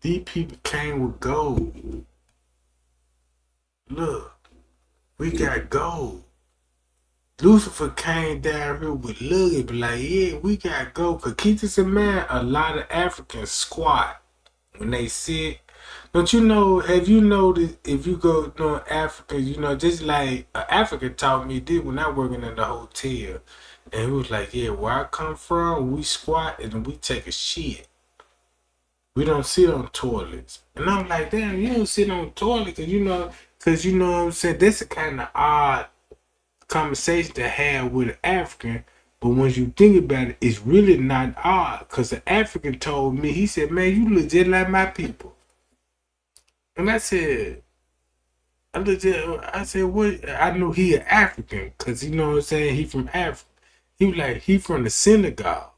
These people came with gold. Look. We got gold. Lucifer came down here with luggage, but like, yeah, we got gold. Cause keep this in mind, a lot of Africans squat when they sit. Don't you know, have you noticed if you go to Africa, you know, just like an African taught me this when I working in the hotel. And he was like, yeah, where I come from, we squat and we take a shit. We don't sit on toilets. And I'm like, damn, you don't sit on toilet because you know what I'm saying? That's a kind of odd conversation to have with an African. But when you think about it, it's really not odd. Because the African told me, he said, man, you look just like my people. And I said, what? I know he an African. Because you know what I'm saying? He from Africa. He was like, he from the Senegal.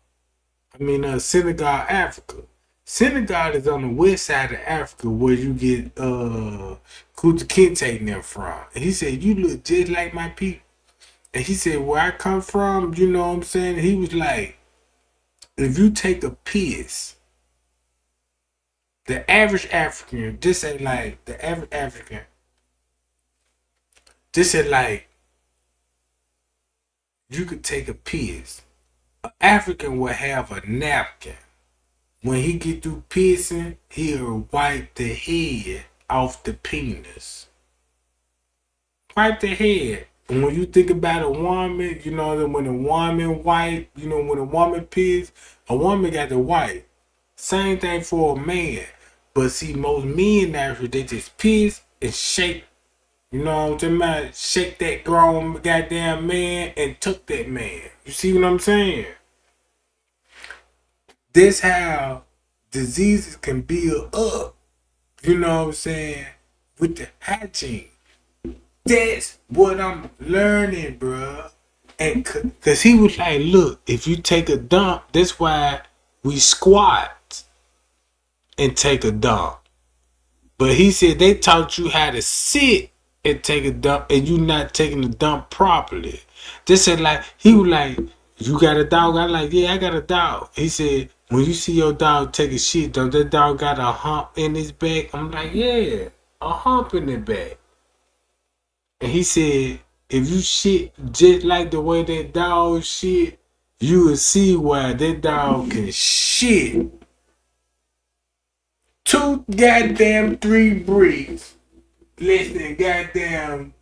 Senegal, Africa. Senegal is on the west side of Africa where you get Kunta Kinte and them from. And he said, you look just like my people. And he said, where I come from, you know what I'm saying? He was like, if you take a piss, the average African, just say like, the average African, just say like, you could take a piss. An African will have a napkin. When he get through pissing, he'll wipe the head off the penis. Wipe the head. And when you think about a woman, you know that when a woman wipe, you know when a woman piss, a woman got to wipe. Same thing for a man. But see, most men now, they just piss and shake. You know what I'm talking about? Shake that grown goddamn man and tuck that man. You see what I'm saying? This how diseases can build up, you know what I'm saying, with the hygiene. That's what I'm learning, bro. And cause he was like, look, if you take a dump, that's why we squat and take a dump. But he said they taught you how to sit and take a dump and you not taking the dump properly. They said like, he was like, you got a dog? I'm like, yeah, I got a dog. He said, when you see your dog take a shit, don't that dog got a hump in his back? I'm like, yeah, a hump in the back. And he said, if you shit just like the way that dog shit, you will see why that dog can shit 2 goddamn 3 bricks less than goddamn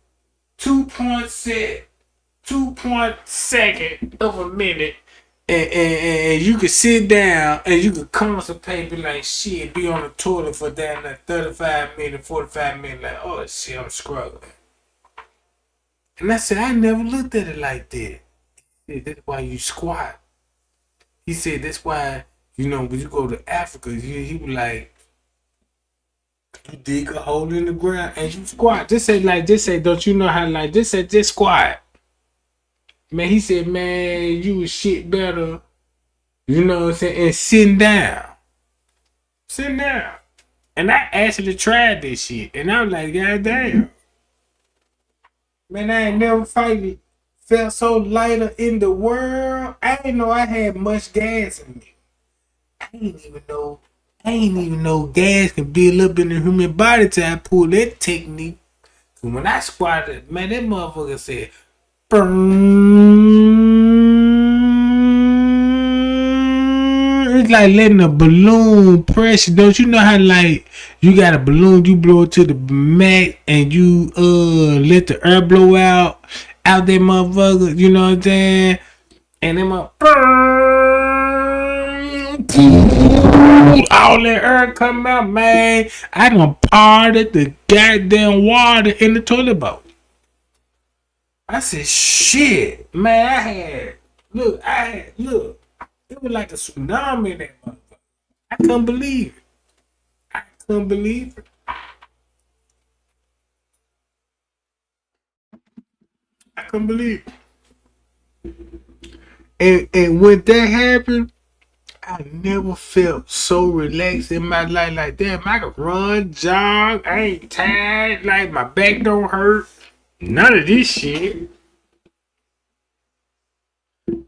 2.2 of a minute. And you could sit down and you could constipate, be like, shit, be on the toilet for damn like 35 minutes, 45 minutes, like, oh shit, I'm struggling. And I said, I never looked at it like that. He said, that's why you squat. He said, that's why, you know, when you go to Africa, he was like, you dig a hole in the ground and you squat. Just say, don't you know how, like, just squat. Man, he said, man, you would shit better, you know what I'm saying, and sitting down. Sitting down. And I actually tried this shit. And I was like, God damn. Man, I ain't never felt so lighter in the world. I didn't know I had much gas in me. I ain't even know gas can build up in the human body till I pull that technique. And when I squatted, man, that motherfucker said, it's like letting a balloon pressure. Don't you know how like you got a balloon, you blow it to the max and you let the air blow out that motherfucker, you know what I'm saying? And then all that air come out, man. I done parted the goddamn water in the toilet bowl. I said, shit, man, look, it was like a tsunami in that motherfucker. I couldn't believe it. I couldn't believe it. And when that happened, I never felt so relaxed in my life like that. I could run, jog, I ain't tired, like my back don't hurt. None of this shit.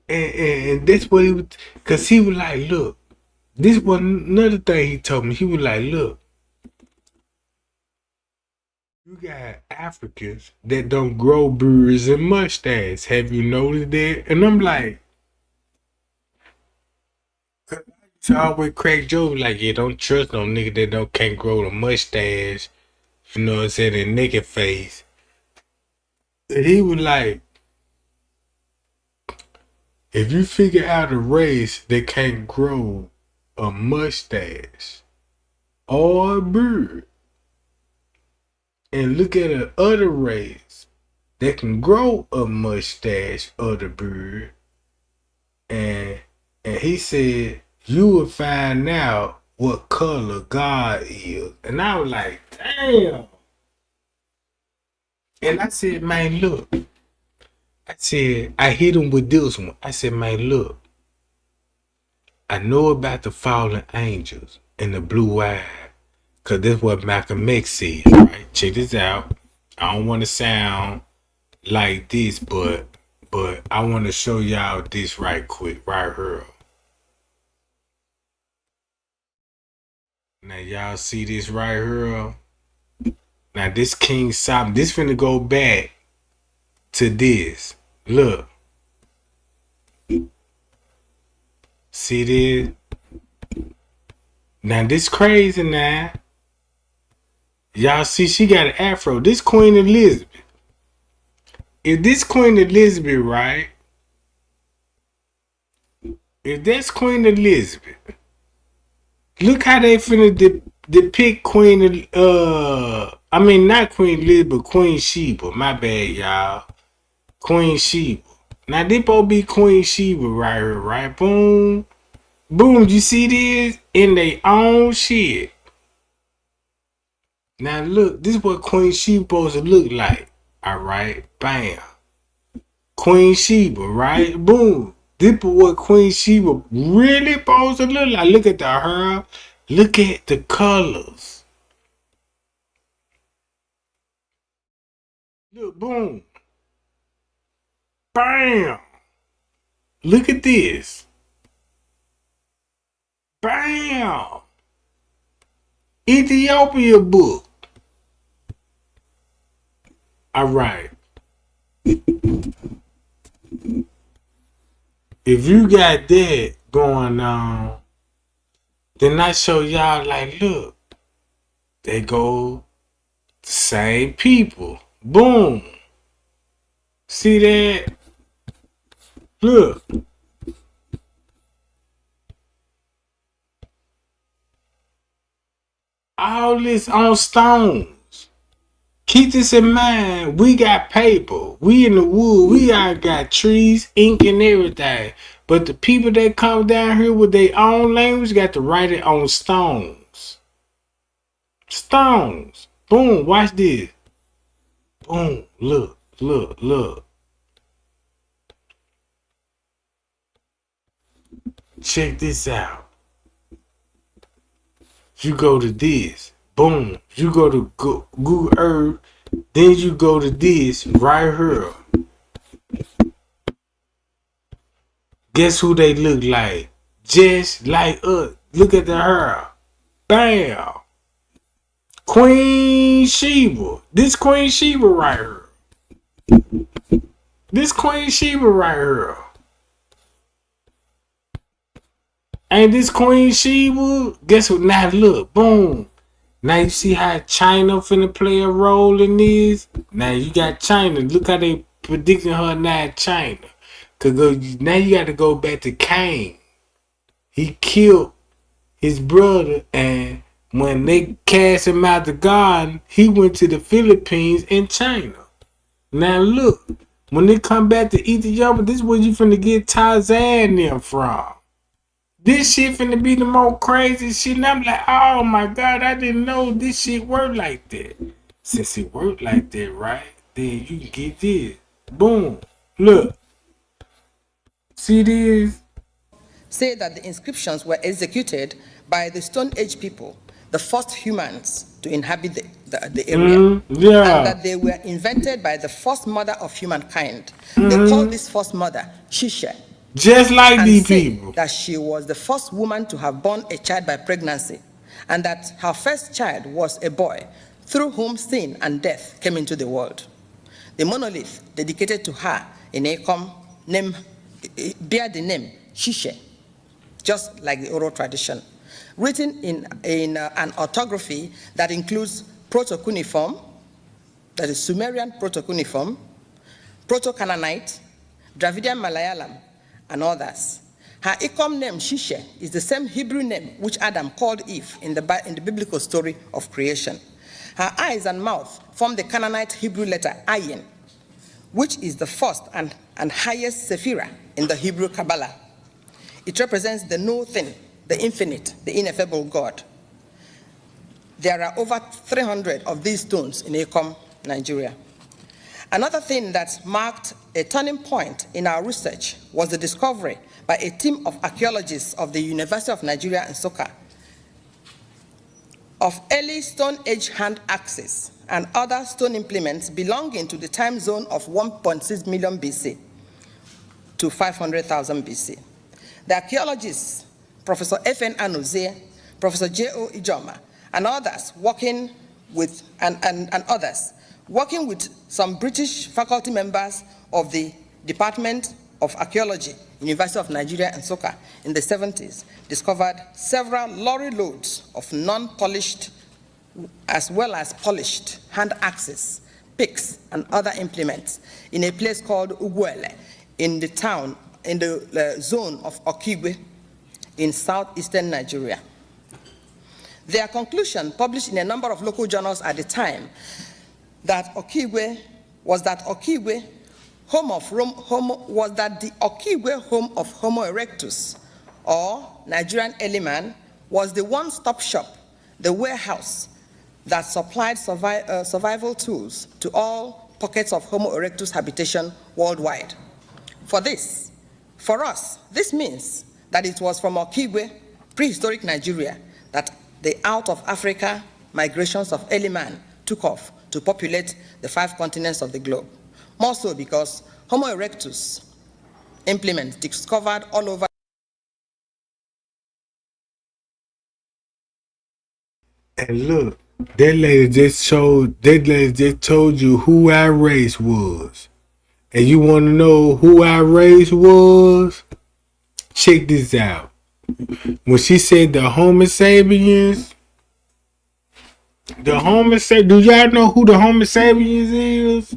And that's what he was, because he was like, look, this was another thing he told me. He was like, look, You got Africans that don't grow beards and mustaches. Have you noticed that? And I'm like, I always crack jokes like, yeah, don't trust no nigga that can't grow the mustache. You know what I'm saying? The naked face. And he was like, if you figure out a race that can't grow a mustache or a beard, and look at another race that can grow a mustache or the beard, and he said you will find out what color God is. And I was like, damn. And I said, man, look. I said, I hit him with this one. I said, man, look. I know about the fallen angels and the blue eye. Because this is what Malcolm X said, right? Check this out. I don't want to sound like this, but I want to show y'all this right quick, right here. Now, y'all see this right here? Now, this King Solomon, this finna go back to this. Look. See this? Now, this crazy now. Y'all see she got an afro. This Queen Elizabeth. If this Queen Elizabeth, right? If that's Queen Elizabeth, look how they finna depict Queen, I mean, not Queen Elizabeth, Queen Sheba. My bad, y'all. Queen Sheba. Now, this supposed to be Queen Sheba right here, right? Boom. Boom, you see this? In their own shit. Now, look, this is what Queen Sheba supposed to look like. All right? Bam. Queen Sheba, right? Boom. This is what Queen Sheba really supposed to look like. Look at the hair. Look at the colors. Look, boom. Bam. Look at this. Bam. Ethiopia book. All right. If you got that going on, then I show y'all like, look, they go the same people. Boom. See that? Look. All this on stones. Keep this in mind. We got paper. We in the wood. We all got trees, ink, and everything. But the people that come down here with their own language got to write it on stones. Stones. Boom. Watch this. Boom. Look. Look. Look. Check this out. You go to this. Boom. You go to Google Earth. Then you go to this right here. Guess who they look like? Just like us. Look at the hair. Bam. Queen Sheba. This Queen Sheba right here. This Queen Sheba right here. Ain't this Queen Sheba? Guess what? Now look. Boom. Now you see how China finna play a role in this? Now you got China. Look how they predicting her now, China. Cause now you got to go back to Cain. He killed his brother, and when they cast him out the garden, he went to the Philippines and China. Now look, when they come back to Ethiopia, this is where you finna get Tarzan them from. This shit finna be the most crazy shit. And I'm like, oh my God, I didn't know this shit worked like that. Since it worked like that, right? Then you can get this. Boom. Look. See this? Say that the inscriptions were executed by the Stone Age people, the first humans to inhabit the area. Yeah. And that they were invented by the first mother of humankind. They call this first mother Shisha. Just like these people. That she was the first woman to have born a child by pregnancy, and that her first child was a boy, through whom sin and death came into the world. The monolith dedicated to her in Akom bear the name Shishe, just like the oral tradition, written in an orthography that includes Proto-Cuneiform, that is Sumerian Proto-Cuneiform, Proto-Canaanite, Dravidian Malayalam, and others. Her Akom name, Shishe, is the same Hebrew name which Adam called Eve in the biblical story of creation. Her eyes and mouth form the Canaanite Hebrew letter Ayin, which is the first and highest sephira in the Hebrew Kabbalah. It represents the no thing, the infinite, the ineffable God. There are over 300 of these stones in Akom, Nigeria. Another thing that marked a turning point in our research was the discovery by a team of archaeologists of the University of Nigeria in Nsukka of early Stone Age hand axes and other stone implements belonging to the time zone of 1.6 million BC to 500,000 BC. The archaeologists, Professor F.N. Anozie, Professor J.O. Ijoma, and others working with some British faculty members of the Department of Archaeology, University of Nigeria and Nsukka in the 70s, discovered several lorry loads of non-polished as well as polished hand axes, picks, and other implements in a place called Ugwele in the zone of Okigwe in southeastern Nigeria. Their conclusion, published in a number of local journals at the time, that the Okigwe home of Homo erectus, or Nigerian early man, was the one-stop shop, the warehouse that supplied survival tools to all pockets of Homo erectus habitation worldwide. For us, this means that it was from Okigwe, prehistoric Nigeria, that the out of Africa migrations of early man took off to populate the 5 continents of the globe. More so because Homo erectus implements discovered all over. And look, that lady just told you who our race was. And you want to know who our race was? Check this out. When she said the Homo sapiens, do y'all know who the Homo sapiens is?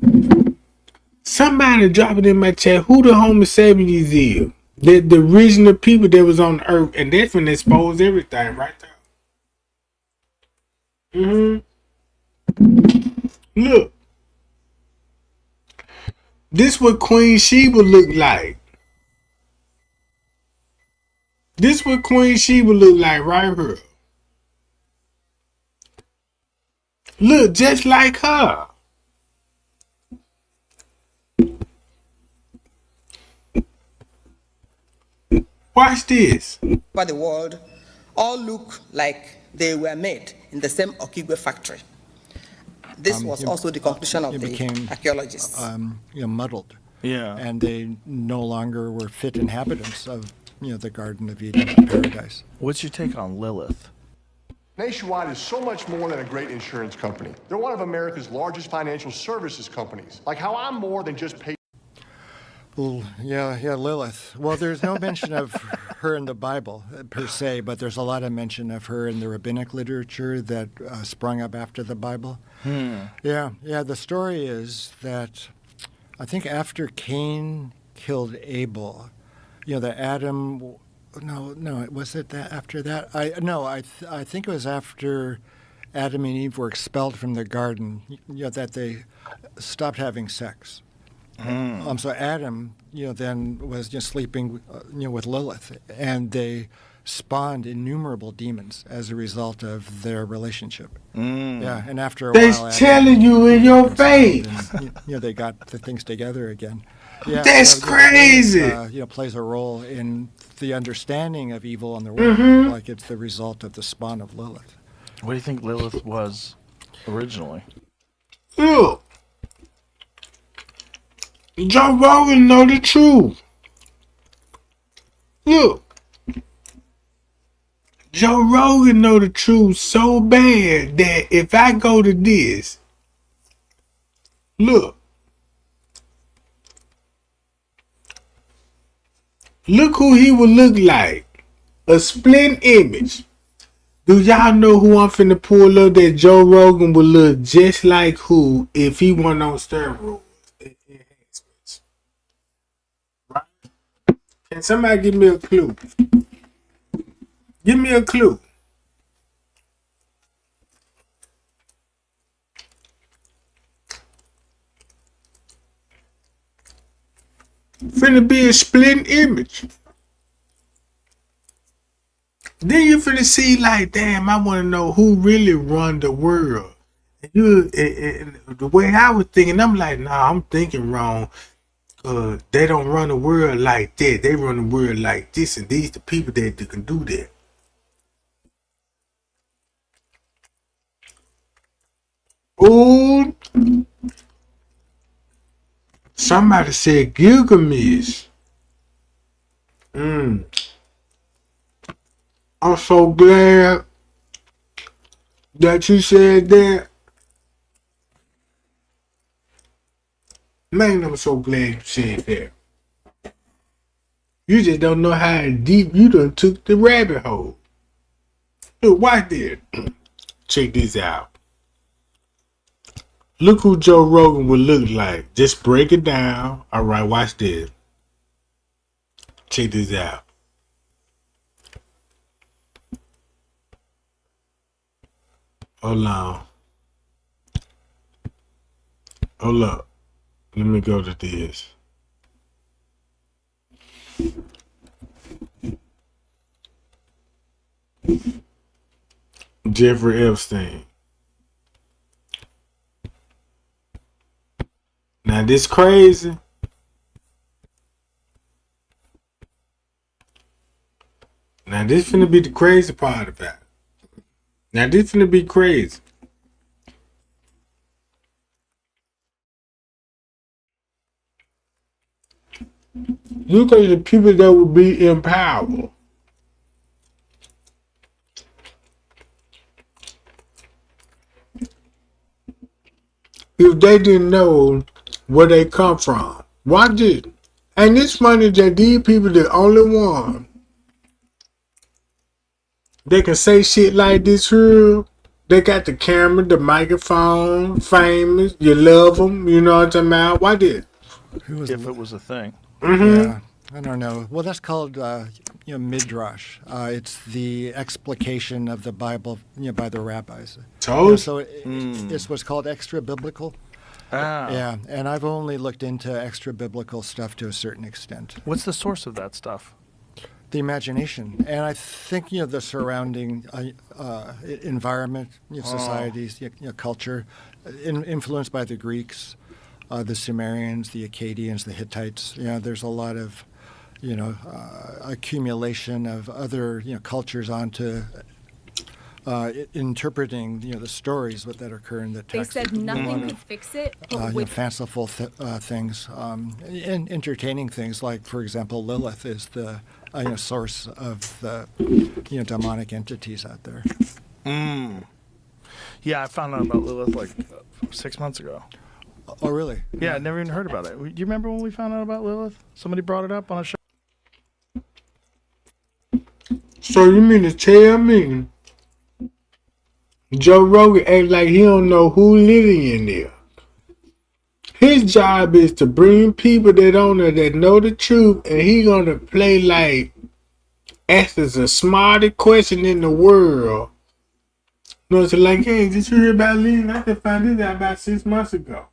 Somebody drop it in my chat who the Homo sapiens is. The original people that was on Earth, and that's when they exposed everything right there. Look. This what Queen Sheba looked like. This what Queen Sheba looked like right here. Look just like her. Watch this. By the world, all look like they were made in the same Okigwe factory. This was also the conclusion of the archaeologists. Muddled. Yeah. And they no longer were fit inhabitants of, the Garden of Eden paradise. What's your take on Lilith? Nationwide is so much more than a great insurance company. They're one of America's largest financial services companies. Like how I'm more than just pay. Well, yeah, Lilith. Well, there's no mention of her in the Bible per se, but there's a lot of mention of her in the rabbinic literature that sprung up after the Bible. Yeah. The story is that I think after Cain killed Abel, that Adam. No, was it that after that? I think it was after Adam and Eve were expelled from the garden. That they stopped having sex. So Adam, then was just sleeping, with Lilith, and they spawned innumerable demons as a result of their relationship. Yeah, and after a while, That's telling you in your face. And, they got the things together again. Yeah, that's crazy. Plays a role in the understanding of evil in the world, like it's the result of the spawn of Lilith. What do you think Lilith was originally? Look. Joe Rogan know the truth. Look. Joe Rogan know the truth so bad that if I go to this, look who he would look like. A split image. Do y'all know who I'm finna pull up that Joe Rogan would look just like who if he went on steroids? Right? Can somebody give me a clue? Give me a clue. Finna be a split image. Then you finna see like, damn, I want to know who really run the world. And the way I was thinking, I'm like, nah, I'm thinking wrong. They don't run the world like that. They run the world like this, and these the people that can do that. Oh, somebody said Gilgamesh. I'm so glad that you said that. Man, I'm so glad you said that. You just don't know how deep you done took the rabbit hole. Look, watch this. Check this out. Look who Joe Rogan would look like. Just break it down. All right, watch this. Check this out. Hold on. Hold up. Let me go to this. Jeffrey Epstein. Now this crazy. Now this finna be the crazy part about it. Now this finna be crazy. Look at the people that would be in power. If they didn't know where they come from. Watch it. And it's funny that these people the only one they can say shit like this here. They got the camera, the microphone, famous. You love them. You know what I'm talking about? Watch it. If it was a thing. Yeah, I don't know. Well, that's called midrash. It's the explication of the Bible by the rabbis. So it's what's called extra biblical. Yeah, and I've only looked into extra biblical stuff to a certain extent. What's the source of that stuff? The imagination, and I think the surrounding environment, societies, culture, influenced by the Greeks, the Sumerians, the Akkadians, the Hittites. There's a lot of accumulation of other cultures onto interpreting the stories that occur in the text. They said nothing could fix it. Fanciful things and entertaining things, like, for example, Lilith is the source of the demonic entities out there. Yeah, I found out about Lilith like 6 months ago. Oh, really? Yeah, I never even heard about it. Do you remember when we found out about Lilith? Somebody brought it up on a show. So you mean to tell me Joe Rogan act like he don't know who living in there? His job is to bring people that know the truth, and he gonna play like ask us the smartest question in the world. No, it's like, hey, did you hear about Lean? I just found this out about 6 months ago.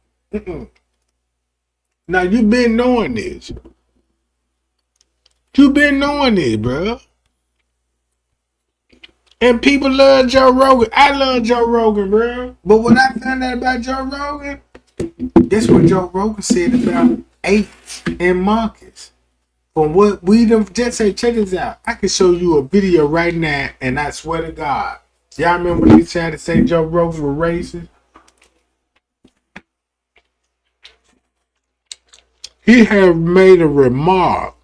Now you been knowing this. You been knowing this, bro. And people love Joe Rogan. I love Joe Rogan, bro. But when I found out about Joe Rogan, that's what Joe Rogan said about apes and monkeys. From what we done, just say, check this out. I can show you a video right now, and I swear to God, y'all remember when they tried to say Joe Rogan was racist? He had made a remark.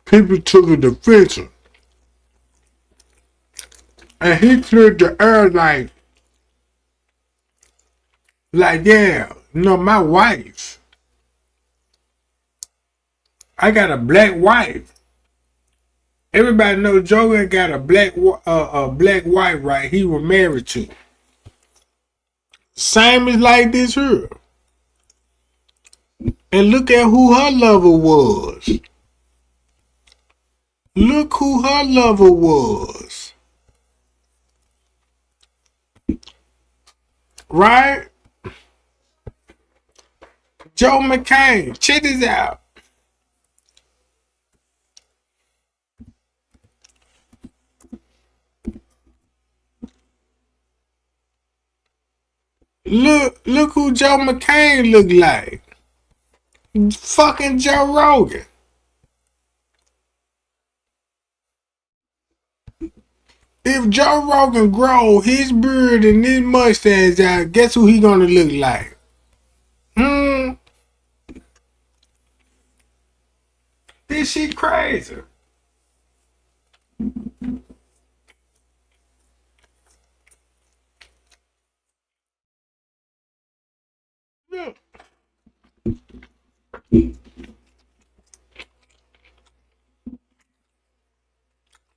People took it offensive. And he cleared the air yeah, my wife. I got a black wife. Everybody knows Joe got a black wife, right? He was married to. Same as like this here. And look at who her lover was. Look who her lover was. Right? Joe McCain. Check this out. Look who Joe McCain look like. Fucking Joe Rogan. If Joe Rogan grow his beard and his mustache out, guess who he gonna look like? This shit crazy. Look.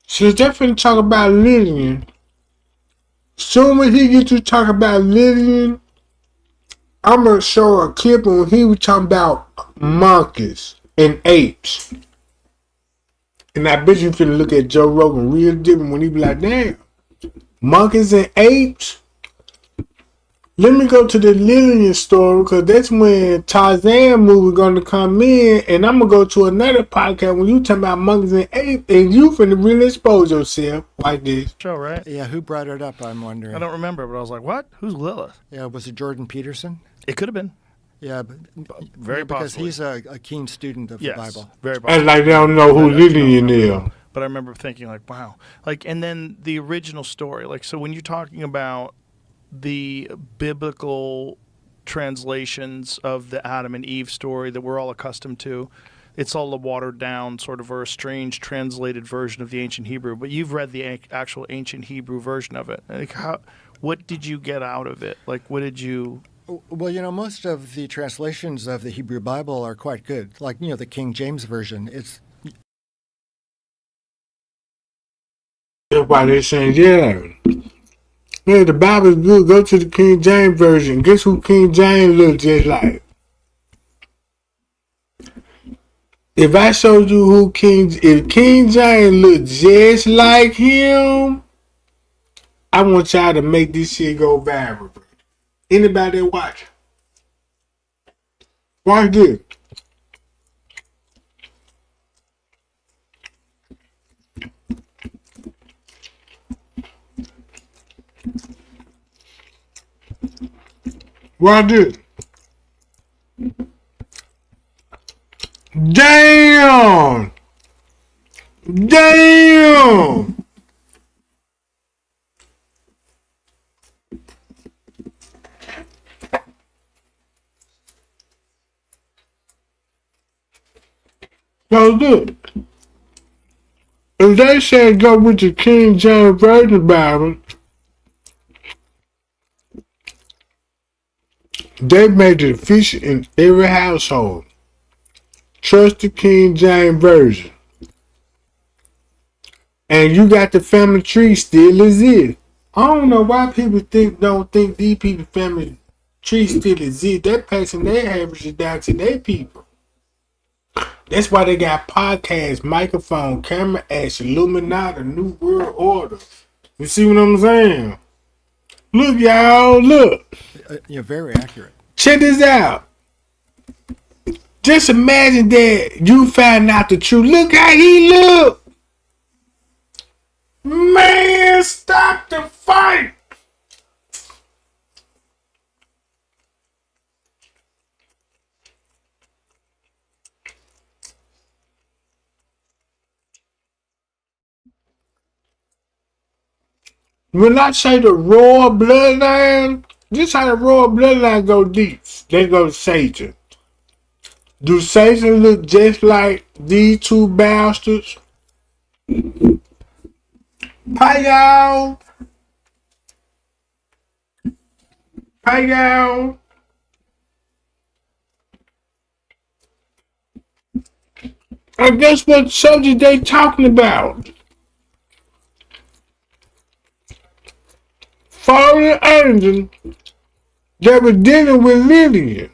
So definitely talk about Lillian. Soon as he get to talk about Lillian, I'm gonna show a clip when he was talking about monkeys and apes. And I bet you finna look at Joe Rogan real different when he be like, damn, monkeys and apes? Let me go to the Lillian story, because that's when Tarzan movie gonna come in, and I'm gonna go to another podcast when you talking about monkeys and apes, and you finna really expose yourself like this. Show, right? Yeah, who brought it up, I'm wondering. I don't remember, but I was like, what? Who's Lilith? Yeah, was it Jordan Peterson? It could have been. Yeah, but very because possibly. he's a keen student of the Bible. Very possibly. And like they don't know who Lillian is. But I remember thinking like, wow. Like, and then the original story. Like, so when you're talking about the biblical translations of the Adam and Eve story that we're all accustomed to, it's all a watered down sort of or a strange translated version of the ancient Hebrew. But you've read the actual ancient Hebrew version of it. Like, what did you get out of it? Like, what did you... Well, most of the translations of the Hebrew Bible are quite good. Like, the King James Version. That's why they're saying, yeah, the Bible's good. Go to the King James Version. Guess who King James looks just like? If I showed you if King James looked just like him, I want y'all to make this shit go viral. Anybody that watch? Watch this. Watch this. Damn! Damn! So look, if they said go with the King James Version Bible, they made it official in every household. Trust the King James Version. And you got the family tree still exists. I don't know why people don't think these people family tree still exists. They're passing their heritage down to their people. That's why they got podcasts, microphone, camera action, Illuminati, New World Order. You see what I'm saying? Look, y'all, look. You're very accurate. Check this out. Just imagine that you find out the truth. Look how he look. Man, stop the fight. When I say the royal bloodline, this how the royal bloodline go deep. They go to Satan. Do Satan look just like these two bastards? Hi, y'all. Hi, y'all. I guess what subject they talking about? Fallen angel that was dealing with Lillian.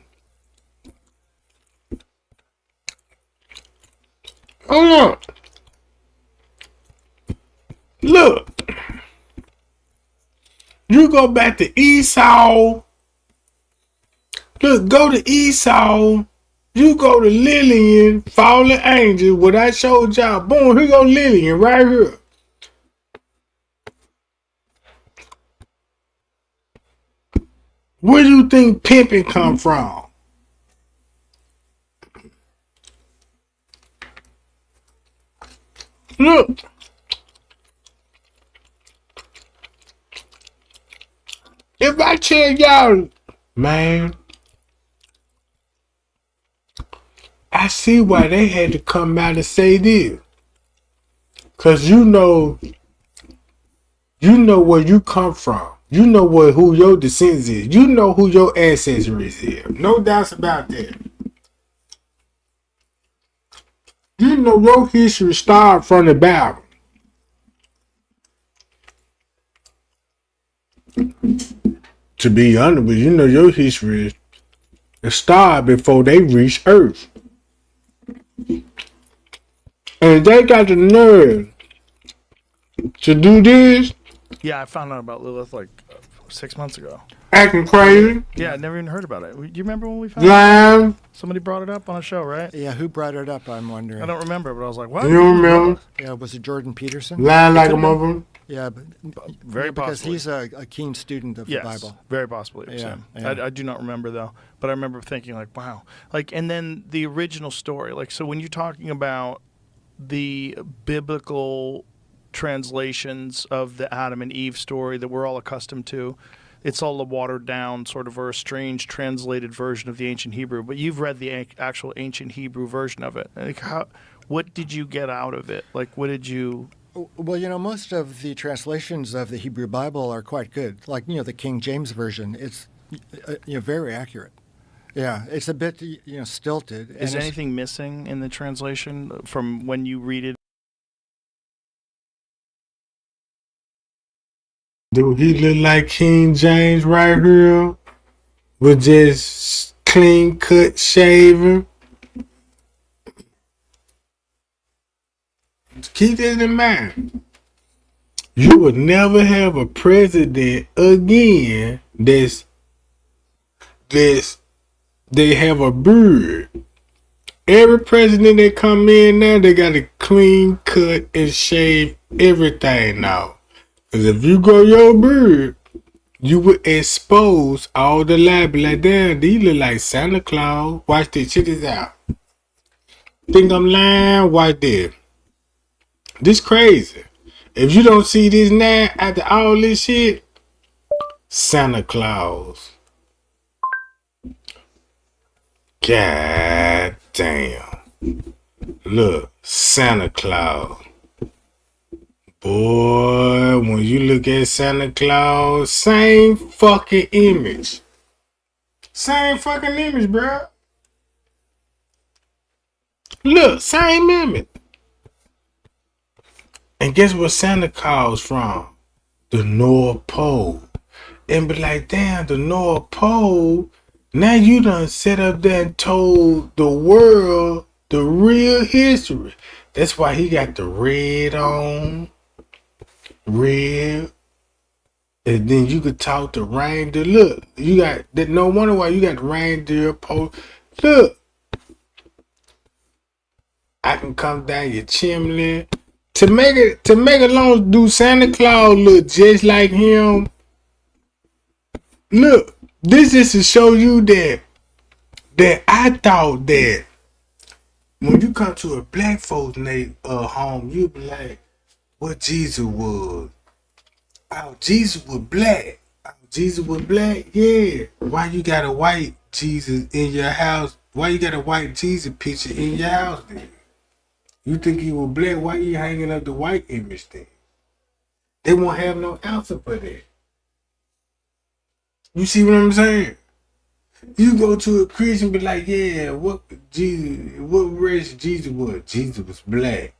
Hold on. Look. You go back to Esau. Look, go to Esau. You go to Lillian, fallen angel. What I showed y'all. Boom, here go Lillian right here. Where do you think pimping come from? Look. If I tell y'all, man, I see why they had to come out and say this. Cause you know where you come from. You know who your descendants is. You know who your ancestry is. No doubts about that. You know your history started from the Bible. To be honest with you, know your history started before they reached Earth. And they got the nerve to do this. Yeah, I found out about Lilith like 6 months ago. Acting crazy. Yeah, I never even heard about it. Do you remember when we found out? Lying. Somebody brought it up on a show, right? Yeah, who brought it up? I'm wondering. I don't remember, but I was like, what? You don't remember? Yeah, was it Jordan Peterson? Lying like a mother. Yeah, but very because possibly. he's a keen student of the Bible. Very possibly. It was him. I do not remember though, but I remember thinking like, wow, like, and then the original story, like, so when you're talking about the biblical translations of the Adam and Eve story that we're all accustomed to, it's all a watered down sort of or a strange translated version of the ancient Hebrew. But you've read the actual ancient Hebrew version of it. Like, what did you get out of it? Like, what did you? Well, you know, most of the translations of the Hebrew Bible are quite good. Like, you know, the King James Version, it's very accurate. Yeah, it's a bit, stilted. Is anything missing in the translation from when you read it? Do he look like King James right here? With just clean cut shaven? Keep this in mind. You would never have a president again they have a beard. Every president that come in now, they got a clean cut and shave everything now. Because if you grow your beard, you would expose all the lie. Be like, damn, these look like Santa Claus. Watch this. Check this out. Think I'm lying? Watch this. This crazy. If you don't see this now, after all this shit, Santa Claus. God damn. Look, Santa Claus. Boy, when you look at Santa Claus, same fucking image. Same fucking image, bro. Look, same image. And guess what Santa Claus from? The North Pole. And be like, damn, the North Pole. Now you done set up there and told the world the real history. That's why he got the red on. Red. And then you could talk to reindeer. Look, you got that. No wonder why you got reindeer pole. Look. I can come down your chimney. To make it long, do Santa Claus look just like him? Look, this is to show you that I thought that when you come to a black folks' home, you be like, what Jesus was? Oh, Jesus was black. Oh, Jesus was black? Yeah. Why you got a white Jesus in your house? Why you got a white Jesus picture in your house then? You think he was black? Why you hanging up the white image then? They won't have no answer for that. You see what I'm saying? You go to a Christian and be like, yeah, what race Jesus was? Jesus was black.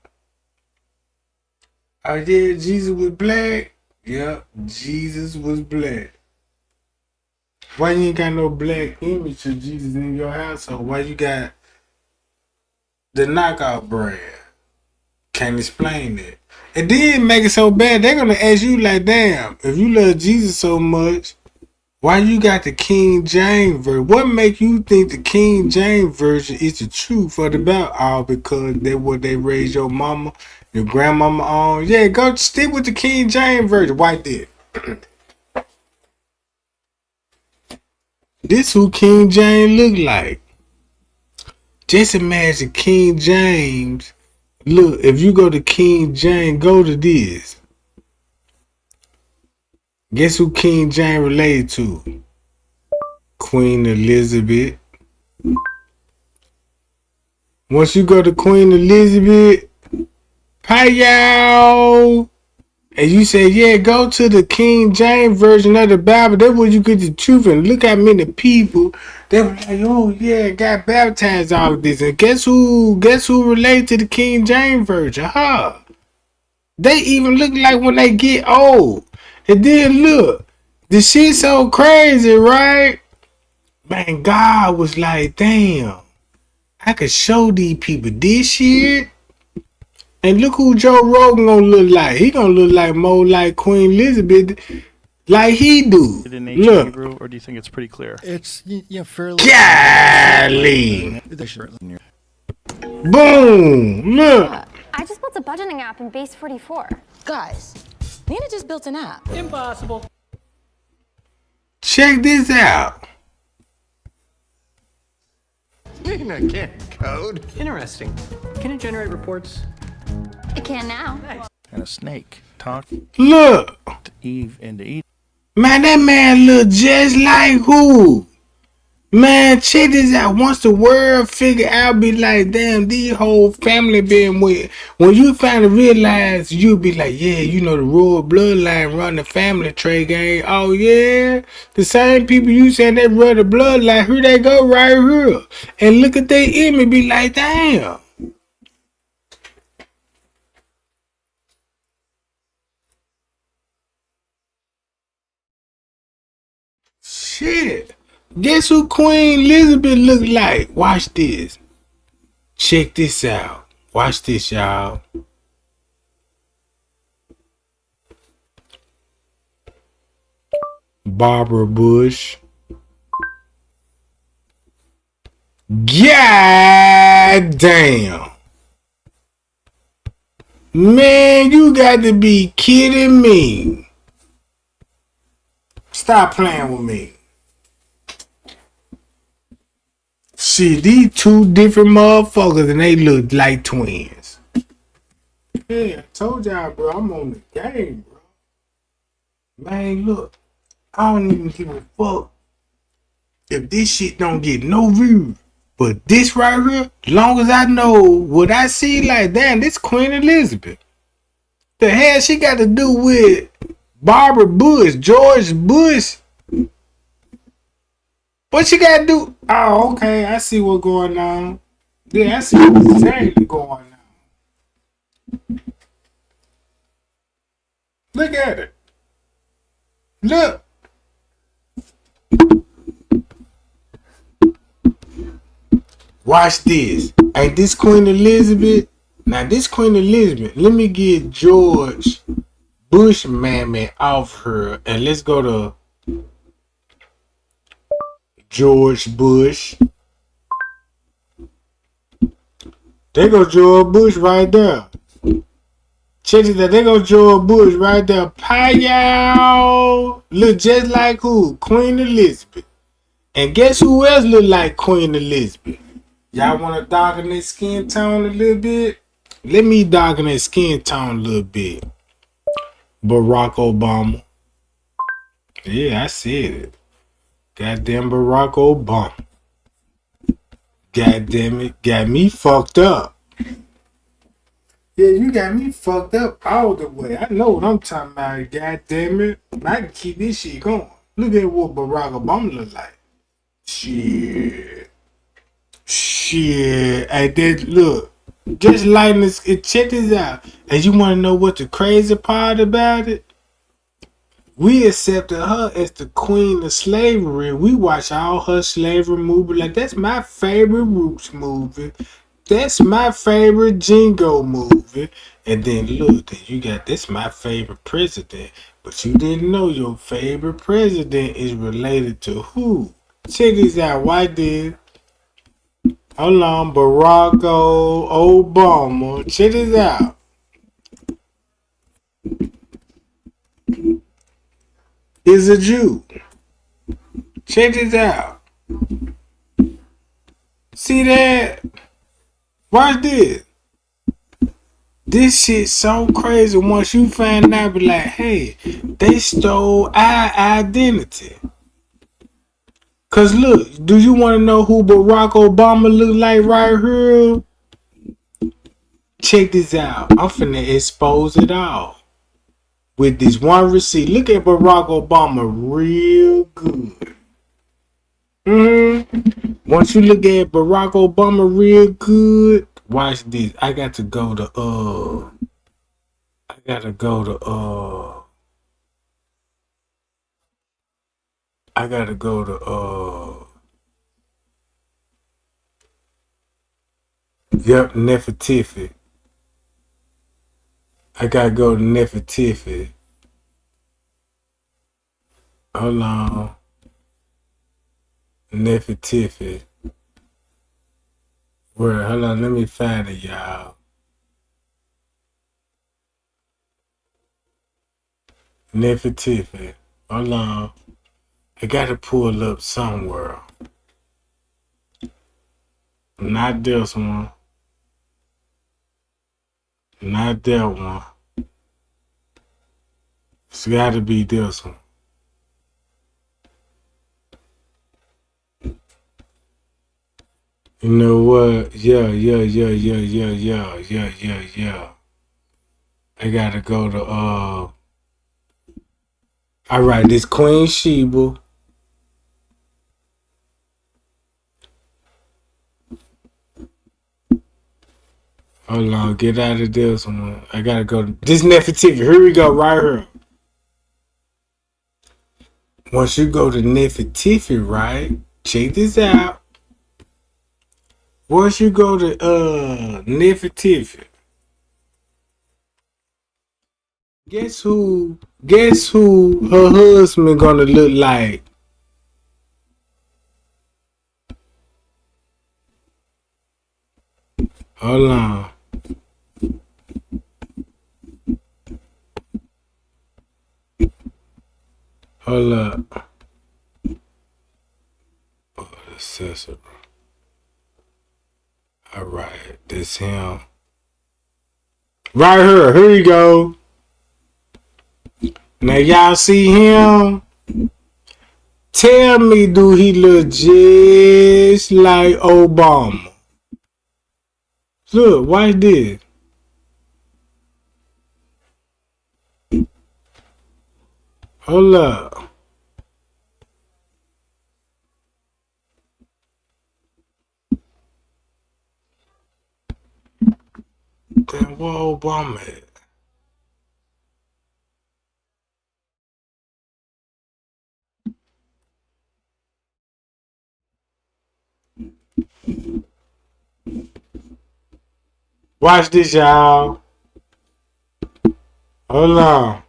Oh yeah, Jesus was black? Yep, Jesus was black. Why you ain't got no black image of Jesus in your household? Why you got the knockout brand? Can't explain it. And then make it so bad, they're gonna ask you like, damn, if you love Jesus so much, why you got the King James version? What make you think the King James version is the truth for the Bible? All because they what they raised your mama, your grandmama on. Yeah, go stick with the King James version. Why did? This who King James look like. Just imagine King James. Look, if you go to King James, go to this. Guess who King James related to? Queen Elizabeth. Once you go to Queen Elizabeth, hi y'all, and you say, yeah, go to the King James version of the Bible. That's where you get the truth. And look how many people they were like, oh yeah, got baptized all of this. And guess who related to the King James version? Huh? They even look like when they get old. And then look, the shit so crazy, right? Man, God was like, damn, I could show these people this shit. And look who Joe Rogan gonna look like. He gonna look like more like Queen Elizabeth, like he do. In ancient Hebrew, or do you think it's pretty clear? It's fairly. Golly. Boom! Look. I just built a budgeting app in Base 44. Guys, Nina just built an app. Impossible. Check this out. Nina can't code. Interesting. Can it generate reports? It can now. Nice. And a snake talk. Look. To Eve into Eden. Man, that man look just like who? Man, check this out. Once the world figure out, be like, damn, these whole family been with. When you finally realize, you be like, yeah, you know, the royal bloodline run the family trade game. Oh, yeah. The same people you saying they run the bloodline, here they go right here. And look at their image, be like, damn. Shit. Guess who Queen Elizabeth look like? Watch this. Check this out. Watch this, y'all. Barbara Bush. God damn. Man, you got to be kidding me. Stop playing with me. See, these two different motherfuckers and they look like twins. Hey, I told y'all, bro, I'm on the game, bro. Man, look, I don't even give a fuck if this shit don't get no views. But this right here, long as I know what I see, like, damn, this Queen Elizabeth. The hell she got to do with Barbara Bush, George Bush? What you gotta do? Oh, okay. I see what's going on. Yeah, I see what's exactly going on. Look at it. Look. Watch this. Ain't this Queen Elizabeth? Now, this Queen Elizabeth, let me get George Bush man off her. And let's go to George Bush. There go George Bush right there. Check it out. There go George Bush right there. Pie look just like who? Queen Elizabeth. And guess who else look like Queen Elizabeth? Y'all want to darken their skin tone a little bit? Let me darken their skin tone a little bit. Barack Obama. Yeah, I said it. Goddamn Barack Obama. Goddamn it. Got me fucked up. Yeah, you got me fucked up all the way. I know what I'm talking about, god damn it. I can keep this shit going. Look at what Barack Obama look like. Shit. Shit. Hey, that look. Just lighting this, check this out. And you want to know what the crazy part about it? We accepted her as the queen of slavery. We watch all her slavery movies. Like, that's my favorite Roots movie. That's my favorite Jingo movie. And then look, then you got this my favorite president. But you didn't know your favorite president is related to who? Check this out. Why did? Hold on, Barack Obama. Check this out. Is a Jew. Check this out. See that? Watch this. This shit so crazy. Once you find out, be like, hey, they stole our identity. Cause look, do you want to know who Barack Obama look like right here? Check this out. I'm finna expose it all. With this one receipt. Look at Barack Obama real good. Once you look at Barack Obama real good, watch this. I got to go to yep, Nefertiti. I gotta go to Nefertiti. Hold on. Nefertiti. Where? Hold on, let me find it, y'all. Nefertiti. Hold on. I gotta pull up somewhere. Not this one. Not that one. It's gotta be this one. You know what? Yeah. I gotta go to alright, this Queen Sheba. Hold on, get out of this one. I gotta go to this Nefertiti. Here we go, right here. Once you go to Nefertiti, right? Check this out. Once you go to Nefertiti, guess who her husband gonna look like? Hold on. Hold up. Oh, accessible. Alright, this him. Right here. Here you go. Now y'all see him? Tell me, do he look just like Obama? Look, watch this. Hold up. Then where Obama at? Watch this, y'all. Hold on.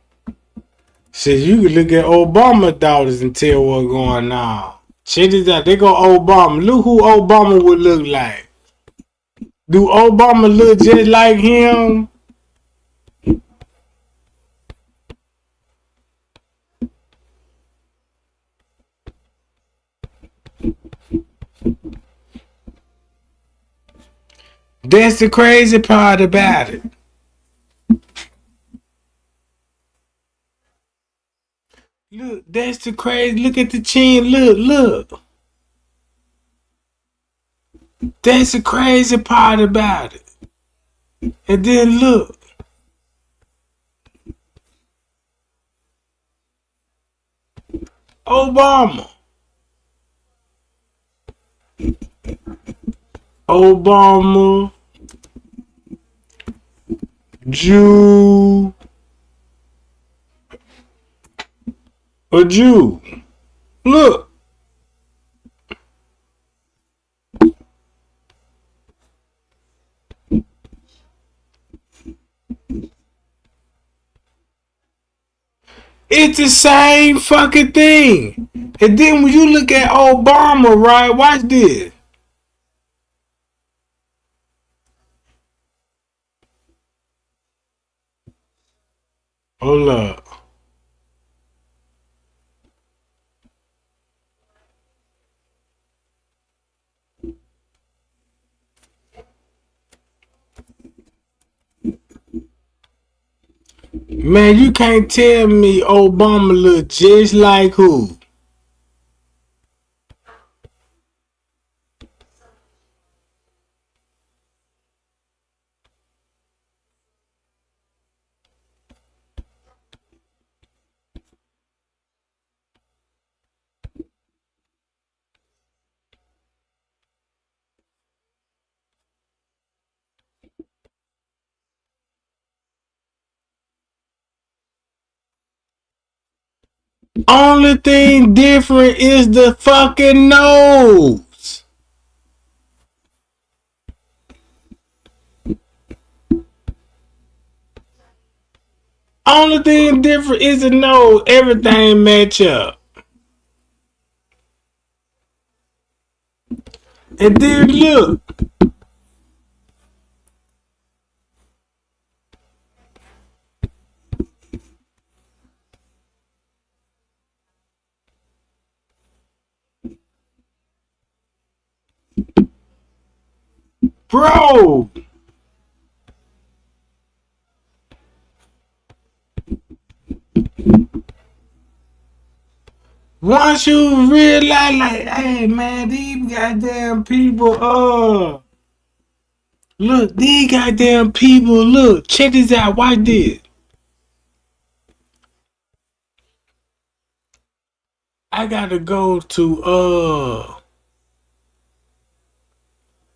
Shit, you can look at Obama daughters and tell what's going on. Check this out. They go Obama. Look who Obama would look like. Do Obama look just like him? That's the crazy part about it. Look, that's the crazy. Look at the chin. Look. That's the crazy part about it. And then look. Obama. Obama. Jew. A Jew. Look. It's the same fucking thing. And then when you look at Obama, right? Watch this. Hold up. Man, you can't tell me Obama look just like who? Only thing different is the fucking nose. Only thing different is the nose. Everything match up. And then look. Bro. Once you realize, like, hey man, these goddamn people, look, these goddamn people, look, check this out, watch this. I gotta go to,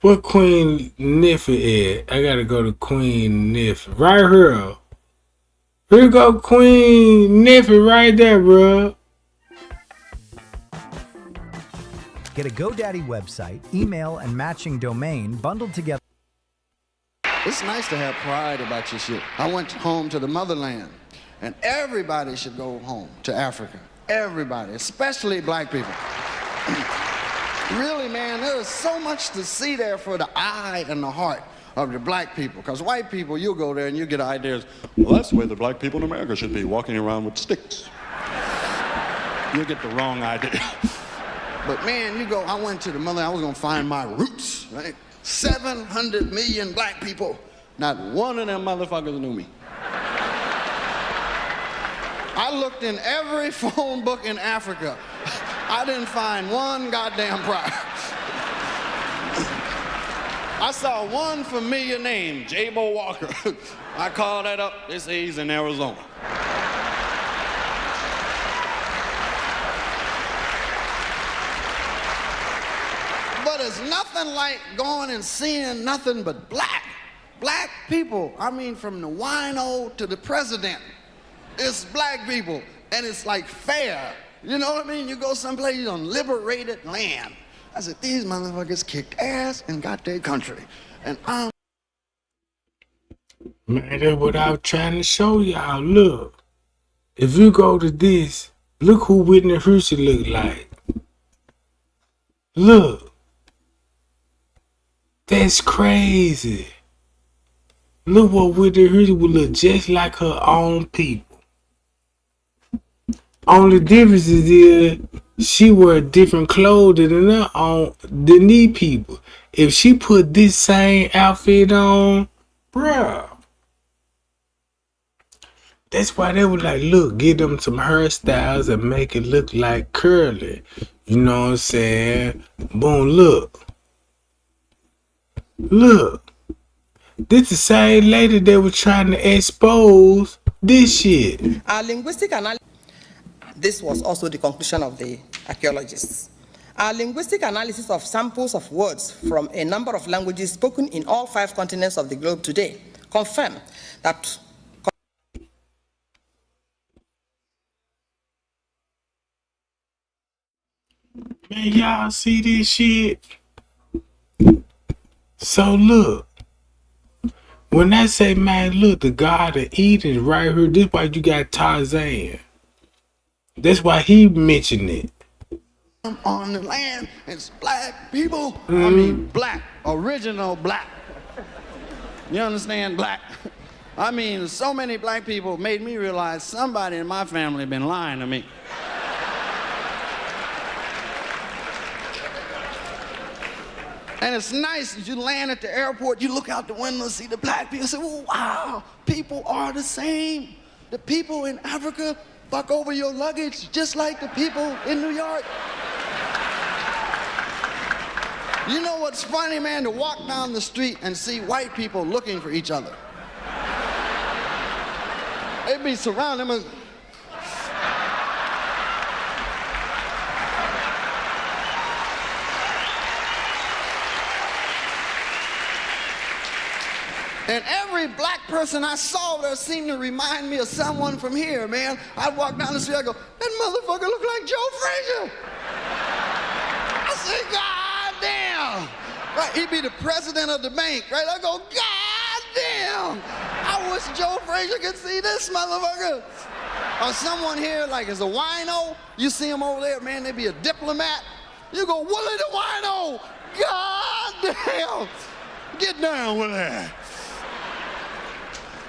what Queen Nifty at? I gotta go to Queen Nifty. Right here. Here go Queen Nifty right there, bro. Get a GoDaddy website, email, and matching domain bundled together. It's nice to have pride about your shit. I went home to the motherland, and everybody should go home to Africa. Everybody, especially black people. Really, man, there is so much to see there for the eye and the heart of the black people. Because white people, you'll go there and you get ideas, well, that's the way the black people in America should be, walking around with sticks. You'll get the wrong idea. But man, you go, I went to the motherland, I was gonna find my roots, right? 700 million black people, not one of them motherfuckers knew me. I looked in every phone book in Africa. I didn't find one goddamn prior. I saw one familiar name, J-Bo Walker. I called that up, they say he's in Arizona. But it's nothing like going and seeing nothing but black people. I mean, from the wino to the president, it's black people, and it's like fair. You know what I mean? You go someplace, you're on liberated land. I said, these motherfuckers kicked ass and got their country. And I'm... Man, that's what I was trying to show y'all. Look. If you go to this, look who Whitney Houston look like. Look. That's crazy. Look what Whitney Houston would look just like her own people. Only difference is she wear different clothing than these people. If she put this same outfit on, bruh. That's why they were like, look, get them some hairstyles and make it look like curly. You know what I'm saying? Boom, look. Look. This the same lady that was trying to expose this shit. Our linguistic analysis. This was also the conclusion of the archaeologists. Our linguistic analysis of samples of words from a number of languages spoken in all 5 continents of the globe today confirm that. Man, y'all see this shit? So look, when I say, man, look, the God of Eden is right here. This why you got Tarzan. That's why he mentioned it. On the land, it's black people. I mean, black, original black. You understand, black? I mean, so many black people made me realize somebody in my family been lying to me. And it's nice as you land at the airport, you look out the window and see the black people, say, well, wow, people are the same. The people in Africa fuck over your luggage just like the people in New York. You know what's funny, man? To walk down the street and see white people looking for each other. They'd be surrounded them. And every black person I saw there seemed to remind me of someone from here, man. I'd walk down the street, I go, that motherfucker look like Joe Frazier. I say, God damn. Right, he'd be the president of the bank, right? I go, God damn. I wish Joe Frazier could see this motherfucker. Or someone here, like, is a wino. You see him over there, man, they be a diplomat. You go, Willie the wino. God damn. Get down with that.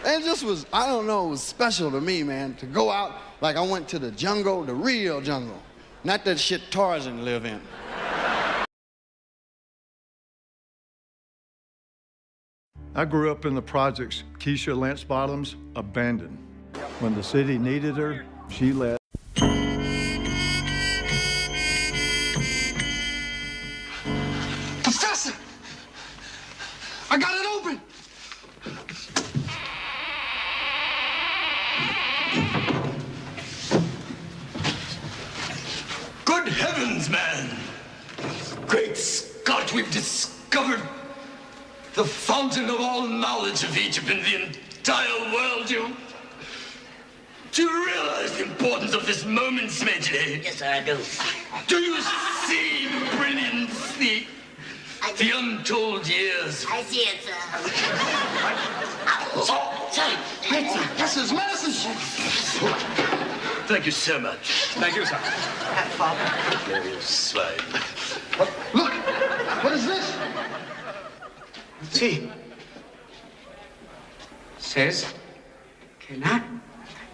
And it just was, I don't know, it was special to me, man, to go out like I went to the jungle, the real jungle. Not that shit Tarzan live in. I grew up in the projects. Keisha Lance Bottoms, abandoned. When the city needed her, she left. Professor! I got it open! Good heavens, man! Great Scott, we've discovered the fountain of all knowledge of Egypt in the entire world. Do you realize the importance of this moment, Smedley? Yes, sir, I do. Do you see the brilliance, the untold years? I see it, sir. Sir, this is medicine. Thank you so much. Thank you, sir. Father. You swine. Look, what is this? See. Says, cannot.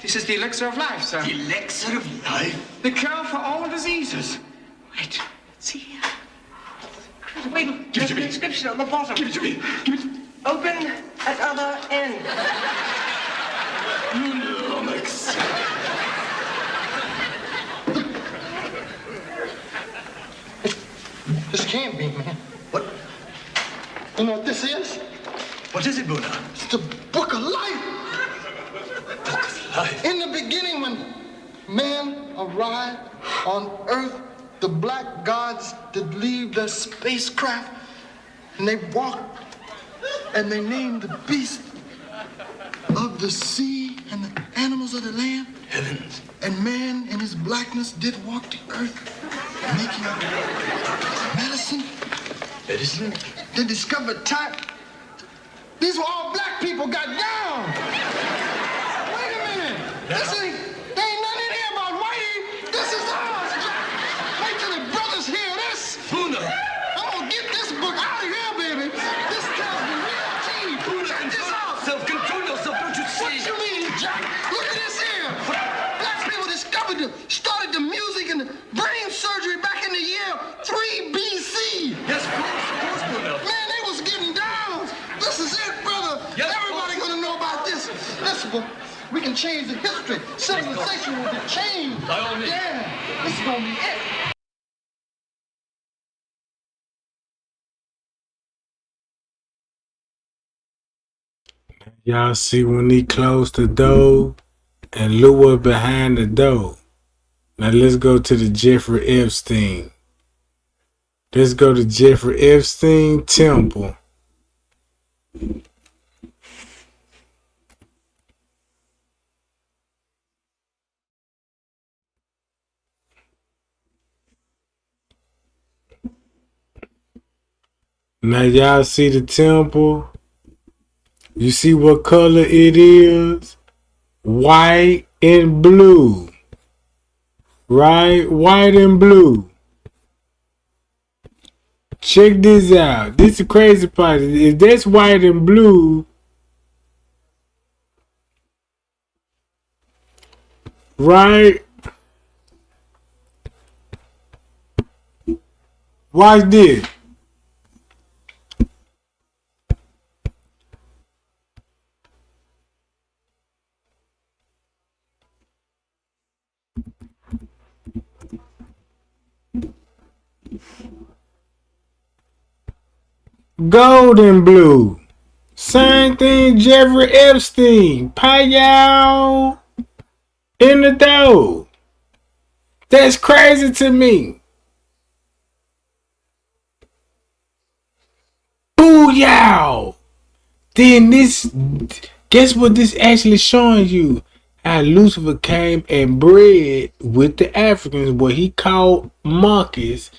This is the elixir of life, sir. The elixir of life? The cure for all diseases. Wait, see here. Wait, give it to me. The inscription on the bottom. Give it to me. Give it. Open at other end. Lumix. This can't be, man. What? You know what this is? What is it, Buna? It's the Book of Life. Book of Life? In the beginning, when man arrived on Earth, the black gods did leave their spacecraft, and they walked, and they named the beast of the sea and the animals of the land. Heavens. And man in his blackness did walk the earth, making medicine. Medicine? They discovered time. These were all black people got down. Wait a minute. No. There ain't nothing in here about whitey. This is ours, Jack. Wait till the brothers hear this. Buna. I'm gonna get this book out of here, baby. This tells me real tea. Buna, Check this out. Control yourself, don't you see? What you mean, Jack? Look at this here. Black people started the music and the brain surgery back in the year 3 BC. Yes, of course, Buna. Man, they was getting down. This is it, brother. Yes, everybody gonna know about this. Listen, we can change the history. Civilization will be changed. By all means. Yeah, this is gonna be it. Y'all see when he closed the door and look what behind the door. Now let's go to the Jeffrey Epstein. Let's go to Jeffrey Epstein temple. Now y'all see the temple? You see what color it is? White and blue. Right? White and blue. Check this out. This is the crazy part. If that's white and blue, right? Watch this. Golden blue. Same thing, Jeffrey Epstein. Payal in the door. That's crazy to me. Booyah! Then this, guess what this actually showing you? How Lucifer came and bred with the Africans, what he called monkeys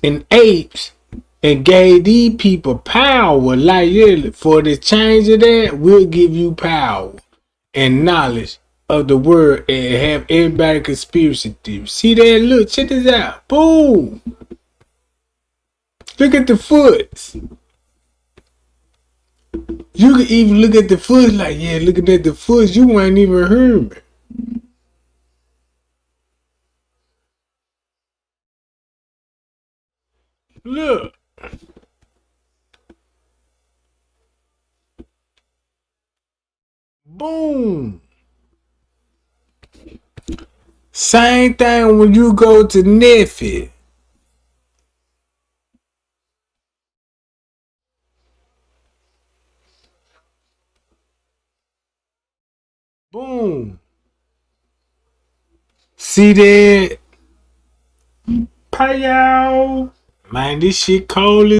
and apes, and gave these people power. Like, yeah, for the change of that, we'll give you power and knowledge of the word and have everybody conspiracy theory. See that? Look, check this out. Boom! Look at the foots. You can even look at the foot like, yeah, looking at the foot, you ain't even heard me. Look. Boom. Same thing when you go to Nephi. Boom. See that? Pay y'all. Man, this shit cold as